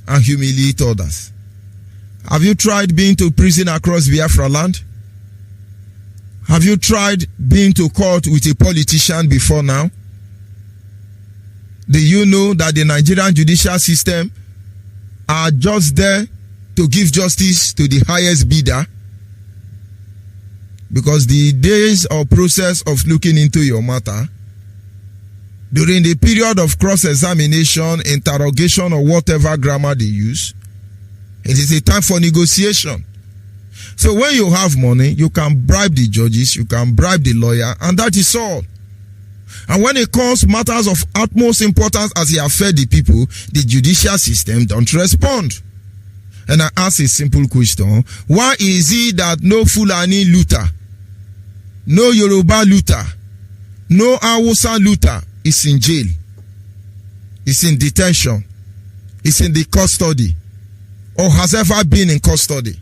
and humiliate others? Have you tried being to prison across Biafra land? Have you tried being to court with a politician before now? Do you know that the Nigerian judicial system are just there to give justice to the highest bidder? Because the days or process of looking into your matter, during the period of cross-examination, interrogation, or whatever grammar they use, it is a time for negotiation. So when you have money, you can bribe the judges, you can bribe the lawyer, and that is all. And when it comes matters of utmost importance as it affects the people, the judicial system don't respond. And I ask a simple question. Why is it that no Fulani looter, no Yoruba looter, no Hausa looter is in jail, is in detention, is in the custody, or has ever been in custody?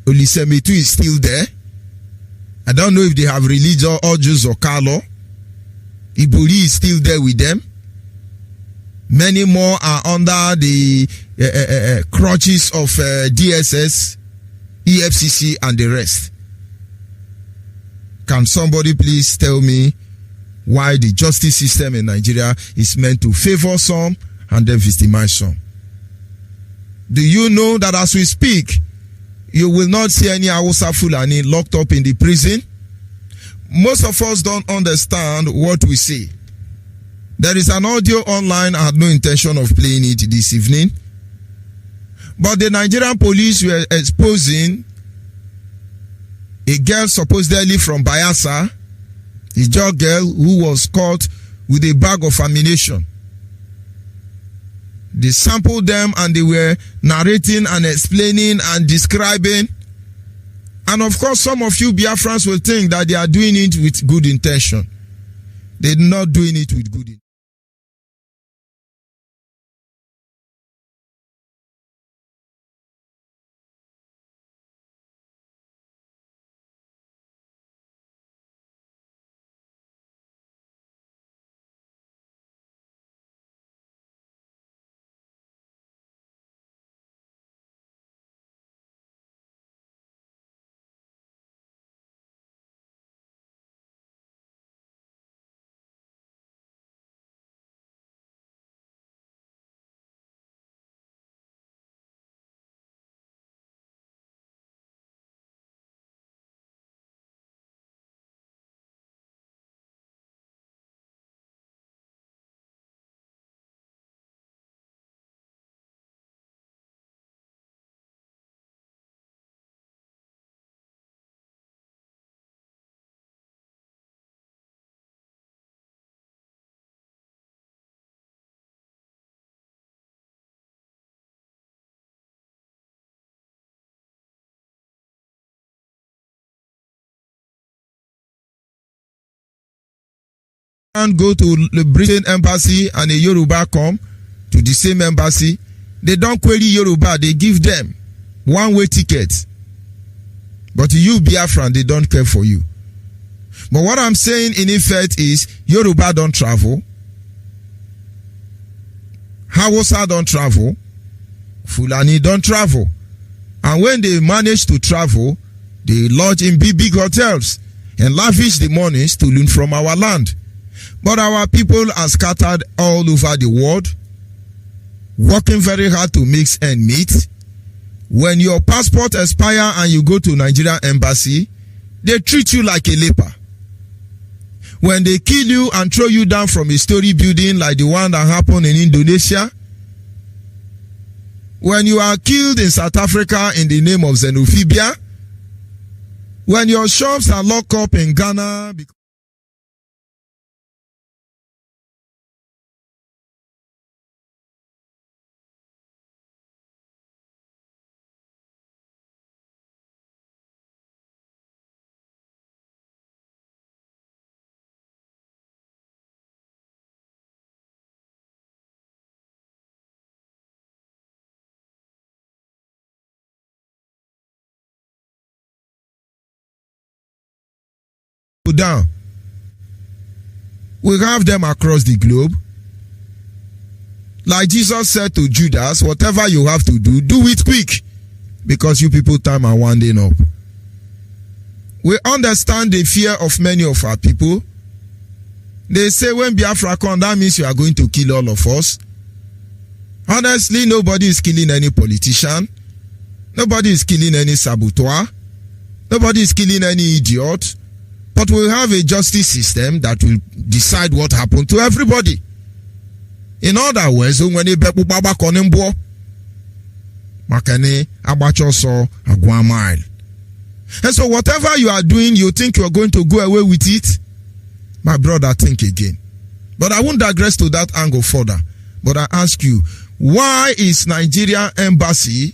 Olisemetu is still there. I don't know if they have released Ojus or Carlo. Iburi is still there with them. Many more are under the crutches of DSS, EFCC, and the rest. Can somebody please tell me why the justice system in Nigeria is meant to favor some and then victimize some? Do you know that as we speak, you will not see any Hausa Fulani locked up in the prison? Most of us don't understand what we say. There is an audio online. I had no intention of playing it this evening. But the Nigerian police were exposing a girl supposedly from Bayelsa, a young girl who was caught with a bag of ammunition. They sampled them and they were narrating and explaining and describing. And of course, some of you Biafrans will think that they are doing it with good intention. They're not doing it with good intention. Go to the Britain embassy and a Yoruba come to the same embassy. They don't query Yoruba, they give them one-way tickets. But you Biafran, they don't care for you. But what I'm saying in effect is Yoruba don't travel, Hausa don't travel, Fulani don't travel. And when they manage to travel, they lodge in big hotels and lavish the monies to loot from our land. But our people are scattered all over the world, working very hard to mix and meet. When your passport expires and you go to Nigerian embassy, they treat you like a leper. When they kill you and throw you down from a story building like the one that happened in Indonesia, when you are killed in South Africa in the name of xenophobia, when your shops are locked up in Ghana because down. We have them across the globe. Like Jesus said to Judas, whatever you have to do, do it quick, because you people time are winding up. We understand the fear of many of our people. They say when Biafra come, that means you are going to kill all of us. Honestly, nobody is killing any politician. Nobody is killing any saboteur. Nobody is killing any idiot. But we have a justice system that will decide what happened to everybody. In other words, when they be baba konembo, makane abachoso agwa mile. And so whatever you are doing, you think you are going to go away with it? My brother, think again. But I won't digress to that angle further. But I ask you, why is Nigeria embassy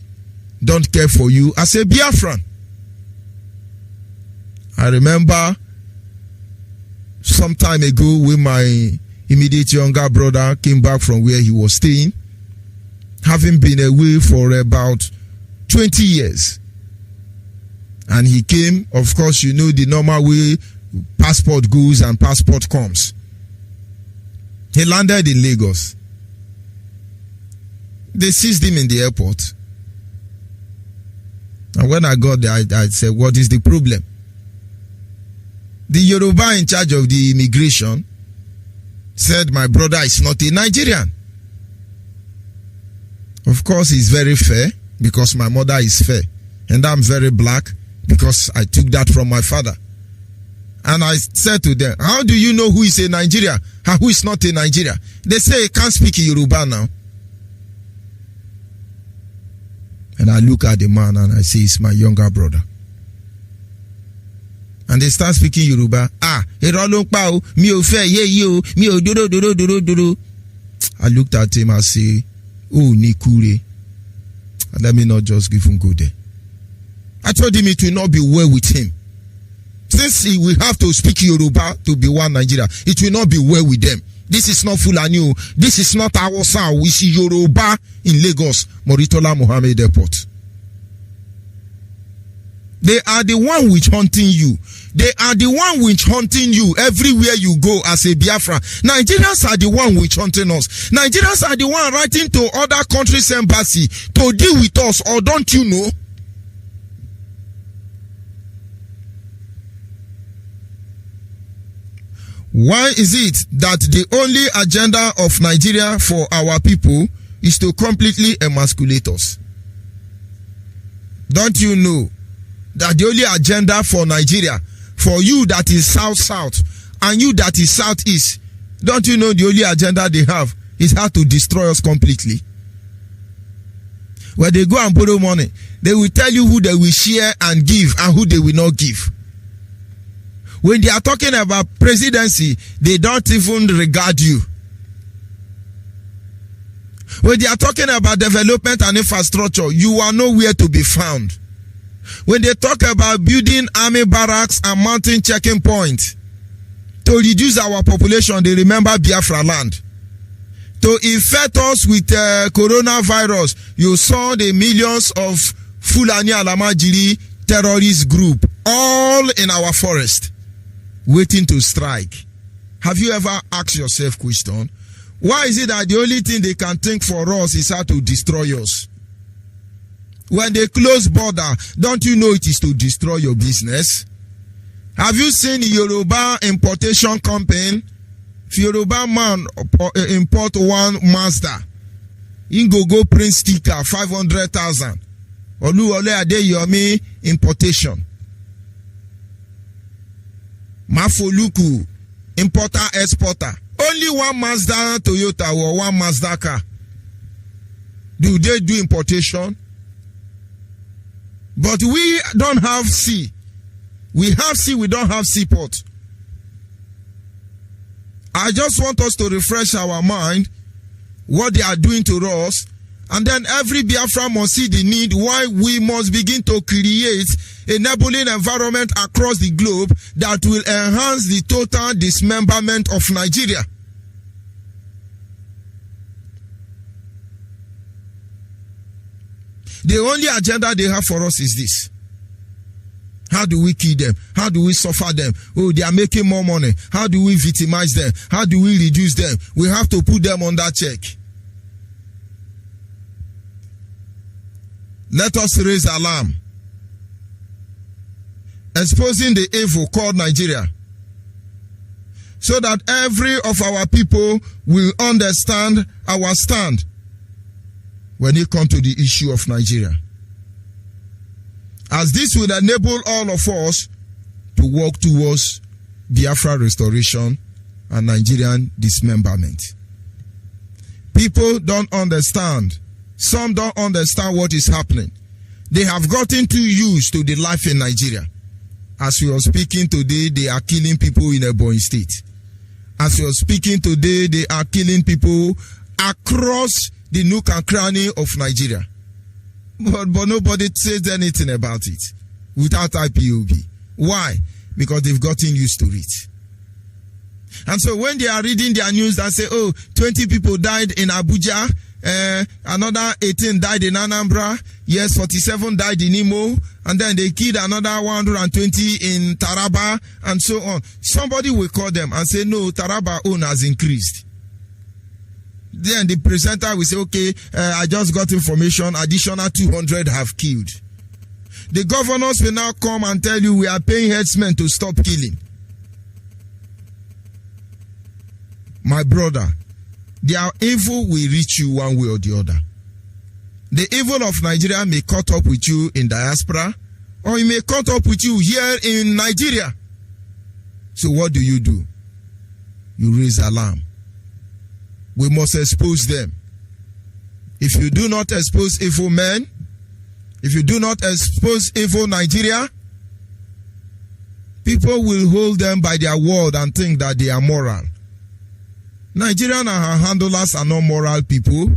don't care for you as a Biafran? I remember some time ago when my immediate younger brother came back from where he was staying, having been away for about 20 years. And he came, of course, you know the normal way passport goes and passport comes. He landed in Lagos. They seized him in the airport. And when I got there, I said, what is the problem? The Yoruba in charge of the immigration said, my brother is not a Nigerian. Of course, he's very fair because my mother is fair. And I'm very black because I took that from my father. And I said to them, how do you know who is a Nigerian and who is not a Nigerian? They say, can't speak Yoruba now. And I look at the man and I say, it's my younger brother. And they start speaking Yoruba. I looked at him and say, oh, Nikure. And let me not just give him go there. I told him it will not be well with him. Since we have to speak Yoruba to be one Nigeria, it will not be well with them. This is not Fulani. This is not our sound. We see Yoruba in Lagos, Moritola Mohammed Airport. They are the one which hunting you. They are the one which hunting you everywhere you go as a Biafra. Nigerians are the one which hunting us. Nigerians are the one writing to other countries' embassy to deal with us, or don't you know? Why is it that the only agenda of Nigeria for our people is to completely emasculate us? Don't you know that the only agenda for Nigeria, for you that is south and you that is southeast, don't you know the only agenda they have is how to destroy us completely? When they go and borrow money, they will tell you who they will share and give and who they will not give. When they are talking about presidency, they don't even regard you. When they are talking about development and infrastructure, you are nowhere to be found. When they talk about building army barracks and mountain checking points to reduce our population, they remember Biafra land. To infect us with coronavirus, you saw the millions of Fulani Alamajiri terrorist group all in our forest, waiting to strike. Have you ever asked yourself question? Why is it that the only thing they can think for us is how to destroy us? When they close border, don't you know it is to destroy your business? Have you seen Yoruba importation company? If Yoruba man import one Mazda, he go print sticker 500,000. Oluwole Adeyomi importation. Mafoluku importer exporter. Only one Mazda Toyota or one Mazda car. Do they do importation? But we don't have sea. We have sea, we don't have seaport. I just want us to refresh our mind what they are doing to us, and then every Biafra must see the need why we must begin to create a enabling environment across the globe that will enhance the total dismemberment of Nigeria. The only agenda they have for us is this. How do we kill them? How do we suffer them? Oh, they are making more money. How do we victimize them? How do we reduce them? We have to put them under check. Let us raise alarm, exposing the evil called Nigeria, so that every of our people will understand our stand when it comes to the issue of Nigeria. As this will enable all of us to work towards Biafra restoration and Nigerian dismemberment. People don't understand. Some don't understand what is happening. They have gotten too used to the life in Nigeria. As we are speaking today, they are killing people in Ebonyi State. As we are speaking today, they are killing people across the nook and cranny of Nigeria. But nobody says anything about it without IPOB. Why? Because they've gotten used to it. And so when they are reading their news that say, oh, 20 people died in Abuja, another 18 died in Anambra, yes, 47 died in Imo, and then they killed another 120 in Taraba, and so on. Somebody will call them and say, no, Taraba own has increased. Then the presenter will say, okay, I just got information, additional 200 have killed. The governors will now come and tell you we are paying herdsmen to stop killing. My brother, their evil will reach you one way or the other. The evil of Nigeria may caught up with you in diaspora, or it may caught up with you here in Nigeria. So what do? You raise alarm. We must expose them. If you do not expose evil men, if you do not expose evil Nigeria, people will hold them by their word and think that they are moral. Nigerian and her handlers are not moral people,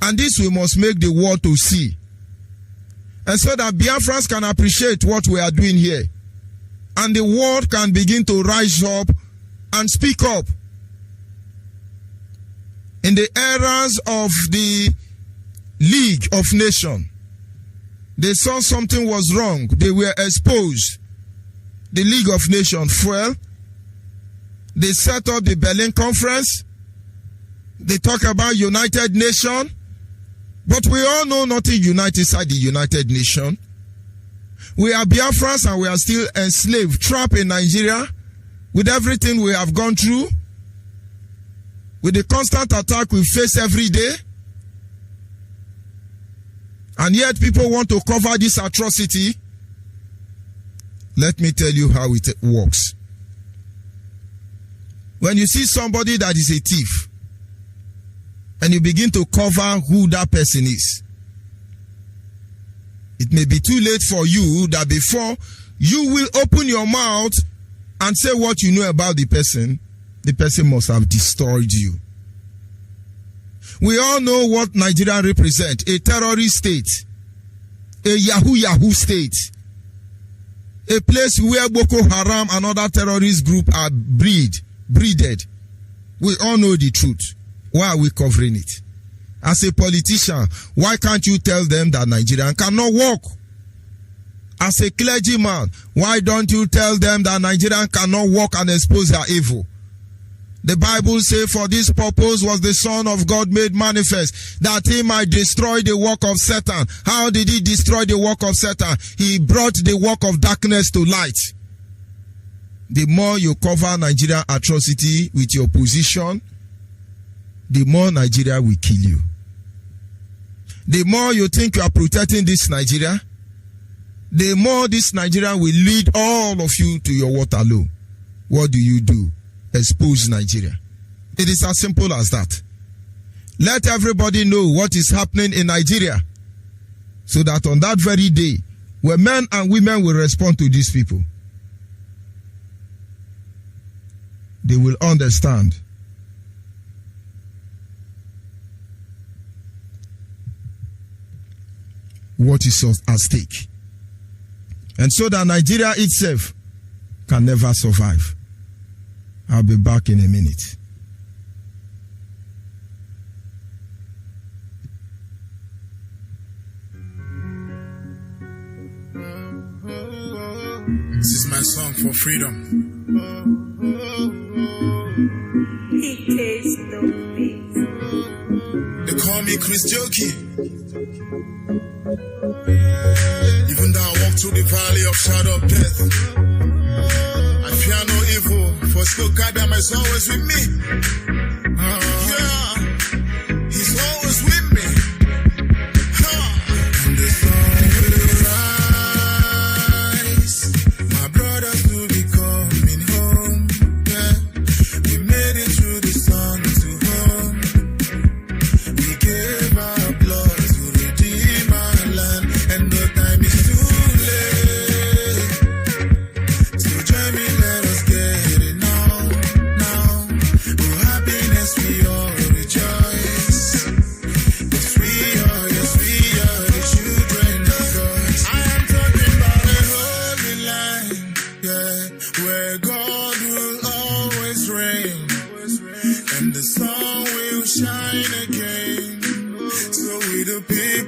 and this we must make the world to see. And so that Biafrans can appreciate what we are doing here, and the world can begin to rise up and speak up. In the eras of the League of Nations, they saw something was wrong. They were exposed. The League of Nations fell. They set up the Berlin Conference. They talk about United Nations. But we all know nothing unites inside the United Nations. We are Biafrans and we are still enslaved, trapped in Nigeria with everything we have gone through, with the constant attack we face every day. And yet people want to cover this atrocity. Let me tell you how it works. When you see somebody that is a thief, and you begin to cover who that person is, it may be too late for you that before you will open your mouth and say what you know about the person must have destroyed you. We all know what Nigeria represents: a terrorist state, a Yahoo state, a place where Boko Haram and other terrorist groups are breeded. We all know the truth. Why are we covering it? As a politician, why can't you tell them that Nigerians cannot walk? As a clergyman, why don't you tell them that Nigerians cannot walk and expose their evil? The Bible says, for this purpose was the Son of God made manifest, that he might destroy the work of Satan. How did he destroy the work of Satan? He brought the work of darkness to light. The more you cover Nigerian atrocity with your position, the more Nigeria will kill you. The more you think you are protecting this Nigeria, the more this Nigeria will lead all of you to your Waterloo. What do? Expose Nigeria. It is as simple as that. Let everybody know what is happening in Nigeria, so that on that very day, where men and women will respond to these people, they will understand what is at stake. And so that Nigeria itself can never survive. I'll be back in a minute. This is my song for freedom. They call me Chris Jokey. Even though I walk through the valley of shadow of death, I fear no evil, for still God is always with me. Yeah, he's always with me. And the sun will rise, my brothers will be coming home. Yeah, we made it through the sun to home. We gave our blood to redeem our land, and the time is too late. So join me, let us get it now. We'll have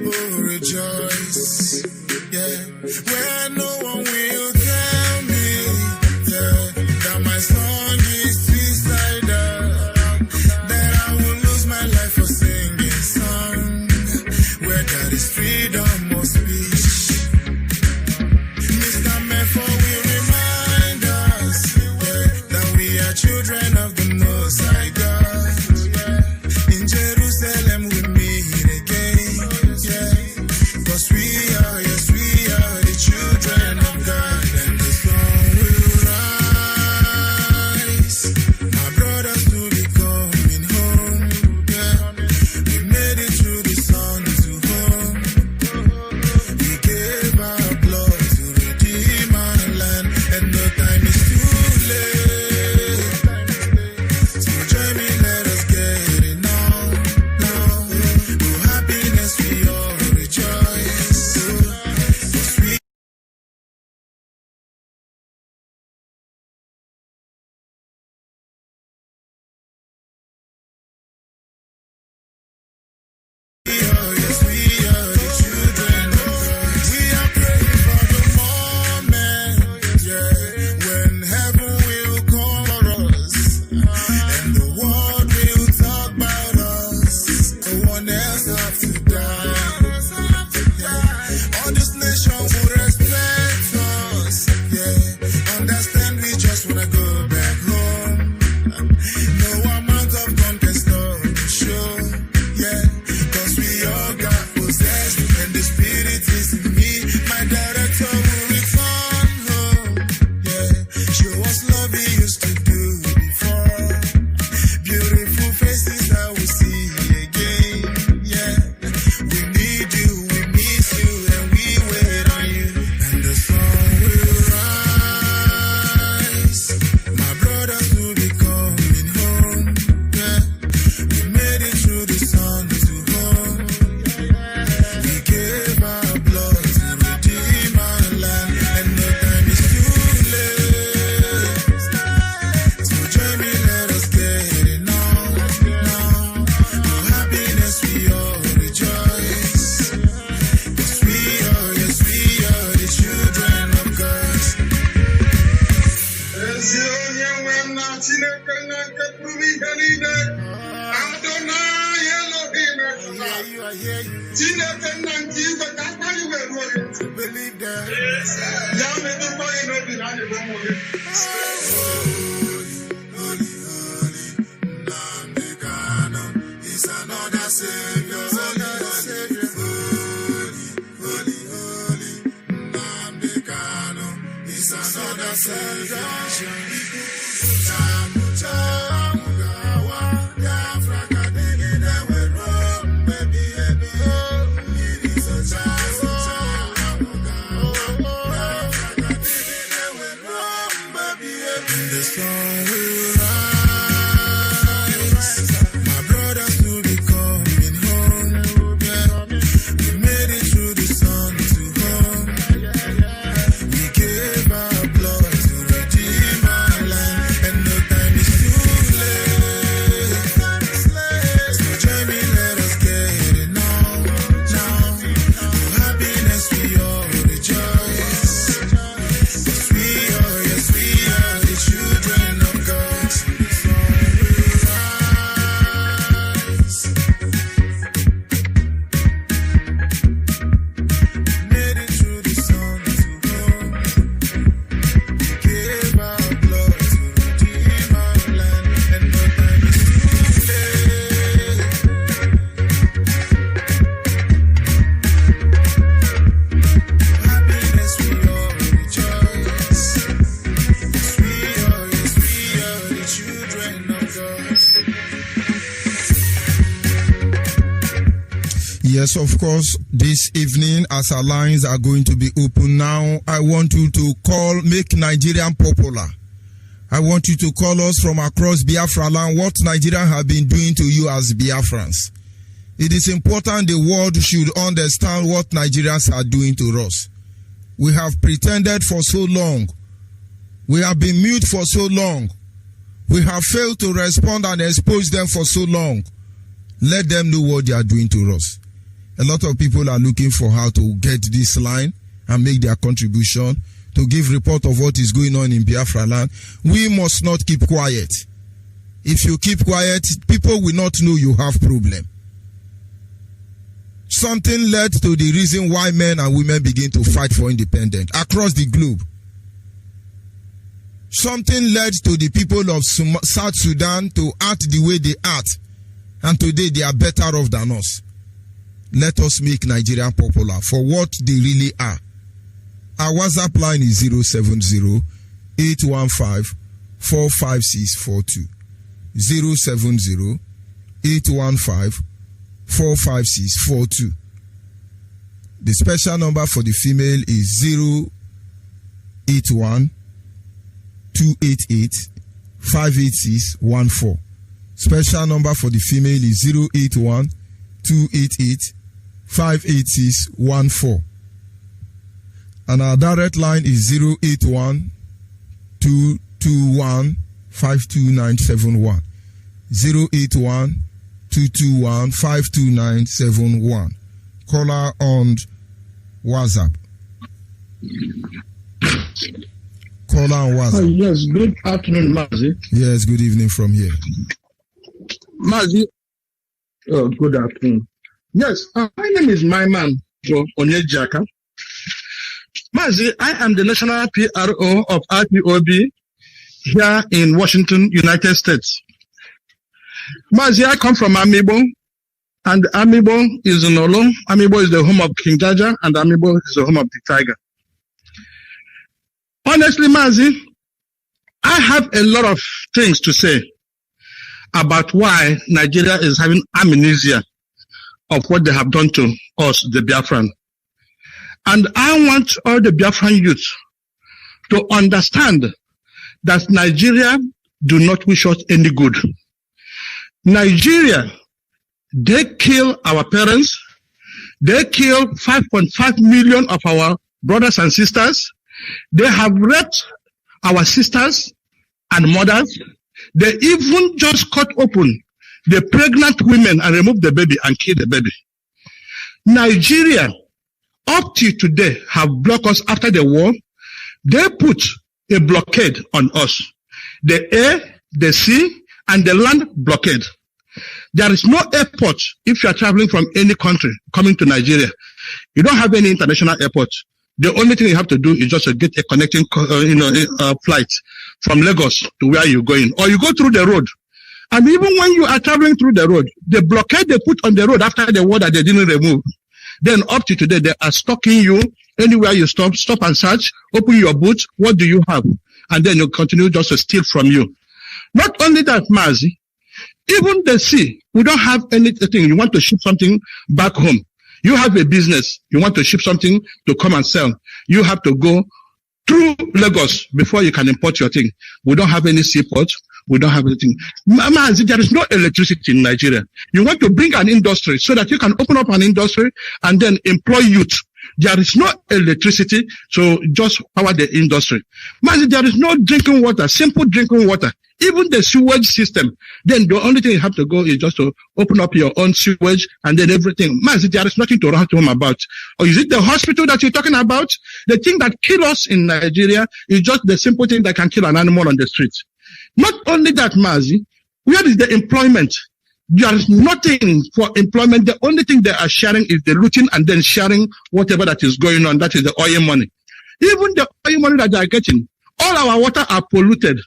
will rejoice. Yeah, where no one will tell me that my song is suicidal, that I will lose my life for singing song, where there is freedom of speech. Mr. Mefo will remind us that we are children of the Most High God. In Jerusalem we meet again, yeah, 'cause we are the children of God, and the sun will rise. My brothers will be coming home, yeah. We made it through the sun to home. We gave our blood to redeem our land, and no time is too late. So join me, let us get it now. Oh, happiness we all rejoice. 'Cause we are the children of God. We are praying for the moment, yeah, when heaven will come for us, and the world will talk about us. No one else have to die. All this nation will respect us, yeah. Understand we just wanna go back home. No amount of gun can stop the show, yeah. 'Cause we all got possessed, and the spirit is in me. My director will return home, yeah. Show us love we used to do before. Beautiful faces that we see again, yeah. We need you, we miss you, and we wait on you. And the sun will rise. My brothers will be coming home, yeah. We made it through the sun to home. We gave our blood to redeem our land, and no time is too late. So join me, let us get it now. Oh, happiness we all rejoice. 'Cause we are the children of God. Believe that. Holy, Nambekano is another Savior. Holy, Nambekano is another Savior. The sun will rise. My brothers will be coming home, yeah. We made it through the sun to home. We gave our blood to redeem our land, and no time is too late. So join me, let us get it now. Oh, happiness we all rejoice. 'Cause we are the children of God. The sun will rise. Made it through the sun to home. We gave our blood to redeem our land, and no time is too late. Happiness we all rejoice. 'Cause we are the children of God. Yes, of course, this evening, as our lines are going to be open now, I want you to make Nigerian popular. I want you to call us from across Biafra land what Nigeria have been doing to you as Biafrans. It is important the world should understand what Nigerians are doing to us. We have pretended for so long. We have been mute for so long. We have failed to respond and expose them for so long. Let them know what they are doing to us. A lot of people are looking for how to get this line and make their contribution to give report of what is going on in Biafra land. We must not keep quiet. If you keep quiet, people will not know you have problem. Something led to the reason why men and women begin to fight for independence across the globe. Something led to the people of South Sudan to act the way they act. And today they are better off than us. Let us make Nigeria popular for what they really are. Our WhatsApp line is 070-815-45642. 070-815-45642. The special number for the female is 081-288-58614. Special number for the female is 081-288-58614. And our direct line is 081-221-52971. 081-221-52971. Caller on WhatsApp. Caller on WhatsApp. Yes, good afternoon, Mazi. Yes, good evening from here. Mazi, good afternoon. Yes, my name is my man, Onyeibe. Mazi, I am the national PRO of IPOB here in Washington, United States. Mazi, I come from Amibo, and Amibo is in Olo. Amibo is the home of King Jaja, and Amibo is the home of the Tiger. Honestly, Mazi, I have a lot of things to say about why Nigeria is having amnesia of what they have done to us, the Biafran. And I want all the Biafran youth to understand that Nigeria do not wish us any good. Nigeria, they kill our parents. They kill 5.5 million of our brothers and sisters. They have raped our sisters and mothers. They even just cut open the pregnant women and remove the baby and kill the baby. Nigeria, up to today, have blocked us after the war. They put a blockade on us. The air, the sea, and the land blockade. There is no airport if you are traveling from any country coming to Nigeria. You don't have any international airport. The only thing you have to do is just to get a connecting flight from Lagos to where you're going. Or you go through the road. And even when you are traveling through the road, the blockade they put on the road after the war that they didn't remove, then up to today, they are stalking you. Anywhere you stop and search, open your boot, what do you have? And then you continue just to steal from you. Not only that, Mazi, even the sea, we don't have anything. You want to ship something back home. You have a business. You want to ship something to come and sell. You have to go through Lagos before you can import your thing. We don't have any seaport. We don't have anything. Mazi, there is no electricity in Nigeria. You want to bring an industry so that you can open up an industry and then employ youth. There is no electricity, so just power the industry. Mazi, there is no drinking water, simple drinking water. Even the sewage system, then the only thing you have to go is just to open up your own sewage and then everything. Mazi, there is nothing to write home about. Or is it the hospital that you're talking about? The thing that kills us in Nigeria is just the simple thing that can kill an animal on the street. Not only that, Mazi, where is the employment? There is nothing for employment. The only thing they are sharing is the looting and then sharing whatever that is going on. That is the oil money. Even the oil money that they are getting, all our water are polluted.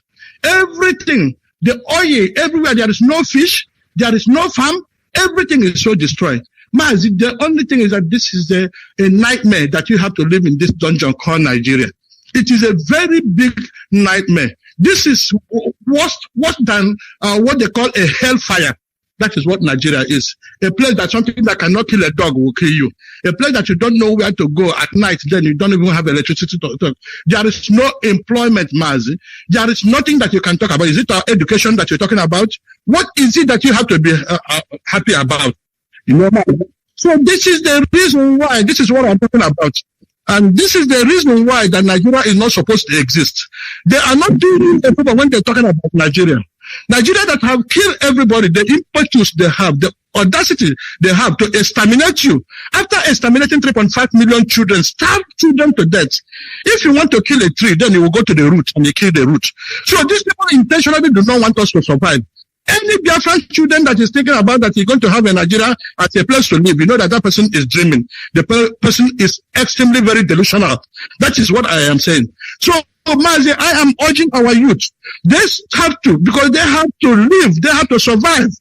Everything, the oil, everywhere, there is no fish, there is no farm, everything is so destroyed. Mazi, the only thing is that this is a nightmare that you have to live in this dungeon called Nigeria. It is a very big nightmare. This is worse than what they call a hellfire. That is what Nigeria is. A place that something that cannot kill a dog will kill you. A place that you don't know where to go at night, then you don't even have electricity to talk. There is no employment, Mazi. There is nothing that you can talk about. Is it our education that you're talking about? What is it that you have to be happy about? You know, so this is the reason why, this is what I'm talking about. And this is the reason why that Nigeria is not supposed to exist. They are not doing it when they're talking about Nigeria. Nigeria that have killed everybody, the impetus they have, the audacity they have to exterminate you. After exterminating 3.5 million children, starve children to death. If you want to kill a tree, then you will go to the root and you kill the root. So these people intentionally do not want us to survive. Any Biafran student that is thinking about that he's going to have a Nigeria as a place to live, you know that that person is dreaming. The person is extremely very delusional. That is what I am saying. So, Mazi, I am urging our youth. They have to, because they have to live, they have to survive.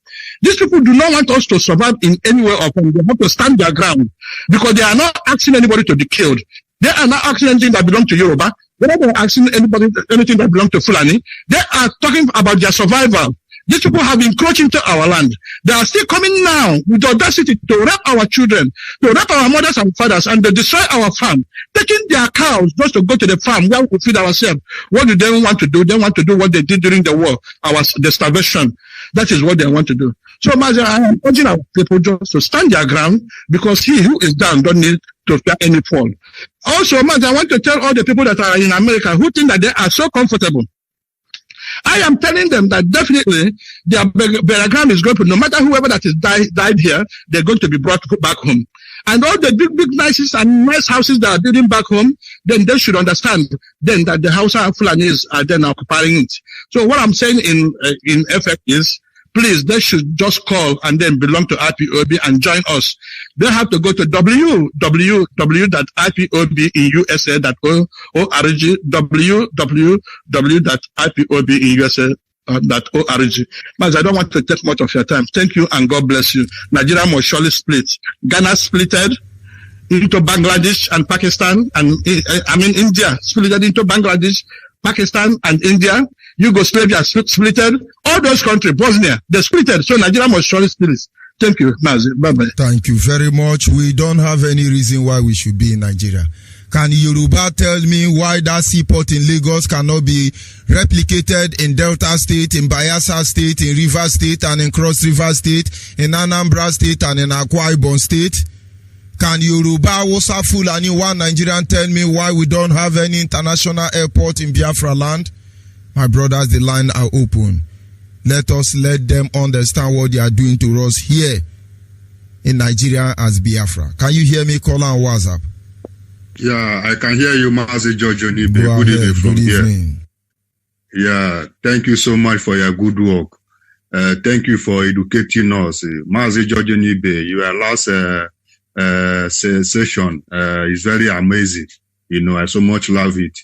These people do not want us to survive in any way or form. They have to stand their ground because they are not asking anybody to be killed. They are not asking anything that belongs to Yoruba. They are not asking anybody anything that belongs to Fulani. They are talking about their survival. These people have encroached into our land. They are still coming now with the audacity to rape our children, to rape our mothers and fathers, and to destroy our farm, taking their cows just to go to the farm where we feed ourselves. What do they want to do? They want to do what they did during the war, the starvation. That is what they want to do. So, Mazi, I am urging our people just to stand their ground because he who is down don't need to fear any fall. Also, Mazi, I want to tell all the people that are in America who think that they are so comfortable. I am telling them that definitely their burial ground is going to, no matter whoever that is died here, they're going to be brought back home. And all the big nices and nice houses that are building back home, then they should understand then that the Hausa and Fulanis are then occupying it. So what I'm saying in effect is, please, they should just call and then belong to IPOB and join us. They have to go to www.ipobinusa.org, www.ipobinusa.org. But I don't want to take much of your time. Thank you and God bless you. Nigeria must surely split. Ghana splitted into Bangladesh and Pakistan, and India splitted into Bangladesh, Pakistan and India. Yugoslavia splitted. All those countries, Bosnia, they splitted. So Nigeria must surely split. Thank you, Mazi. Bye-bye. Thank you very much. We don't have any reason why we should be in Nigeria. Can Yoruba tell me why that seaport in Lagos cannot be replicated in Delta State, in Bayelsa State, in Rivers State, and in Cross River State, in Anambra State, and in Akwa Ibom State? Can Yoruba, Wosa, Fulani, one Nigerian tell me why we don't have any international airport in Biafra land? My brothers, the line are open. Let them understand what they are doing to us here in Nigeria as Biafra. Can you hear me? Call on WhatsApp. Yeah, I can hear you, Mazi George Onyeibe. Good evening from here. Yeah, thank you so much for your good work. Thank you for educating us. Mazi George Onyeibe, your last session is very amazing. You know, I so much love it.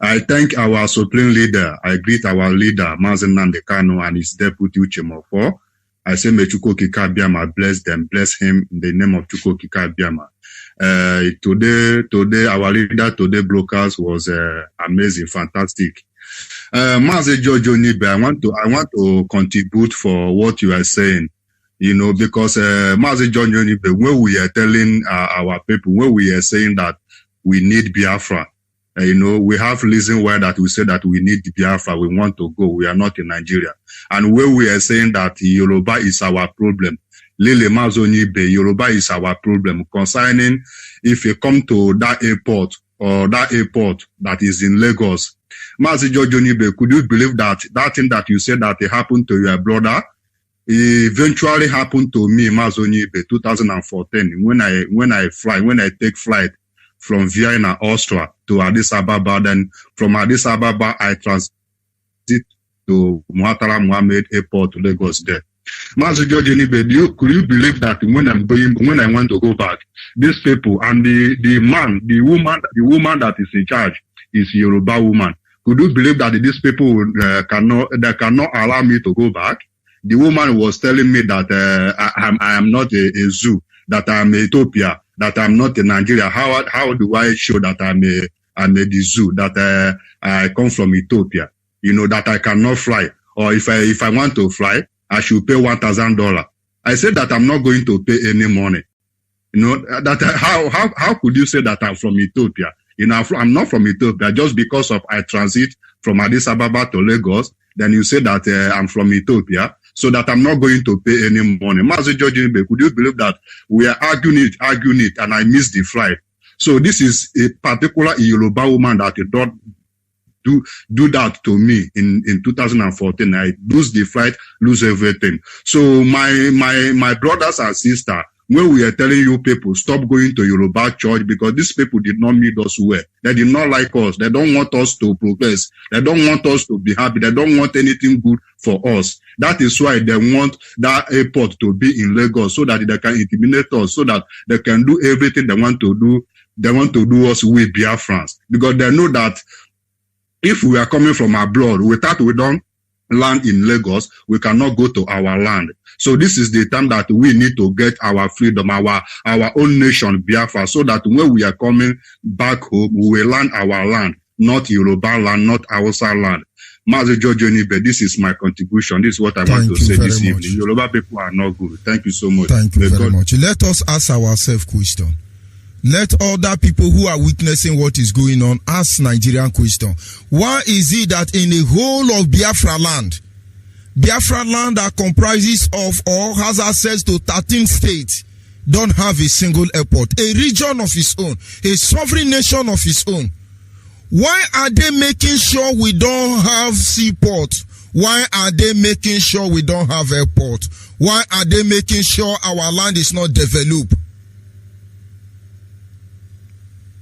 I thank our supreme leader. I greet our leader, Mazi Nnamdi Kanu, and his deputy Uchemofo. I say, may Chukwu Okike Abiama bless them, bless him in the name of Chukwu Okike Abiama. Today, our leader, today, Brokers was amazing, fantastic. Mazi George Onyeibe, I want to contribute for what you are saying, you know, because Mazi George Onyeibe, when we are telling our people, when we are saying that we need Biafra, you know, we have reason why that we say that we need Biafra, we want to go, we are not in Nigeria. And when we are saying that Yoruba is our problem, Lele Mazi Onyeibe, Yoruba is our problem concerning if you come to that airport or that airport that is in Lagos. Mazi George Onyeibe, could you believe that thing that you said that it happened to your brother, it eventually happened to me, Mazi Onyeibe, 2014, when I take flight from Vienna, Austria to Addis Ababa. Then from Addis Ababa, I transit to Muhatara Mohammed Airport to Lagos there. Mazi George Onyeibe, could you believe that when I want to go back, these people and the woman that is in charge is Yoruba woman. Could you believe that these people cannot allow me to go back? The woman was telling me that I am not a zoo, that I am Ethiopia, that I'm not in Nigeria. How do I show that I'm a the zoo, that I come from Ethiopia? You know, that I cannot fly, or if I want to fly, I should pay $1,000. I said that I'm not going to pay any money. You know, that how could you say that I'm from Ethiopia? You know, I'm not from Ethiopia. Just because of I transit from Addis Ababa to Lagos, then you say that I'm from Ethiopia, so that I'm not going to pay any money. Mazi George Onyeibe, could you believe that we are arguing it, and I missed the flight? So this is a particular Yoruba woman that do that to me in 2014. I lose the fight, lose everything. So my brothers and sisters, when we are telling you people stop going to Yoruba church because these people did not meet us well. They did not like us. They don't want us to progress. They don't want us to be happy. They don't want anything good for us. That is why they want that airport to be in Lagos so that they can intimidate us, so that they can do everything they want to do. They want to do us with Biafrans because they know that if we are coming from abroad, we don't land in Lagos, we cannot go to our land. So this is the time that we need to get our freedom, our own nation, Biafra, so that when we are coming back home, we will land our land, not Yoruba land, not Hausa land. Mazi Onyeibe, this is my contribution. This is what I want to say this evening. Yoruba people are not good. Thank you so much. Thank you very much. Let us ask ourselves question. Let other people who are witnessing what is going on ask Nigerian question. Why is it that in the whole of Biafra land that comprises of or has access to 13 states don't have a single airport, a region of its own, a sovereign nation of its own? Why are they making sure we don't have seaport? Why are they making sure we don't have airport? Why are they making sure our land is not developed?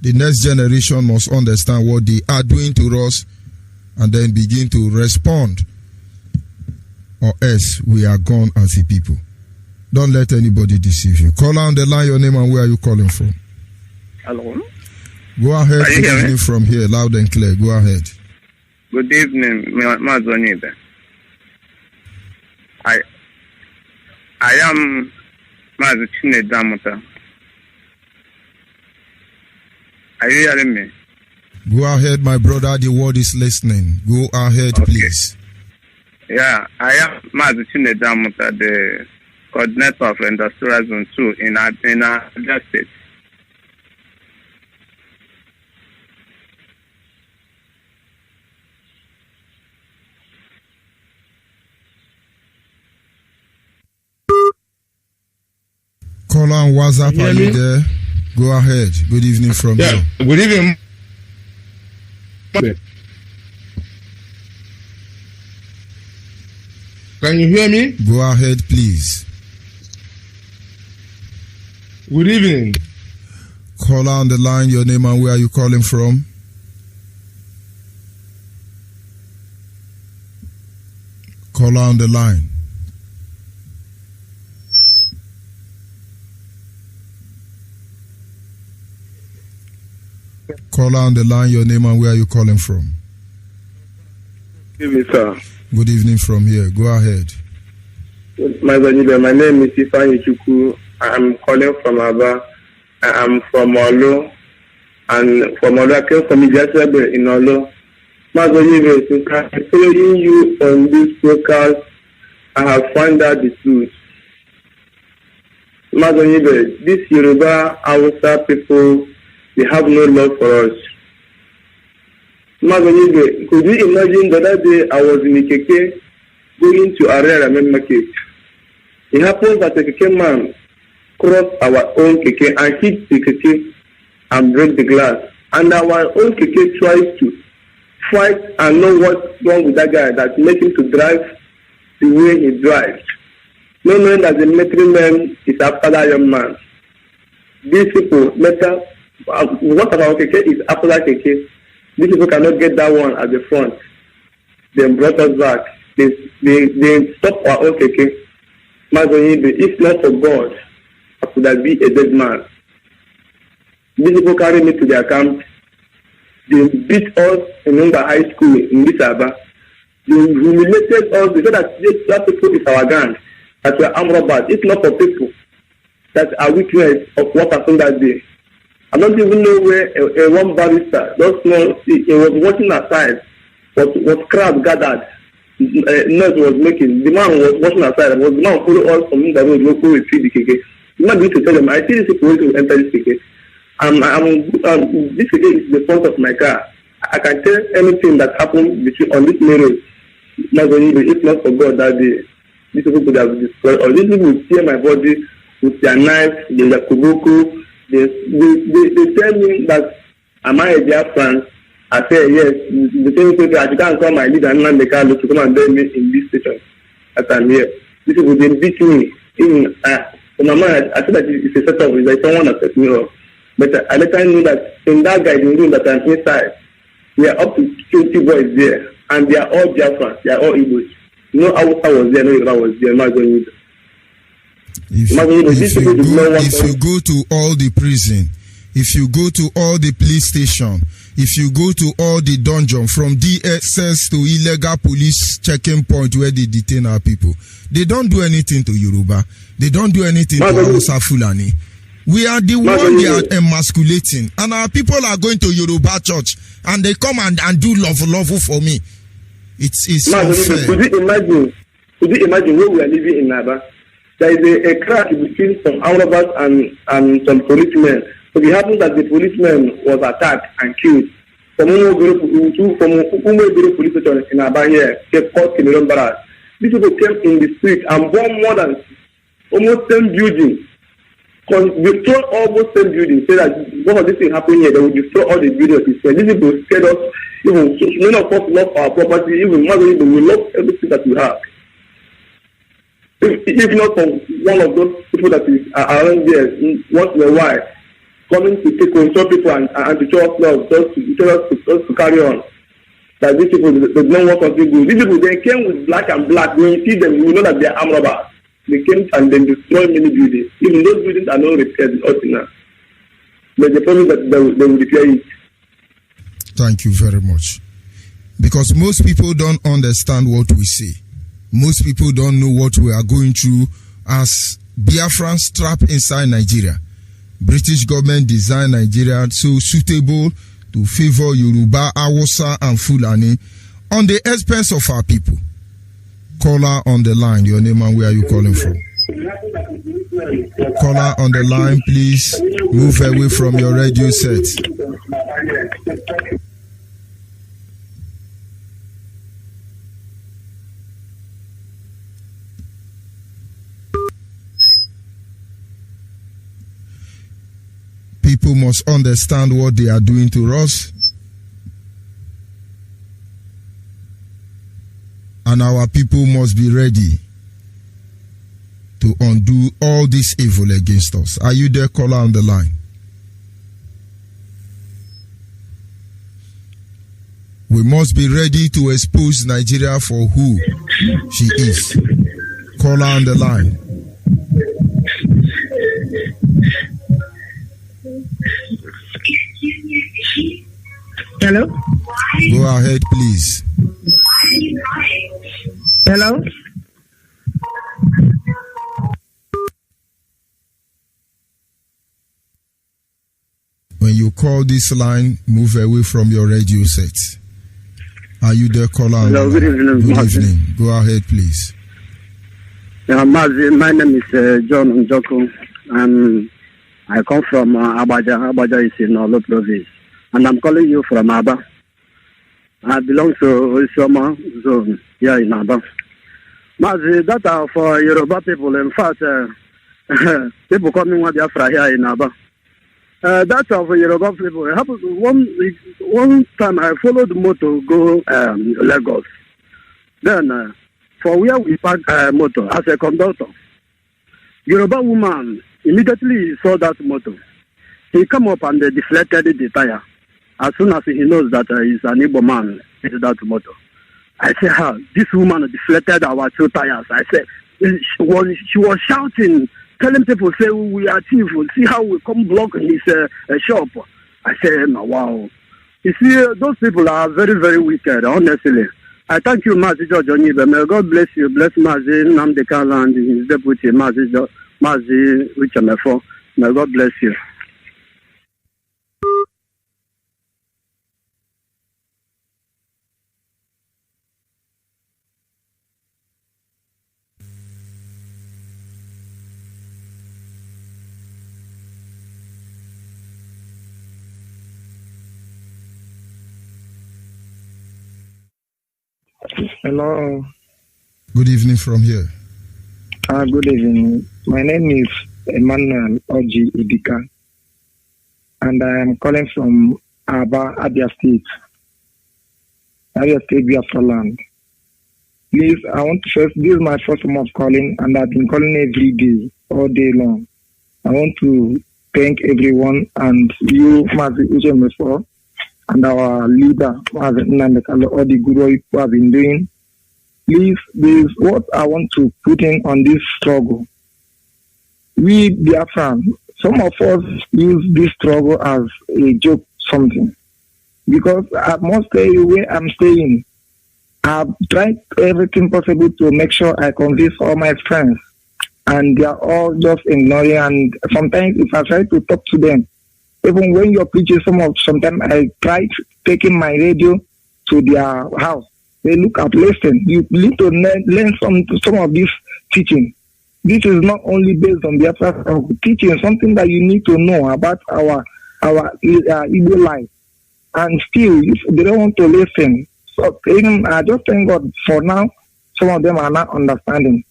The next generation must understand what they are doing to us and then begin to respond, or else we are gone as a people. Don't let anybody deceive you. Call on the line, your name and where are you calling from? Hello. Go ahead. Good evening from here, loud and clear. Go ahead. Good evening, Mazi Onyeibe. I am Mazi Chinedamuta. Are you hearing me? Go ahead, my brother. The world is listening. Go ahead, please. Yeah, I am Mazi Chinedamuta, the coordinator of Industrial Zone 2 in Abia State. Call on WhatsApp. Are you there? Go ahead. Good evening from here. Good evening. Can you hear me? Go ahead, please. Good evening. Call on the line, your name and where are you calling from? Call on the line. Call on the line, your name and where are you calling from? Good evening, sir. Good evening from here. Go ahead. My name is Ifeanyi Chukwu. I'm calling from Aba. I'm from Olo. And from Olo, I came from Ijasebe in Olo. Mazi Onyeibe, since I'm following you on this podcast, I have found out the truth. Mazi Onyeibe, these Yoruba, Hausa people, they have no love for us. Mazi Onyeibe, could you imagine the other day I was in Ikeke going to Arera main market? It happens that a Keke man crossed our own Keke and hit the Keke and break the glass. And our own Keke tries to fight and know what's wrong with that guy that makes him to drive the way he drives. Not knowing that the military man is after that young man. These people, what about Keke is after that Keke. These people cannot get that one at the front. They brought us back. They stopped our own Keke. Mazi Onyeibe, if not for God, I could have been a dead man. These people carried me to their camp. They beat us in Numba High School in Bisaba. They humiliated us. They said that people is our gang, that we are armed robbers. It's not for people that are witness of what happened that day. I don't even know where a one barrister, just know he was watching aside what crowd gathered. Noise was making. The man was watching aside. The man followed us from the road, local with the Keke. The man used to tell them, I see this people to enter this Keke. This Keke is the front of my car. I can tell anything that happened on this main road. Mazi Onyeibe, if not for God that day, these people could have destroyed. Or these people would tear my body with their knives, their kuboko. They tell me that am I a Biafran? I say yes. The same thing I can't call my leader and the car to come and bear me in this station as I'm here. This people they beat me. Even in my mind, I said that it's a setup. It's like someone that sets me off. But I let know that in that guiding room that I'm inside, we are up to 20 boys there, and they are all Biafrans. They are all Igbos. No, I was there. No, Yoruba was there. Mazi. If you go to all the prison, if you go to all the police station, if you go to all the dungeon, from DSS to illegal police checking point where they detain our people, they don't do anything to Yoruba. They don't do anything to Hausa Fulani. We are the one they are emasculating, and our people are going to Yoruba church, and they come and do love for me. It's unfair. Could you imagine where we are living in Naba? There is a crack between some robbers and some policemen. So it happened that the policeman was attacked and killed. From Umwe police station in Aba here, they caught in Barracks. These people came in the street and bombed more than almost 10 buildings. Destroy almost 10 buildings. Say that what of this thing happening here, they will destroy all the buildings. These people scared us. Even many of us love our property. Even Mazi, we love everything that we have. If not from one of those people that is around there once in a while, coming to take control people and to show us love, just to carry on. That these people, they don't want something good. These people, they came with black and black. When you see them, you know that they are armed robbers. They came and then destroyed many buildings. Even those buildings are not repaired now. But they promise that they will repair it. Thank you very much. Because most people don't understand what we say. Most people don't know what we are going through as Biafrans trapped inside Nigeria. British government designed Nigeria so suitable to favor Yoruba, Hausa, and Fulani on the expense of our people. Caller on the line, your name and where are you calling from? Caller on the line, please move away from your radio set. People must understand what they are doing to us. And our people must be ready to undo all this evil against us. Are you there, caller on the line? We must be ready to expose Nigeria for who she is. Caller on the line. Hello? Go ahead, please. Hello? When you call this line, move away from your radio set. Are you there, caller? Hello, good evening. Good evening. Go ahead, please. Mazi, my name is John Njoko, and I come from Abaja. Abaja is in Olo province, and I'm calling you from Aba. I belong to Osoma zone here in Aba. Mazi, that are for Yoruba people. In fact, people coming with Biafra here in Aba. That's for Yoruba people. It happened one time I followed the motor go Lagos. Then for where we park motor as a conductor, Yoruba woman immediately saw that motor. He come up and deflected the tire. As soon as he knows that he's an Igbo man, it's that motor. I said, this woman deflected our two tires. I said, she was shouting, telling people, say, we are thieves. See how we come block his shop. I said, wow. You see, those people are very, very wicked, honestly. I thank you, Mazi George Onyeibe. May God bless you. Bless Mazi Nnamdi and his deputy, Mazi Uchemefo. May God bless you. Hello. Good evening from here. Good evening. My name is Emmanuel Oji Idika, and I am calling from Aba, Abia State. Area State, Biafra land. Please, I want to first, this is my first time of calling, and I've been calling every day, all day long. I want to thank everyone and you, Mazi Onyeibe, and our leader, Mazi Nnamdi, all the good work you have been doing. Please, this is what I want to put in on this struggle. We Biafrans, some of us use this struggle as a joke, something. Because I must tell you where I'm staying. I've tried everything possible to make sure I convince all my friends. And they are all just ignoring. And sometimes if I try to talk to them, even when you're preaching, sometimes I try taking my radio to their house. They look at, listen, you need to learn some of this teaching. This is not only based on Biafra teaching, something that you need to know about our Igbo life. And still, if they don't want to listen, so even I just thank God for now, some of them are not understanding.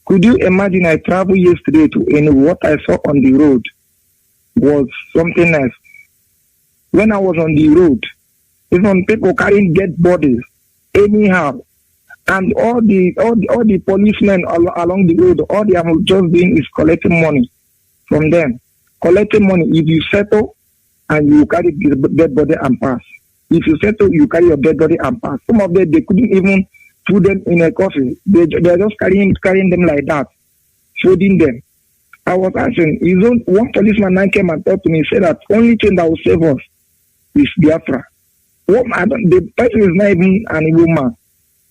Could you imagine I traveled yesterday to Enugu, what I saw on the road was something else. When I was on the road, even people carrying dead bodies, anyhow, and all the policemen along the road, all they are just doing is collecting money from them. Collecting money. If you settle and you carry the dead body and pass. If you settle, you carry your dead body and pass. Some of them, they couldn't even put them in a coffin. They're just carrying them like that, folding them. I was asking, one policeman now came and talked to me, said that only thing that will save us is Biafra. The person is not even an Igbo man.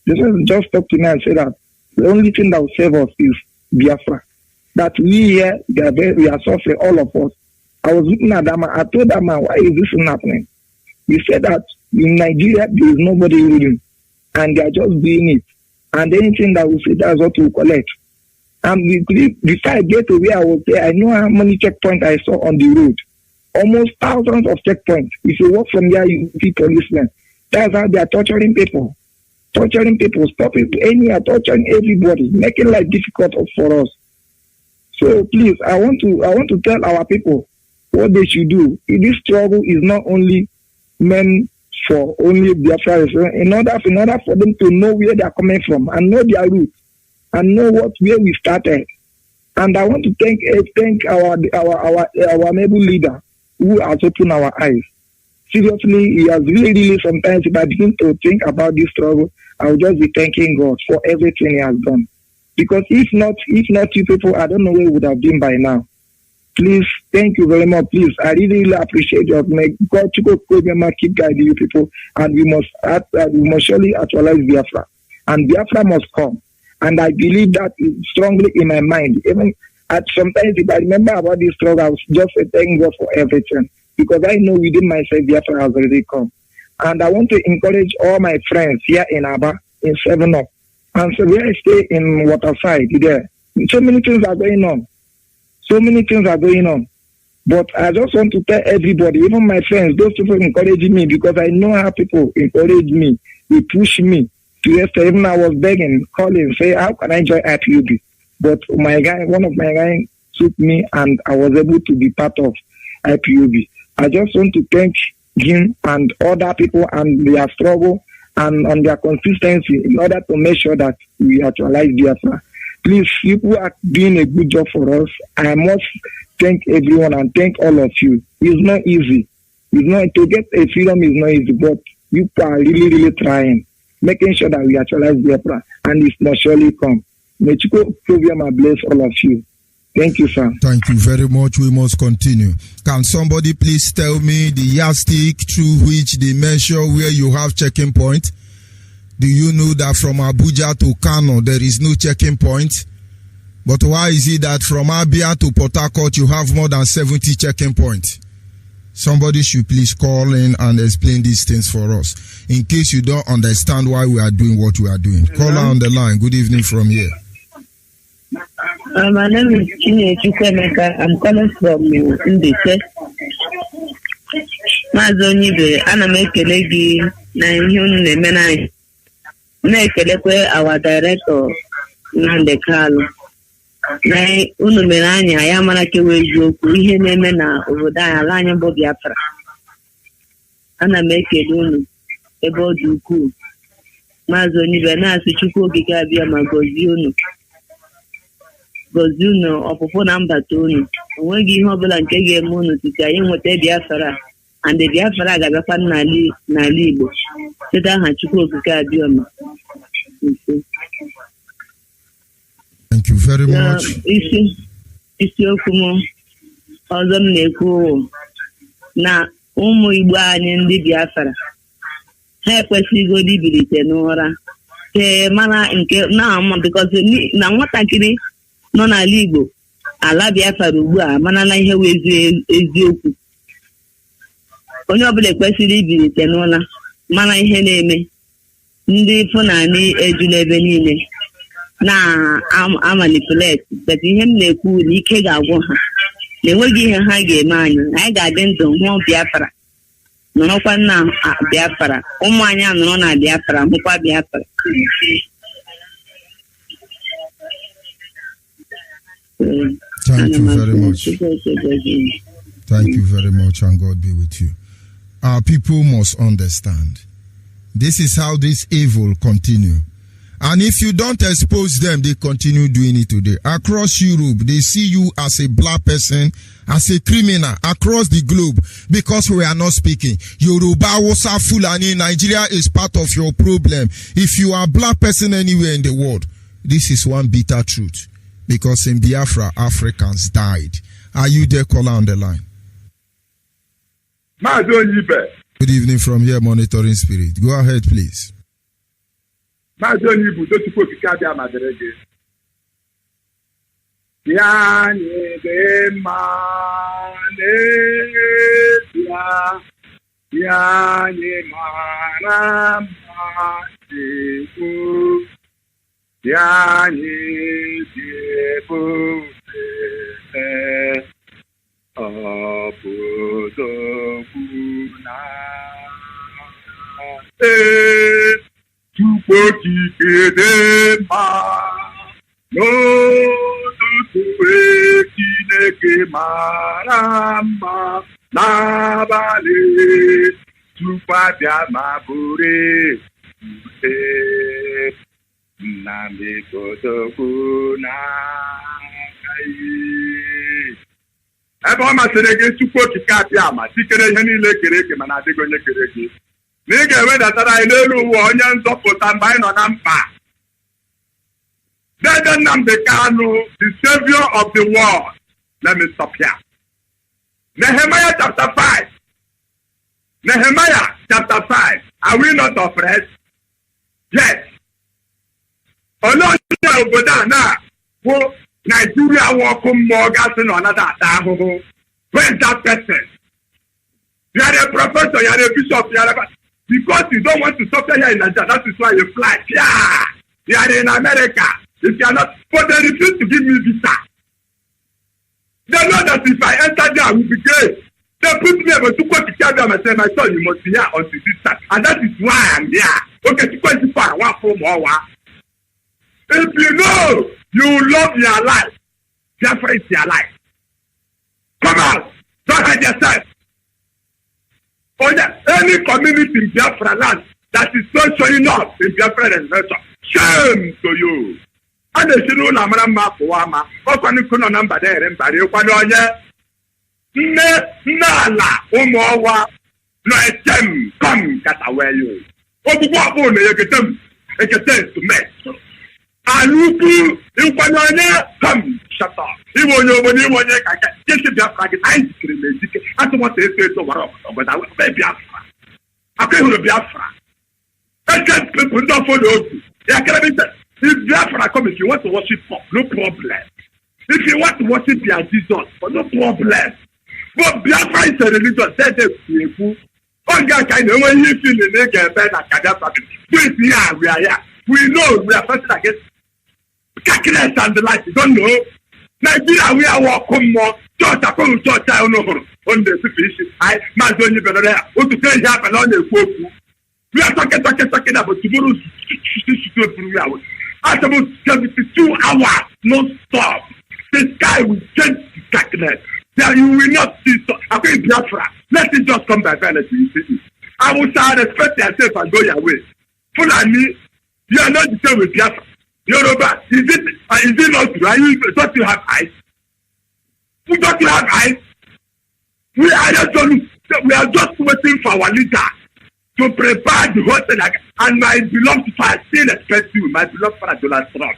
The person just talked to me and said that the only thing that will save us is Biafra. That we here, we are suffering, all of us. I was looking at that man. I told that man, why is this not happening? He said that in Nigeria, there is nobody ruling. And they are just doing it. And anything that we say, that's what we collect. And before I get to where I was there, I know how many checkpoints I saw on the road. Almost thousands of checkpoints. If you walk from there, you see policemen. That's how they are torturing people. Torturing people, stopping torturing everybody, making life difficult for us. So please, I want to tell our people what they should do. This struggle is not only meant for only Biafra. In order for them to know where they are coming from and know their roots and know where we started. And I want to thank our able leader who has opened our eyes. Seriously, he has really sometimes, if I begin to think about this struggle, I will just be thanking God for everything he has done. Because if not you people, I don't know where we would have been by now. Please, thank you very much. Please, I really appreciate your may God keep guiding you people, and we must surely actualize Biafra, and Biafra must come. And I believe that strongly in my mind. Even sometimes, if I remember about this struggle, I was just thanking God for everything, because I know within myself Biafra has already come. And I want to encourage all my friends here in Aba, in 7-Up, and so where I stay in Waterside there. So many things are going on. But I just want to tell everybody, even my friends, those people encouraging me, because I know how people encourage me, they push me to yesterday. Even I was begging, calling, say, how can I join IPUB? But one of my guys took me, and I was able to be part of IPUB. I just want to thank him and other people and their struggle and on their consistency in order to make sure that we actualize Biafra. Please, people are doing a good job for us. I must thank everyone and thank all of you. It's not easy. To get a freedom is not easy, but you are really trying, making sure that we actualize Biafra, and it must surely come. May Chukwu program and bless all of you. Thank you, sir. Thank you very much. We must continue. Can somebody please tell me the yardstick through which they measure where you have checking point? Do you know that from Abuja to Kano there is no checking point? But why is it that from Abia to Port Harcourt you have more than 70 checking points? Somebody should please call in and explain these things for us, in case you don't understand why we are doing what we are doing. Caller on the line. Good evening from here. My name is Onyeibe. I'm calling from Indigenous. Mazi Onyeibe, ana m ekele gị na ihe unu na-eme n'anyị. Na-ekelekwe our director Nnamdi Kalu. Na unu mere anyị anyị amara kewe eziokwu ihe na-eme na obodo anyị ala anyị bụ Biafra. Ana m ekele unu ebe ọ dị ukwuu. Mazi Onyeibe na-asị Chukwu okike abịa ma gọzie unu ọpụpụ na mbata unu. Onweghị ihe ọbụla nke ga-eme unu tutu anyị nweta Biafra and Biafra ga-abịakwa n'ala Igbo site aha Chukwu okike abịa ma. Thank you very much. Isiokwu m ọzọ m na-ekwu na ụmụ Igbo anyị ndị Biafra ha ekwesịghị ibilite n'ụra mara nke na-ama because na nwatakịrị nọ n'ala Igbo ala Biafra ugbu a amarala ihe wee eziokwu. Onye ọbụla ekwesịrị ibilite n'ụra mara ihe na-eme. Ndị Fulani ejula ebe niile na-amanipulate but ihe m na-ekwu na ike ga-agwụ ha na enweghị ihe ha ga-eme anyị ga-adị ndụ hụọ Biafra nọrọkwa na Biafra, ụmụ anyị anọrọ na Biafra hụkwa Biafra. Thank you very much. Thank you very much, and God be with you. Our people must understand this is how this evil continue. And if you don't expose them, they continue doing it today. Across Europe, they see you as a black person, as a criminal, across the globe, because we are not speaking. Yoruba, Hausa, Fulani, Nigeria is part of your problem. If you are a black person anywhere in the world, this is one bitter truth. Because in Biafra, Africans died. Are you there, caller on the line? Mazi Onyeibe. Good evening from here, Monitoring Spirit. Go ahead, please. Mazi Onyeibe, do Chukwu okike abịa ma dịrị gị. Ya anyị dị mma n'ezie, ya anyị mara mma Chukwu, ya anyị dị ebube ọbụdogwu na Chukwu okike dị mma n'ụtụtụ Chineke mara mma n'abalị Chukwu abịa ma bụrụ na mbodogwu na ebe ọ masịrị gị Chukwu okike abịa ma tikere ihe niile kere eke mana adịghị onye kere gị na ị ga-ewedatara anyị n'elu ụwa onye nzọpụta mgbe anyị nọ na mkpa. Dede Nnamdi Kanu, the savior of the world. Let me stop here. Nehemiah chapter 5. Nehemiah chapter 5. Are we not oppressed? Yes. Olóòtú obodo a na bụ Nigeria wọkụ mmụọ gasị na ọnada ata ahụhụ. Where is that person? You are a professor, you are a bishop, you are a... Because you don't want to suffer here in Nigeria, that is why you fly. Yeah. You are in America. If you are not, but they refuse to give me visa. They know that if I enter there, I will be great. They put me able to go to Canada and say, my son, you must be here until this time. And that is why I am here. Okay, to go to far, one for more. If you know you love your life, Biafra is your life. Come out. Don't hide yourself. Oh, yeah. Any community in Biafra land that is not showing up in Biafra nation, shame to you. And the children na mara mma pụwama ọkwani kuno na mba dere mbari ụkwado onye nne ala ụmụ ọwa no etem kom kataweyo ogbugbo ọbụ na ekete instrument alụkwu ịkwado onye kom shata iwe onye obodo iwe onye kaka jesi Biafra gị anyị jikere na ejike atụmọta eto wara obodo ebe Biafra akụ ịhụrụ Biafra eke people ndị ọfọdụ otu ya kere if Biafra come, if you want to worship God, no problem. If you want to worship your Jesus, no problem. But Biafra is a religion. That's a people. One guy kind of when you feel the nigga bed at Biafra, do it here. We are here. We know we are fighting against calculus and the like. You don't know. Nigeria, we are welcome more. Church, I come to church. I don't know. On the fish, I Mazi Onyeibe there. What to say happen on the phone? We are talking about tomorrow's situation. At about 72 hours, non-stop. The sky will change to darkness. Then you will not see. I think Biafra. Let it just come by vanity. I will start respect yourself and go your way. Fulani, You are not the same with Biafra. Yoruba, is it not true? Don't you have eyes? Don't you have eyes? We are just waiting for our leader to prepare the whole thing. And my beloved father, still expect you, my beloved father, Donald Trump.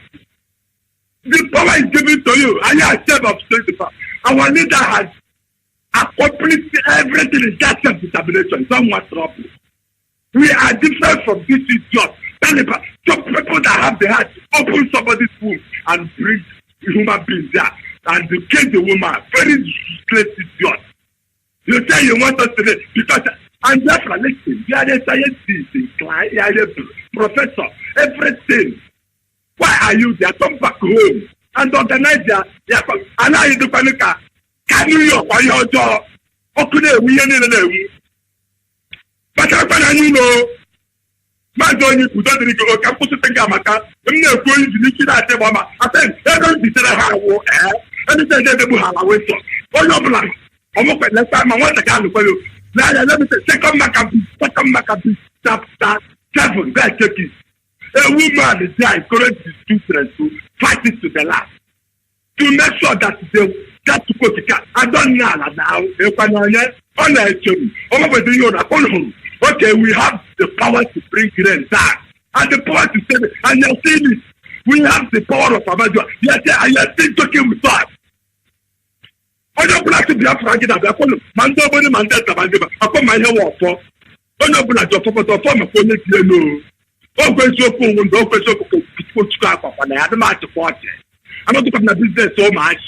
The power is given to you, and you are ashamed of the power. Our leader has accomplished everything in that self-determination. Somewhat trouble. We are different from this idiot. Some people that have the heart to open somebody's womb and bring human beings there and to kill the woman. Very useless idiot. You say you want us to live because and Biafra, listen, you are a scientist, you are a professor, everything. Why are you there? Come back home and organize their and now you do panic. Can you know your job? Okay, we are in the but I know. Mazi who doesn't go campus to Gamaka, and they're going to Niki at the Mama. I said, they're going to say how and they said they will have a winter. Oh, no, black. Almost last time I want to come to you. Now, let me say, second Maccabi, chapter 7, guys, check it. A woman is there, encourage his children to fight it to the last. To make sure that they get to go to cat. I don't know now. If I know yet, on the HM, over the Yoda, okay, we have the power to bring rain down and the power to save it. And you're seeing it. We have the power of Amazon. Yes, and you're still talking with us. I don't like to be a fragile. I call him Mandobony Mandata Mandaba. I call my hair for. I don't like to form a phone. Oh, so cool. Don't go so cool. And I had a match to watch it. I'm not doing the business so much.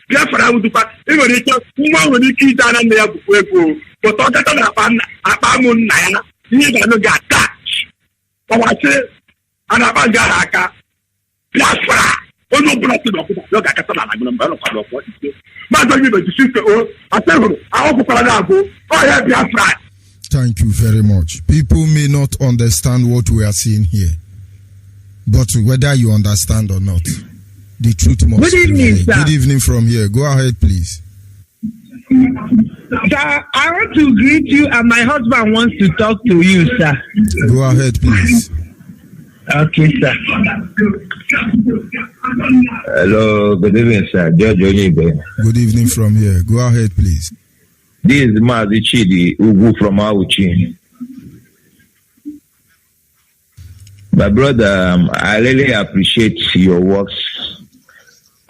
Biafra will do that. Even if you want to keep down and they have to go. But all that about Nana, you don't get touch. But I say, and about Garaka, Biafra, oh no, look at what you say. Mazi, I tell I hope go. Oh, yeah, Biafra. Thank you very much. People may not understand what we are seeing here, but whether you understand or not, the truth must Good evening, sir. Good evening from here. Go ahead, please. Sir, I want to greet you and my husband wants to talk to you, sir. Go ahead, please. Okay, sir. Hello, good evening, sir. George Onyeibe. Good evening from here. Go ahead, please. This is Mazi Chidi Ugu from Auchi. My brother, I really appreciate your works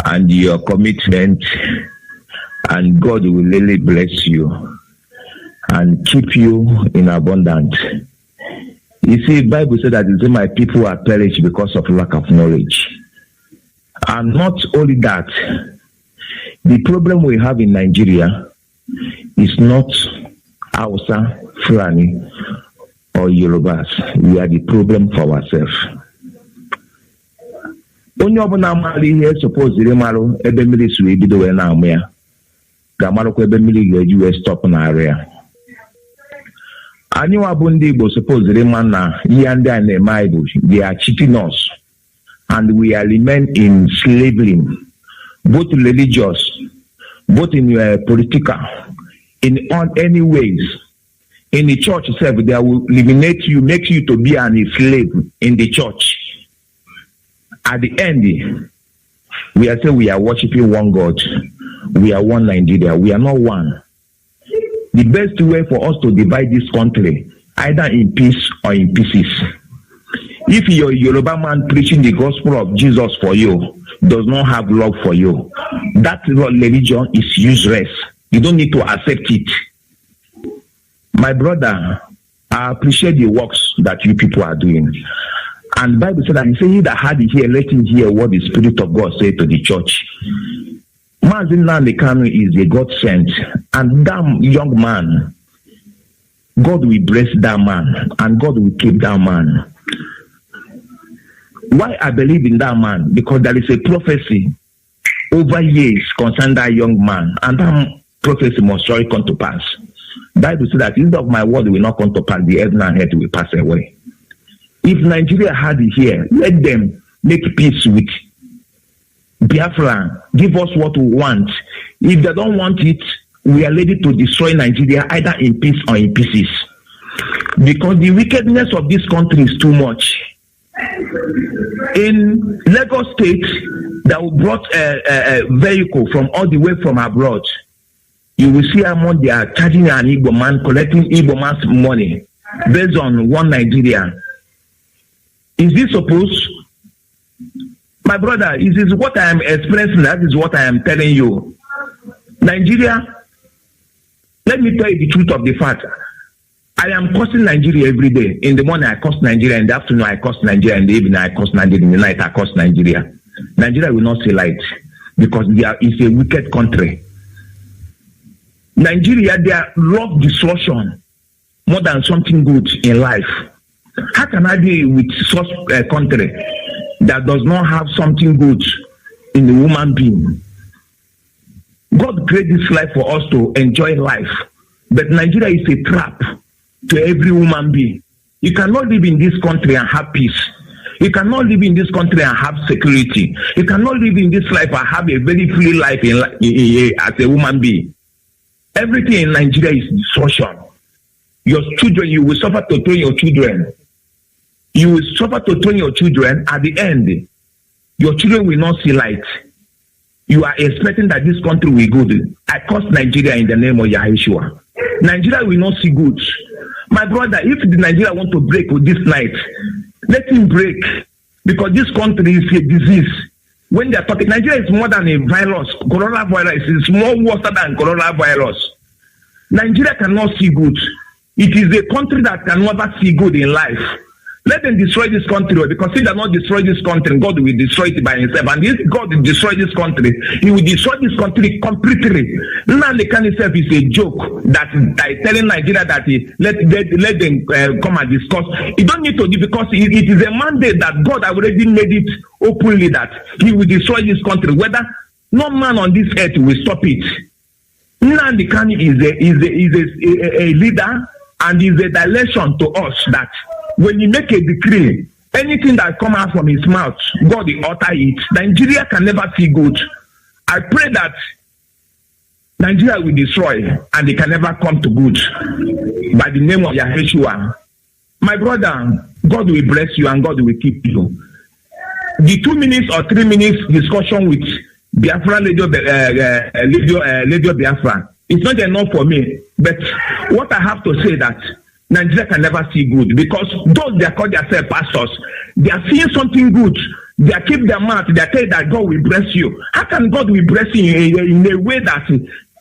and your commitment, and God will really bless you and keep you in abundance. You see, Bible said that my people are perished because of lack of knowledge. And not only that, the problem we have in Nigeria is not Hausa, Fulani, or Yorubas. We are the problem for ourselves. Onye ọbụla mara ihe supposed marụ ebe mmiri si ebido wee na-amụ ya ga-amarụkwa ebe mmiri ga-eji wee stop n'arịa. Anyị nwa bụ ndị Igbo supposed ma na ihe ndị a na-eme anyị bụ they are cheating us and we are remain in slavery, both religious, both in political, in any ways. In the church itself, they will eliminate you, make you to be an slave in the church. At the end, we are saying we are worshiping one God. We are one Nigeria. We are not one. The best way for us to divide this country, either in peace or in pieces. If your Yoruba man preaching the gospel of Jesus for you does not have love for you, that religion is useless. You don't need to accept it. My brother, I appreciate the works that you people are doing. And the Bible said that he said, he that had it here, let him hear what the Spirit of God said to the church. Mazi Nnamdi is a God sent. And that young man, God will bless that man. And God will keep that man. Why I believe in that man? Because there is a prophecy over years concerning that young man. And that prophecy must surely come to pass. Bible says that instead of my word will not come to pass, the heaven and earth will pass away. If Nigeria had it here, let them make peace with Biafra. Give us what we want. If they don't want it, we are ready to destroy Nigeria either in peace or in pieces. Because the wickedness of this country is too much. In Lagos State, that brought a vehicle from all the way from abroad. You will see among they are charging an Igbo man, collecting Igbo man's money based on one Nigeria. Is this supposed? My brother, this is what I am expressing. That is what I am telling you. Nigeria, let me tell you the truth of the fact. I am cursing Nigeria every day. In the morning, I curse Nigeria. In the afternoon, I curse Nigeria. In the evening, I curse Nigeria. In the night, I curse Nigeria. Nigeria will not see light because it's a wicked country. Nigeria, they love destruction more than something good in life. How can I be with such a country that does not have something good in the human being? God created this life for us to enjoy life. But Nigeria is a trap to every human being. You cannot live in this country and have peace. You cannot live in this country and have security. You cannot live in this life and have a very free life as a human being. Everything in Nigeria is destruction. Your children, you will suffer to train your children. You will suffer to train your children. At the end, your children will not see light. You are expecting that this country will go good. I curse Nigeria in the name of Yahshua. Nigeria will not see good. My brother, if the Nigeria want to break with this night, let him break. Because this country is a disease. When they are talking, Nigeria is more than a virus. Coronavirus is more worse than coronavirus. Nigeria cannot see good. It is a country that can never see good in life. Let them destroy this country, because if they do not destroy this country, God will destroy it by himself. And if God will destroy this country, he will destroy this country completely. Now the kind itself is a joke that is telling Nigeria that let them come and discuss. You don't need to do, because it is a mandate that God already made it openly that he will destroy this country. Whether no man on this earth will stop it. Nnamdi Kanu is a leader and is a direction to us that when you make a decree, anything that come out from his mouth, God will utter it. Nigeria can never see good. I pray that Nigeria will destroy and they can never come to good. By the name of Yahshua. My brother, God will bless you and God will keep you. The 2 minutes or 3 minutes discussion with Biafra Radio Biafra, it's not enough for me. But what I have to say that Nigeria can never see good, because those they call themselves pastors, they are seeing something good. They keep their mouth. They tell that God will bless you. How can God will bless you in a way that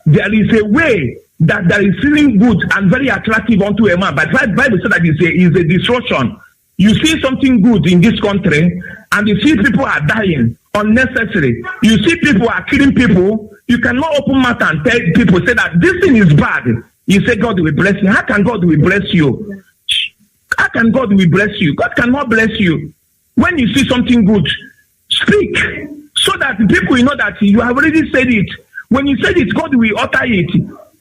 there is a way that there is feeling good and very attractive unto a man? But the Bible said that it's a destruction. You see something good in this country, and you see people are dying unnecessary. You see people are killing people. You cannot open mouth and tell people, say that this thing is bad. You say God will bless you. How can God will bless you? How can God will bless you? God cannot bless you. When you see something good, speak, so that people will know that you have already said it. When you said it, God will utter it.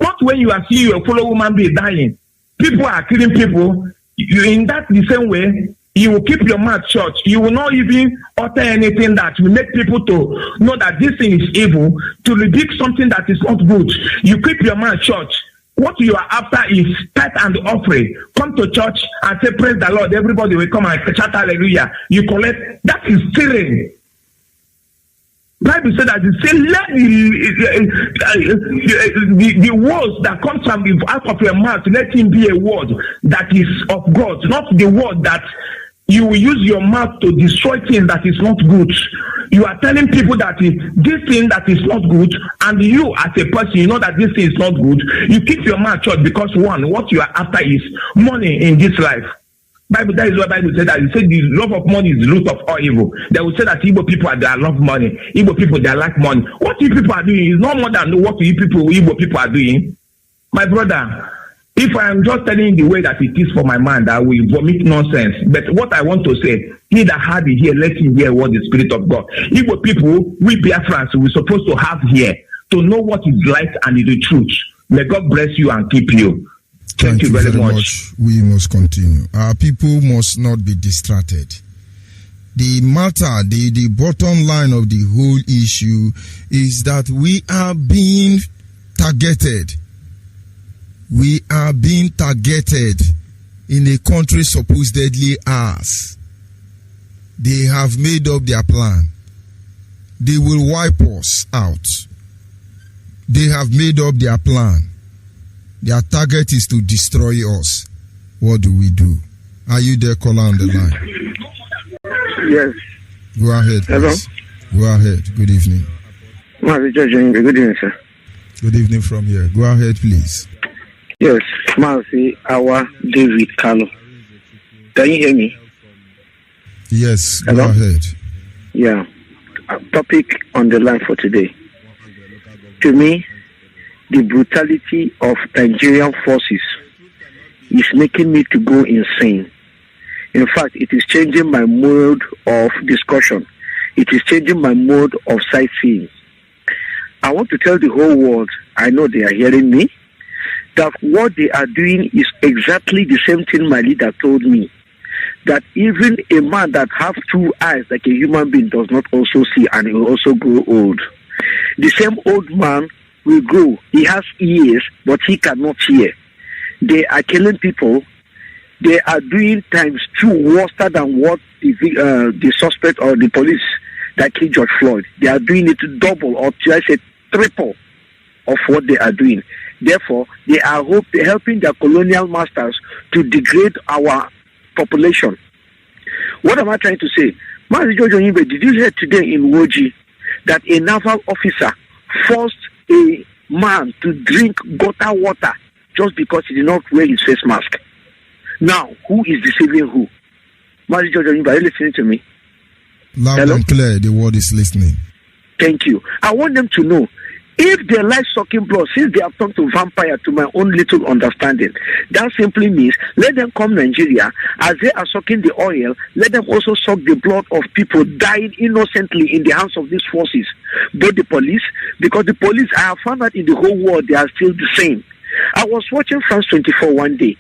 Not when you are seeing your fellow woman be dying. People are killing people. You, in that the same way, you will keep your mouth shut. You will not even utter anything that will make people to know that this thing is evil, to rebuke something that is not good. You keep your mouth shut. What you are after is tithe and offering. Come to church and say, praise the Lord. Everybody will come and shout hallelujah. You collect. That is stealing. Bible said that it say, let the words that comes from out of your mouth, let him be a word that is of God, not the word that you will use your mouth to destroy things that is not good. You are telling people that this thing that is not good, and you as a person, you know that this thing is not good. You keep your mouth shut because one, what you are after is money in this life. Bible, that is what Bible said, that it said the love of money is the root of all evil. They will say that Igbo people they love money. Igbo people they like money. What you people are doing is no more than what Igbo people are doing. My brother, if I am just telling you the way that it is for my mind, I will vomit nonsense. But what I want to say, he that had it here, let him hear what the Spirit of God. Igbo people, we Biafrans, we're supposed to have here to know what is light and is the truth. May God bless you and keep you. Thank you very much. We must continue. Our people must not be distracted. The matter, the bottom line of the whole issue is that we are being targeted. We are being targeted in a country supposedly ours. They have made up their plan. They will wipe us out. They have made up their plan. Their target is to destroy us. What do we do? Are you there, caller on the line? Yes. Go ahead, please. Go ahead. Good evening. Mazi Jojo, good evening, sir. Good evening from here. Go ahead, please. Yes, Mazi, our David Carlo. Can you hear me? Yes, go Hello? ahead. Yeah. Topic on the line for today. To me, the brutality of Nigerian forces is making me to go insane. In fact, it is changing my mode of discussion. It is changing my mode of sightseeing. I want to tell the whole world, I know they are hearing me, that what they are doing is exactly the same thing my leader told me. That even a man that has two eyes like a human being does not also see, and he will also grow old. The same old man will grow. He has ears, but he cannot hear. They are killing people. They are doing times 2 worse than what the suspect or the police that killed George Floyd. They are doing it double or should I say triple of what they are doing. Therefore, they are helping their colonial masters to degrade our population. What am I trying to say? Mazi Jojo Onyeibe, did you hear today in Woji that a naval officer forced a man to drink gutter water just because he did not wear his face mask? Now, who is deceiving who? Mazi Jojo Onyeibe, are you listening to me? Loud Hello? and clear, the word is listening. Thank you. I want them to know, if they like sucking blood, since they have turned to vampire, to my own little understanding, that simply means let them come Nigeria. As they are sucking the oil, let them also suck the blood of people dying innocently in the hands of these forces. Both the police, because the police, I have found out in the whole world, they are still the same. I was watching France 24 one day.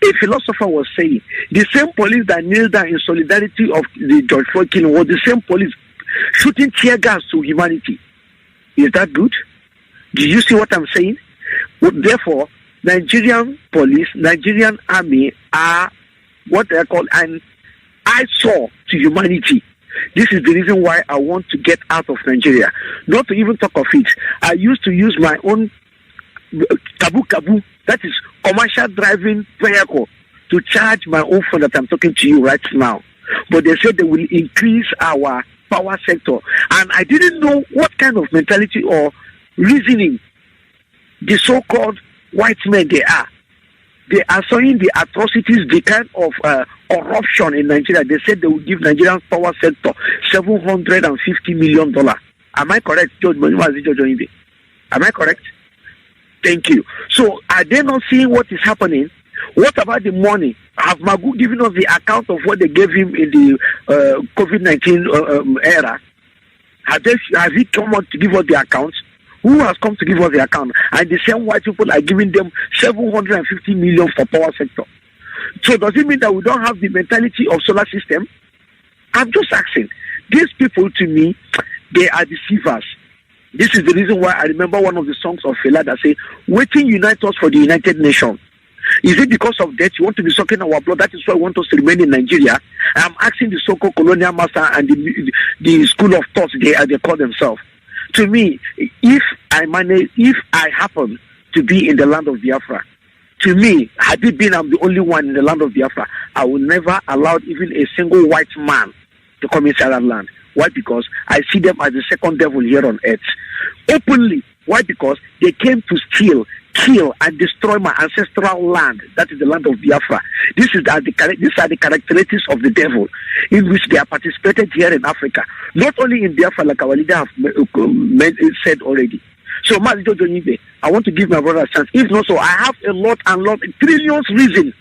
A philosopher was saying, the same police that kneeled down in solidarity of the George Floyd killing was the same police shooting tear gas to humanity. Is that good? Do you see what I'm saying? Well, therefore, Nigerian police, Nigerian army are what they call an eyesore to humanity. This is the reason why I want to get out of Nigeria. Not to even talk of it. I used to use my own kabu, that is commercial driving vehicle, to charge my own phone that I'm talking to you right now. But they said they will increase our power sector. And I didn't know what kind of mentality or reasoning the so-called white men they are. They are showing the atrocities, the kind of corruption in Nigeria. They said they will give Nigerian power sector $750 million. Am I correct, George Mazi Jojo Onyeibe? Am I correct? Thank you. So are they not seeing what is happening? What about the money? Have Magu given us the account of what they gave him in the COVID-19 era? Has he come out to give us the accounts? Who has come to give us the account? And the same white people are giving them $750 million for power sector. So does it mean that we don't have the mentality of solar system? I'm just asking. These people, to me, they are deceivers. This is the reason why I remember one of the songs of Fela that say, "Waiting unite us for the United Nations." Is it because of that you want to be sucking our blood? That is why you want us to remain in Nigeria. I'm asking the so-called colonial master and the school of thoughts they call themselves. To me, if I happen to be in the land of Biafra, to me, had it been I'm the only one in the land of Biafra, I would never allow even a single white man to come inside that land. Why? Because I see them as the second devil here on earth. Openly. Why? Because they came to steal, kill, and destroy my ancestral land. That is the land of Biafra. These are the characteristics of the devil in which they are participated here in Africa. Not only in Biafra, like our leader have said already. So, Mazi Jojo Onyeibe, I want to give my brother a chance. If not so, I have a lot, trillions reasons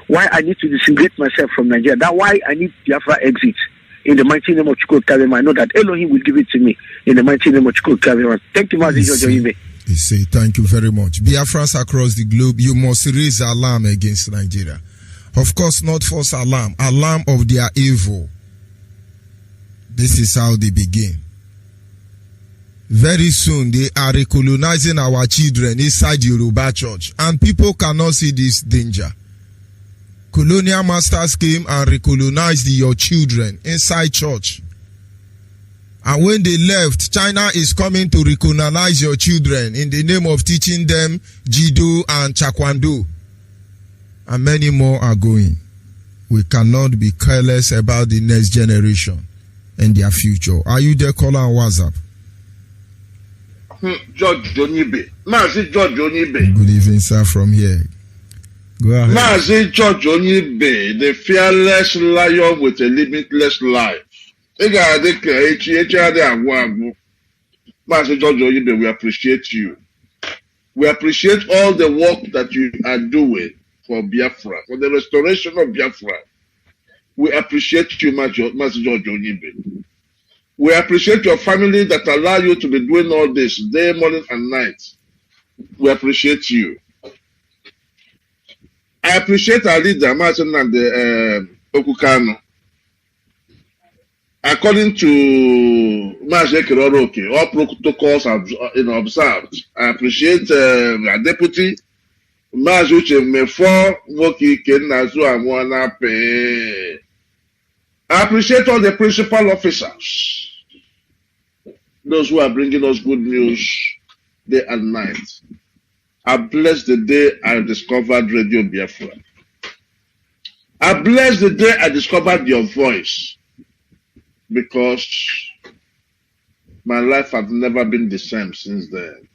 why I need to disintegrate myself from Nigeria. That's why I need Biafra exit. In the mighty name of Chukwu Karima, I know that Elohim will give it to me. In the mighty name of Chukwu Karima. Thank you, Mazi Jojo Onyeibe. He say, thank you very much. Biafrans across the globe, you must raise alarm against Nigeria. Of course, not false alarm. Alarm of their evil. This is how they begin. Very soon, they are recolonizing our children inside Yoruba church. And people cannot see this danger. Colonial masters came and recolonized your children inside church. And when they left, China is coming to recolonize your children in the name of teaching them Jido and Taekwondo. And many more are going. We cannot be careless about the next generation and their future. Are you there, caller on WhatsApp? George Onyeibe. Mazi George Onyeibe. Good evening, sir, from here. Go ahead. Mazi George Onyeibe, the fearless lion with a limitless life. Mazi George Onyeibe, we appreciate you. We appreciate all the work that you are doing for Biafra, for the restoration of Biafra. We appreciate you, Mazi George Onyeibe. We appreciate your family that allow you to be doing all this day, morning, and night. We appreciate you. I appreciate our leader, Martin and Okukano. According to Mazi Kiroroke, all protocols are observed. I appreciate our deputy, Mazi Uche Mefo Moki Kenazu Amwana. I appreciate all the principal officers. Those who are bringing us good news day and night. I bless the day I discovered Radio Biafra. I bless the day I discovered your voice, because my life has never been the same since then.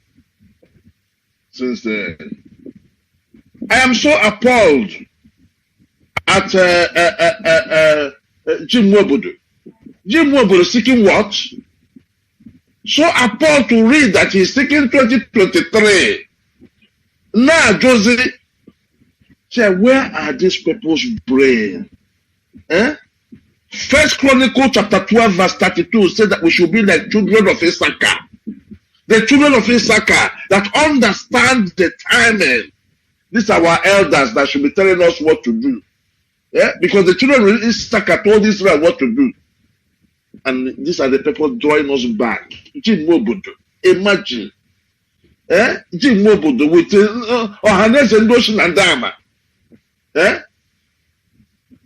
I am so appalled at Jim Wobodo. Jim Wobodo seeking what? So appalled to read that he's seeking 2023. Now, Josie, say, where are these people's brain? First Chronicle chapter 12 verse 32 said that we should be like children of Issachar. The children of Issachar that understand the timing. These are our elders that should be telling us what to do. Because the children of Issachar told Israel what to do. And these are the people drawing us back. Jim Wobodo. Imagine. Jim Wobodo with Ohanes and Doshin and Dama.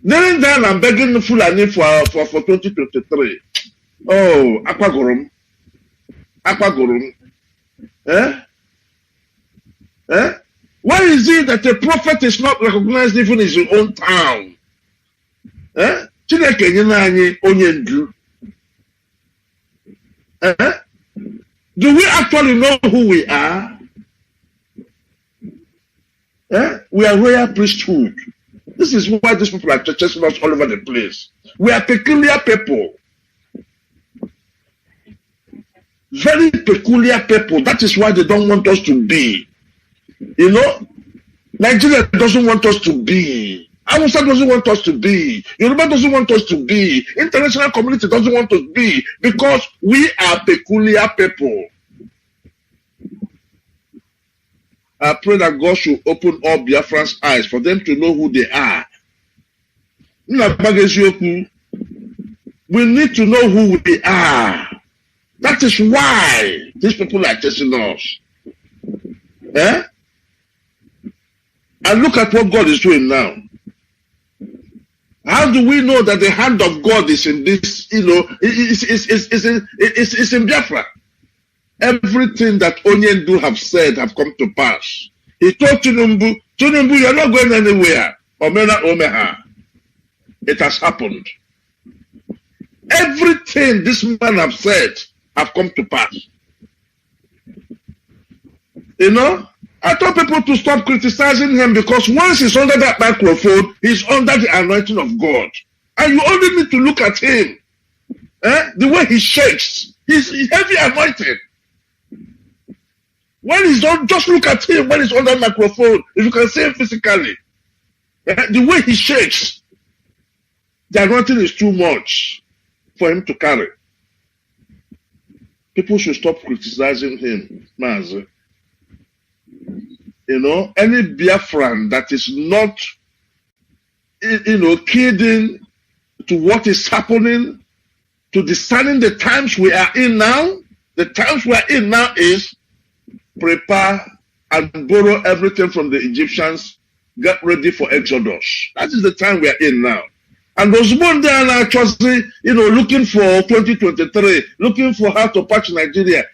Kneeling down and begging the Fulani for 2023. Oh, Aquagorum. Why is it that a prophet is not recognized even in his own town? Chineke nyina onye ndu. Do we actually know who we are? We are royal priesthood. This is why these people are chasing us all over the place. We are peculiar people. Very peculiar people. That is why they don't want us to be. You know, Nigeria doesn't want us to be. Hausa doesn't want us to be. Yoruba doesn't want us to be. International community doesn't want us to be, because we are peculiar people. I pray that God should open all Biafrans' eyes for them to know who they are. We need to know who we are. That is why these people are chasing us. And look at what God is doing now. How do we know that the hand of God is in this, it's in Biafra? Everything that Onyeibe have said have come to pass. He told Tinubu, you're not going anywhere. Omeha. It has happened. Everything this man have said have come to pass. You know, I told people to stop criticizing him, because once he's under that microphone, he's under the anointing of God. And you only need to look at him. The way he shakes, he's heavy anointed. When he's on, just look at him when he's under the microphone. If you can see him physically, the way he shakes, the anointing is too much for him to carry. People should stop criticizing him, Mazi. You know, any Biafran that is not, keyed in to what is happening, to discerning the times we are in now. The times we are in now is prepare and borrow everything from the Egyptians, get ready for Exodus. That is the time we are in now. And those men there are actually, looking for 2023, looking for how to patch Nigeria.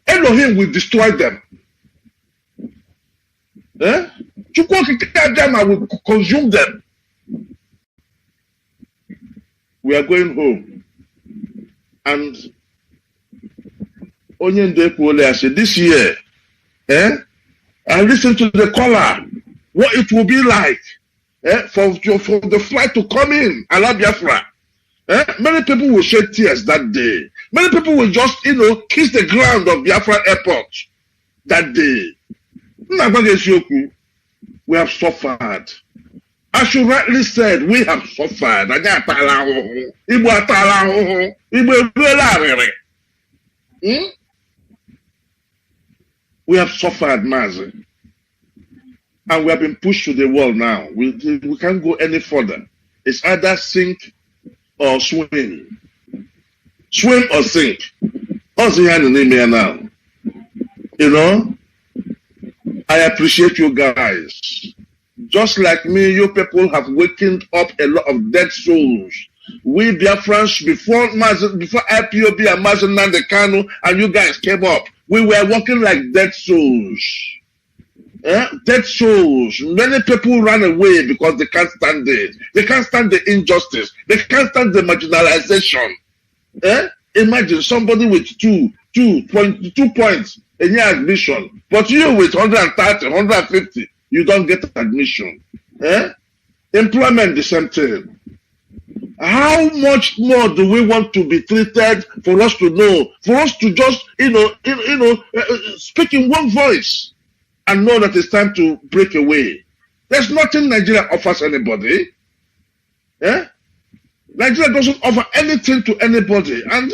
Elohim will destroy them. I will consume them. We are going home. And Onyeibe said, this year, I listened to the caller, what it will be like for the flight to come in, Biafra. Many people will shed tears that day. Many people will just, kiss the ground of Biafra airport that day. We have suffered. As you rightly said, we have suffered. We have suffered, Mazi. And we have been pushed to the wall now. We can't go any further. It's either sink or swim. Swim or sink. What's the hand in the now? I appreciate you guys. Just like me, you people have wakened up a lot of dead souls. We Biafrans, before IPOB and Mazi Nnamdi Kanu and you guys came up, we were walking like dead souls. Dead souls. Many people ran away because they can't stand it. They can't stand the injustice. They can't stand the marginalization. Imagine somebody with 2 points in your admission, but you with 130, 150, you don't get admission. Employment, the same thing. How much more do we want to be treated for us to know, for us to just, speak in one voice and know that it's time to break away? There's nothing Nigeria offers anybody. Nigeria doesn't offer anything to anybody. And,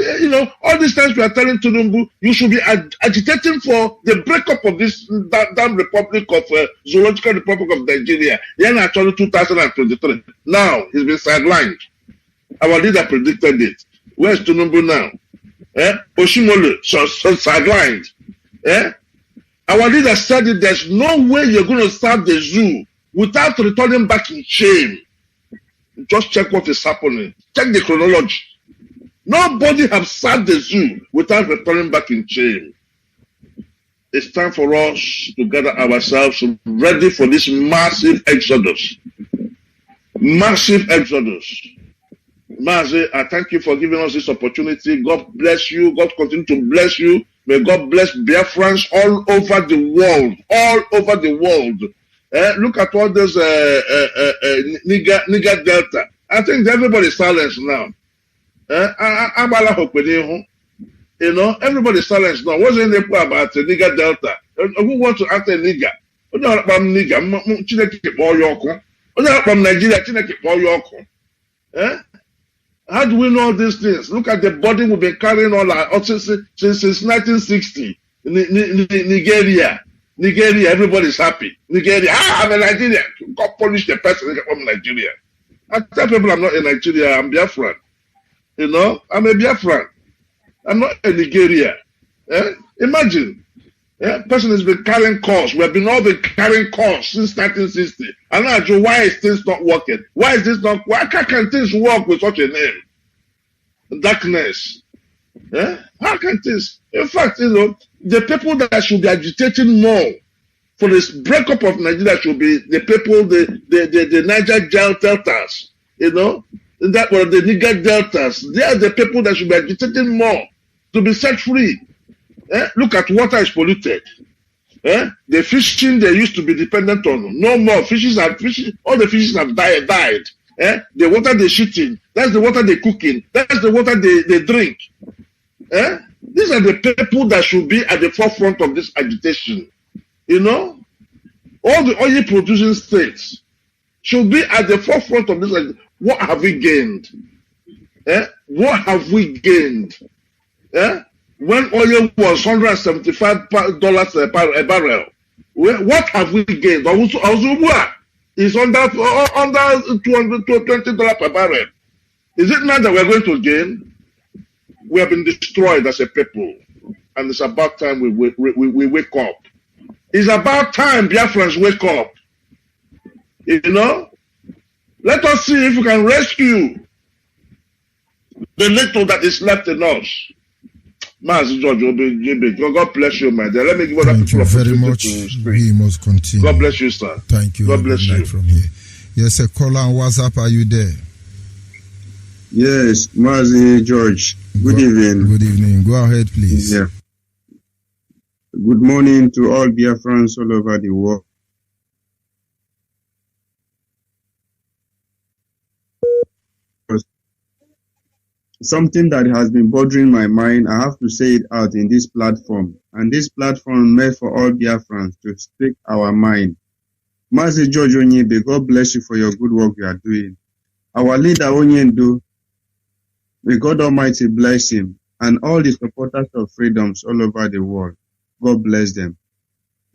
all these times we are telling Tinubu, you should be agitating for the breakup of this damn Republic of Zoological Republic of Nigeria. Actually 2023. Now, he's been sidelined. Our leader predicted it. Where's Tinubu now? Oshimole, so sidelined. Our leader said that there's no way you're going to start the zoo without returning back in shame. Just check what is happening. Check the chronology. Nobody has started the zoo without returning back in shame. It's time for us to gather ourselves ready for this massive exodus. Massive exodus. Mazi, I thank you for giving us this opportunity. God bless you. God continue to bless you. May God bless Biafrans all over the world. All over the world. Look at all this Niger Delta. I think everybody's silenced now. Everybody's silenced now. What's in the about Niger Delta? Who wants to answer Niger? From Nigeria, how do we know these things? Look at the burden we've been carrying all our since 1960. Nigeria, everybody's happy. Nigeria, I'm a Nigerian. God punish the person from Nigeria. I tell people I'm not in Nigeria, I'm Biafran. I'm a Biafran. I'm not a Nigeria. Imagine. Person has been carrying costs. We have been all been carrying costs since 1960. And now, Joe, why is things not working? Why can things work with such a name? Darkness. How can things? In fact, the people that should be agitating more for this breakup of Nigeria should be the people, the Niger Deltas, that were the Niger Deltas. They are the people that should be agitating more to be set free. Look at water is polluted. The fishing they used to be dependent on, no more. All the fishes have died. The water they're shooting, that's the water they're cooking, that's the water they drink. These are the people that should be at the forefront of this agitation. All the oil producing states should be at the forefront of this. What have we gained? What have we gained? When oil was $175 a barrel, what have we gained? Ozubua is under $220 per barrel. Is it now that we're going to gain? We have been destroyed as a people, and it's about time we wake up. It's about time Biafrans wake up. You know? Let us see if we can rescue the little that is left in us. Mazi George Onyeibe, God bless you, my dear. Let me give other Thank people you very opportunity much. to speak. We must continue. God bless you, sir. Thank you. God bless Good night you. from here. Yes, a caller on WhatsApp. Are you there? Yes, Mazi George. Good evening. Good evening. Go ahead, please. Yeah. Good morning to all Biafrans all over the world. Something that has been bothering my mind, I have to say it out in this platform. And this platform made for all Biafrans to speak our mind. Mazi George Onyeibe, God bless you for your good work you are doing. Our leader Onyeibe, may God Almighty bless him and all the supporters of freedoms all over the world. God bless them.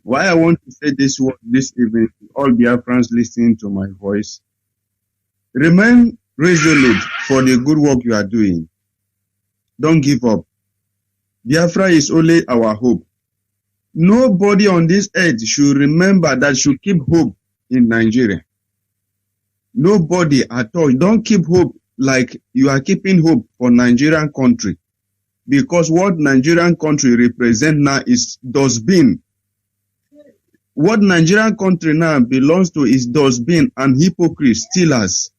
Why I want to say this word this evening to all Biafrans listening to my voice, remain resolute for the good work you are doing. Don't give up. Biafra is only our hope. Nobody on this earth should remember that should keep hope in Nigeria. Nobody at all. Don't keep hope like you are keeping hope for Nigerian country. Because what Nigerian country represent now is dustbin. What Nigerian country now belongs to is dustbin and hypocrites, stealers.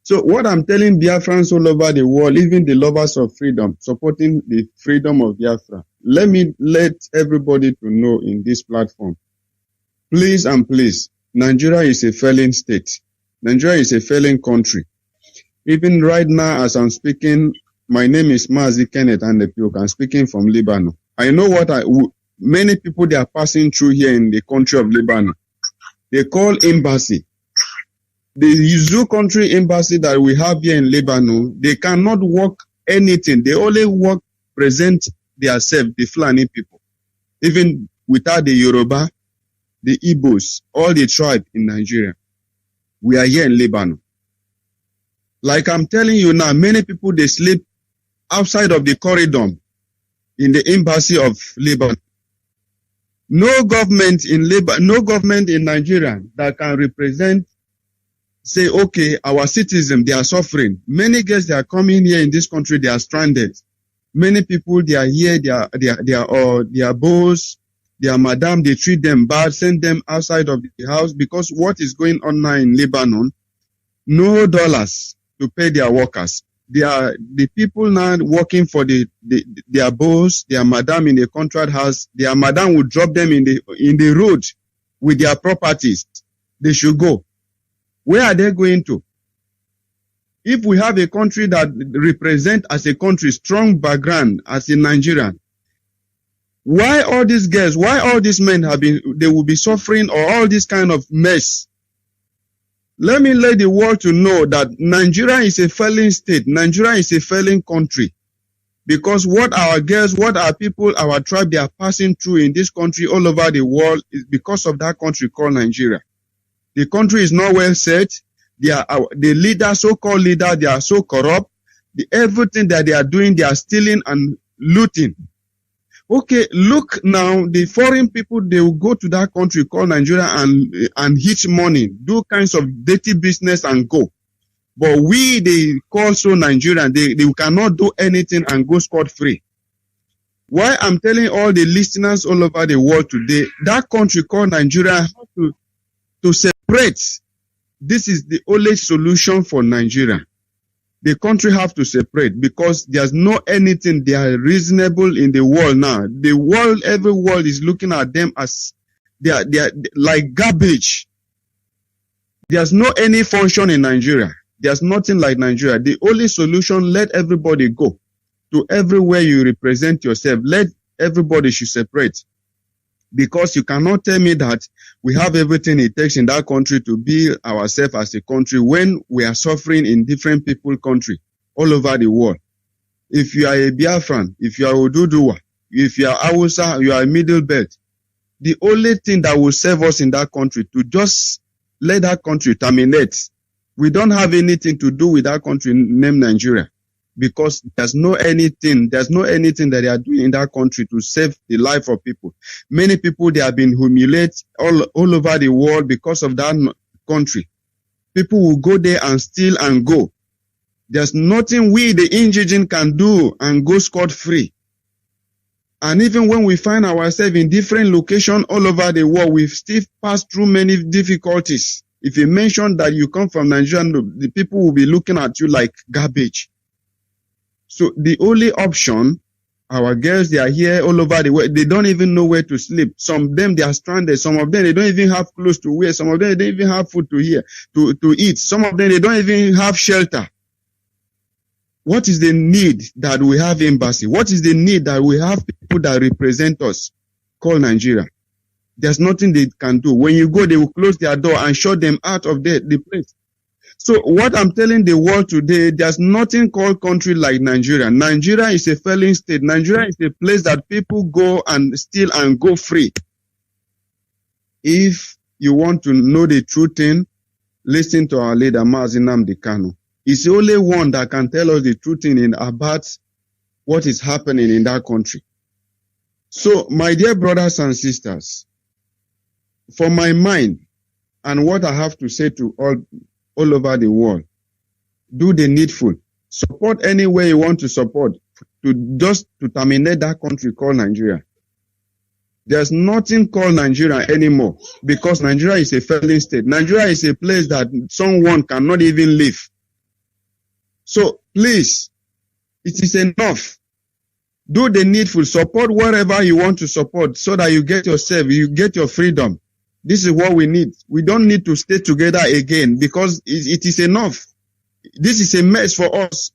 So what I'm telling Biafrans all over the world, even the lovers of freedom, supporting the freedom of Biafra, let everybody to know in this platform. Please and please, Nigeria is a failing state. Nigeria is a failing country. Even right now as I'm speaking, my name is Mazi Kenneth Andepioka. I'm speaking from Lebanon. I know what many people they are passing through here in the country of Lebanon. They call embassy. The zoo country embassy that we have here in Lebanon, they cannot work anything. They only work, present themselves, the Fulani people. Even without the Yoruba, the Igbos, all the tribe in Nigeria. We are here in Lebanon. Like I'm telling you now, many people, they sleep outside of the corridor in the embassy of Lebanon. No government in Nigeria that can represent, say, okay, our citizens, they are suffering. Many guests, they are coming here in this country, they are stranded. Many people, they are here, their boss, their madam, they treat them bad, send them outside of the house because what is going on now in Lebanon, no dollars to pay their workers. The people now working for their boss, their madam in the contract house, their madam will drop them in the road with their properties. They should go. Where are they going to? If we have a country that represents as a country strong background as in Nigeria, why all these girls, why all these men they will be suffering or all this kind of mess? Let me let the world to know that Nigeria is a failing state. Nigeria is a failing country. Because what our girls, what our people, our tribe, they are passing through in this country all over the world is because of that country called Nigeria. The country is not well set. The leaders, so-called leaders, they are so corrupt. Everything that they are doing, they are stealing and looting. Okay, look now, the foreign people, they will go to that country called Nigeria and hit money, do kinds of dirty business and go. But we, they call so Nigerian, they cannot do anything and go scot-free. Why I'm telling all the listeners all over the world today, that country called Nigeria has to separate. This is the only solution for Nigeria. The country have to separate because there's no anything they are reasonable in the world now. The world, every world is looking at them as they are like garbage. There's no any function in Nigeria. There's nothing like Nigeria. The only solution, let everybody go to everywhere you represent yourself. Let everybody should separate. Because you cannot tell me that we have everything it takes in that country to be ourselves as a country when we are suffering in different people country all over the world. If you are a Biafran, if you are Oduduwa, if you are Hausa, you are a Middle Belt, the only thing that will save us in that country to just let that country terminate. We don't have anything to do with that country named Nigeria. because there's no anything that they are doing in that country to save the life of people. Many people, they have been humiliated all over the world because of that country. People will go there and steal and go. There's nothing we, the indigenous, can do and go scot-free. And even when we find ourselves in different locations all over the world, we've still passed through many difficulties. If you mention that you come from Nigeria, the people will be looking at you like garbage. So the only option, our girls, they are here all over the world. They don't even know where to sleep. Some of them, they are stranded. Some of them, they don't even have clothes to wear. Some of them, they don't even have food to eat. Some of them, they don't even have shelter. What is the need that we have embassy? What is the need that we have people that represent us called Nigeria? There's nothing they can do. When you go, they will close their door and shut them out of the place. So what I'm telling the world today, there's nothing called country like Nigeria. Nigeria is a failing state. Nigeria is a place that people go and steal and go free. If you want to know the true thing, listen to our leader, Mazi Nnamdi Kanu. He's the only one that can tell us the truth about what is happening in that country. So, my dear brothers and sisters, for my mind and what I have to say to all over the world, do the needful. Support any way you want to support to terminate that country called Nigeria. There's nothing called Nigeria anymore because Nigeria is a failing state. Nigeria is a place that someone cannot even live. So please, it is enough. Do the needful. Support whatever you want to support so that you get yourself, you get your freedom. This is what we need. We don't need to stay together again because it is enough. This is a mess for us.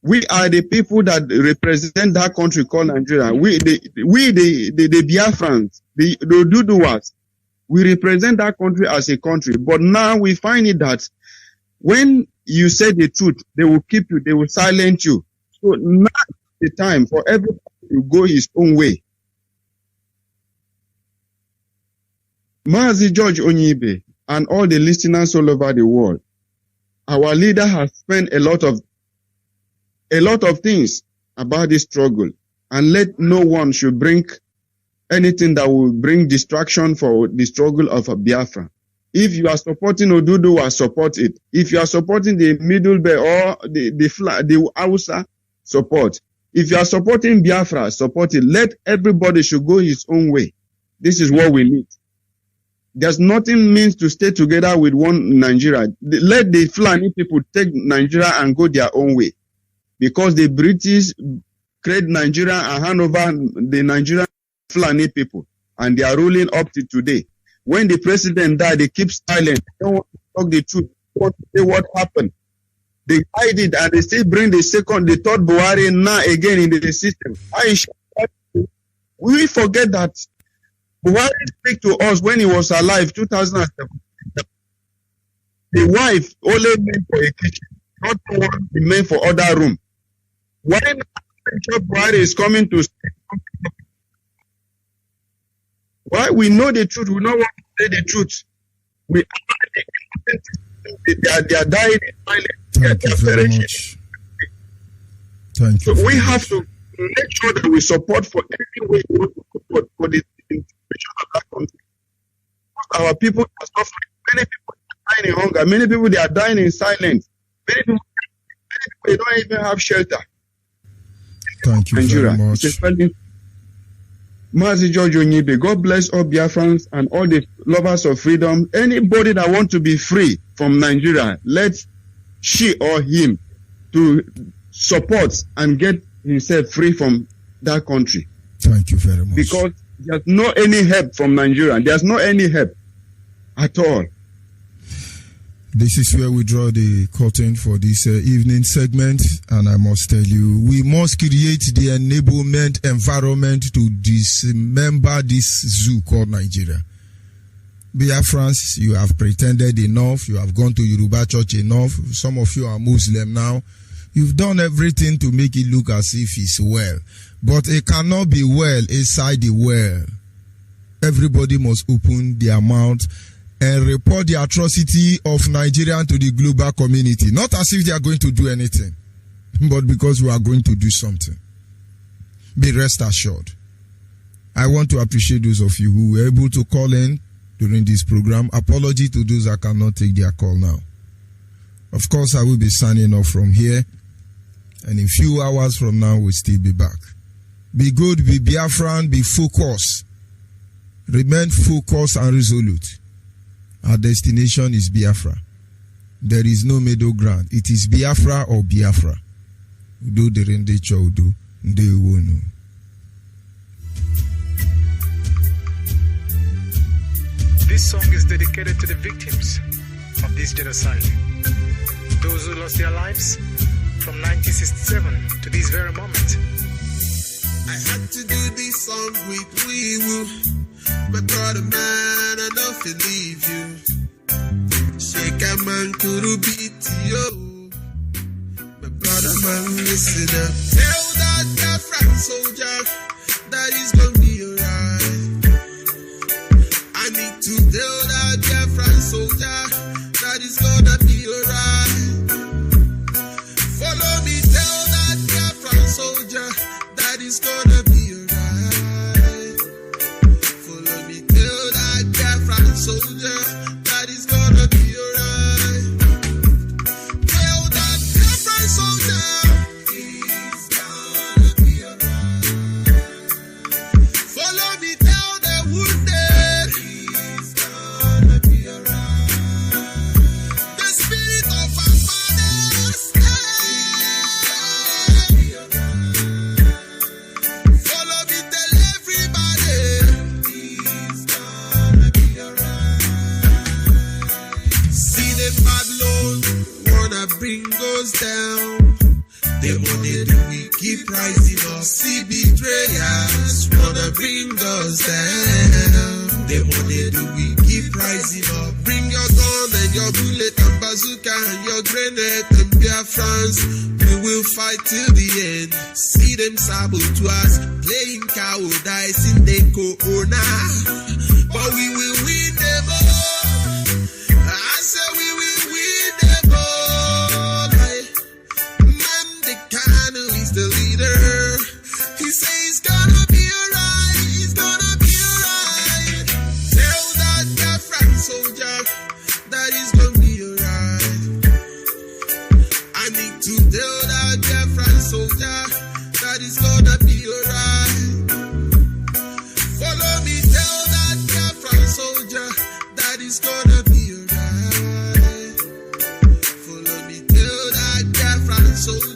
We are the people that represent that country called Nigeria. We the Biafrans, the Duduwas, we represent that country as a country. But now we find it that when you say the truth, they will keep you, they will silence you. So now is the time for everybody to go his own way. Mazi George Onyeibe and all the listeners all over the world, our leader has spent a lot of things about this struggle, and let no one should bring anything that will bring distraction for the struggle of a Biafra. If you are supporting Oduduwa, support it. If you are supporting the Middle Bay or the Hausa, support. If you are supporting Biafra, support it. Let everybody should go his own way. This is what we need. There's nothing means to stay together with one Nigeria. Let the Fulani people take Nigeria and go their own way. Because the British create Nigeria and hand over the Nigerian Fulani people. And they are ruling up to today. When the president died, they keep silent. They don't want to talk the truth. They want to say what happened. They hide it and they still bring the third Buhari now again in the system. We forget that Buhari speak to us when he was alive, 2007. The wife only meant for a kitchen, not one meant for other room. When Buhari is coming to speak, why we know the truth, we don't want to say the truth. They are dying in silence. Thank you very much. Thank you. So we have to make sure that we support for every way we want to support for the situation of that country. Our people are suffering. Many people are dying in hunger. Many people they are dying in silence. Many people they don't even have shelter. Thank you very much. Mazi George Onyeibe, God bless all Biafrans and all the lovers of freedom. Anybody that wants to be free from Nigeria, let she or him to support and get himself free from that country. Thank you very much. Because there's no any help from Nigeria. There's no any help at all. This is where we draw the curtain for this evening segment, and I must tell you, we must create the enablement environment to dismember this zoo called Nigeria. Biafrans, you have pretended enough, you have gone to Yoruba church enough, some of you are Muslim now, you've done everything to make it look as if it's well, but it cannot be well inside the well. Everybody must open their mouth and report the atrocity of Nigeria to the global community. Not as if they are going to do anything. but because we are going to do something. Be rest assured. I want to appreciate those of you who were able to call in during this program. Apology to those that cannot take their call now. Of course, I will be signing off from here, and in a few hours from now, we'll still be back. Be good, be Biafran, be focused. Remain focused and resolute. Our destination is Biafra. There is no middle ground. It is Biafra or Biafra. Udo derende cho udo, ndewono. This song is dedicated to the victims of this genocide. Those who lost their lives from 1967 to this very moment. I had to do this song with Wee-Woo. My brother man, I don't believe you. Shake a man to beat you. My brother man, listen up. Tell that Biafran soldier that he's gonna be alright. I need to tell that Biafran soldier that he's gonna be alright. Follow me, tell that Biafran soldier that he's gonna be alright. Follow me, tell that Biafran soldier that he's gonna be alright. Tell that Biafran soldier he's gonna be alright. Follow me, tell the wounded he's gonna be alright. The spirit of our fathers follow me, tell everybody he's gonna be alright. See the bad Lord wanna bring us down. The money that we keep rising up. See betrayers wanna bring us down. The money that we keep rising up. Bring your gun and your bullet and bazooka and your grenade and Biafrans. We will fight till the end. See them sabotage, playing cowardice in the corona. But we will win them all. I say we will win them all. Man, the Kano is the leader. He says he's gonna be alright. He's gonna be alright. Tell that Biafran soldier that he's gonna be alright. I need to tell that Biafran soldier that he's gonna be alright. Follow me, tell that Biafran soldier that he's gonna be alright. Follow me, tell that Biafran soldier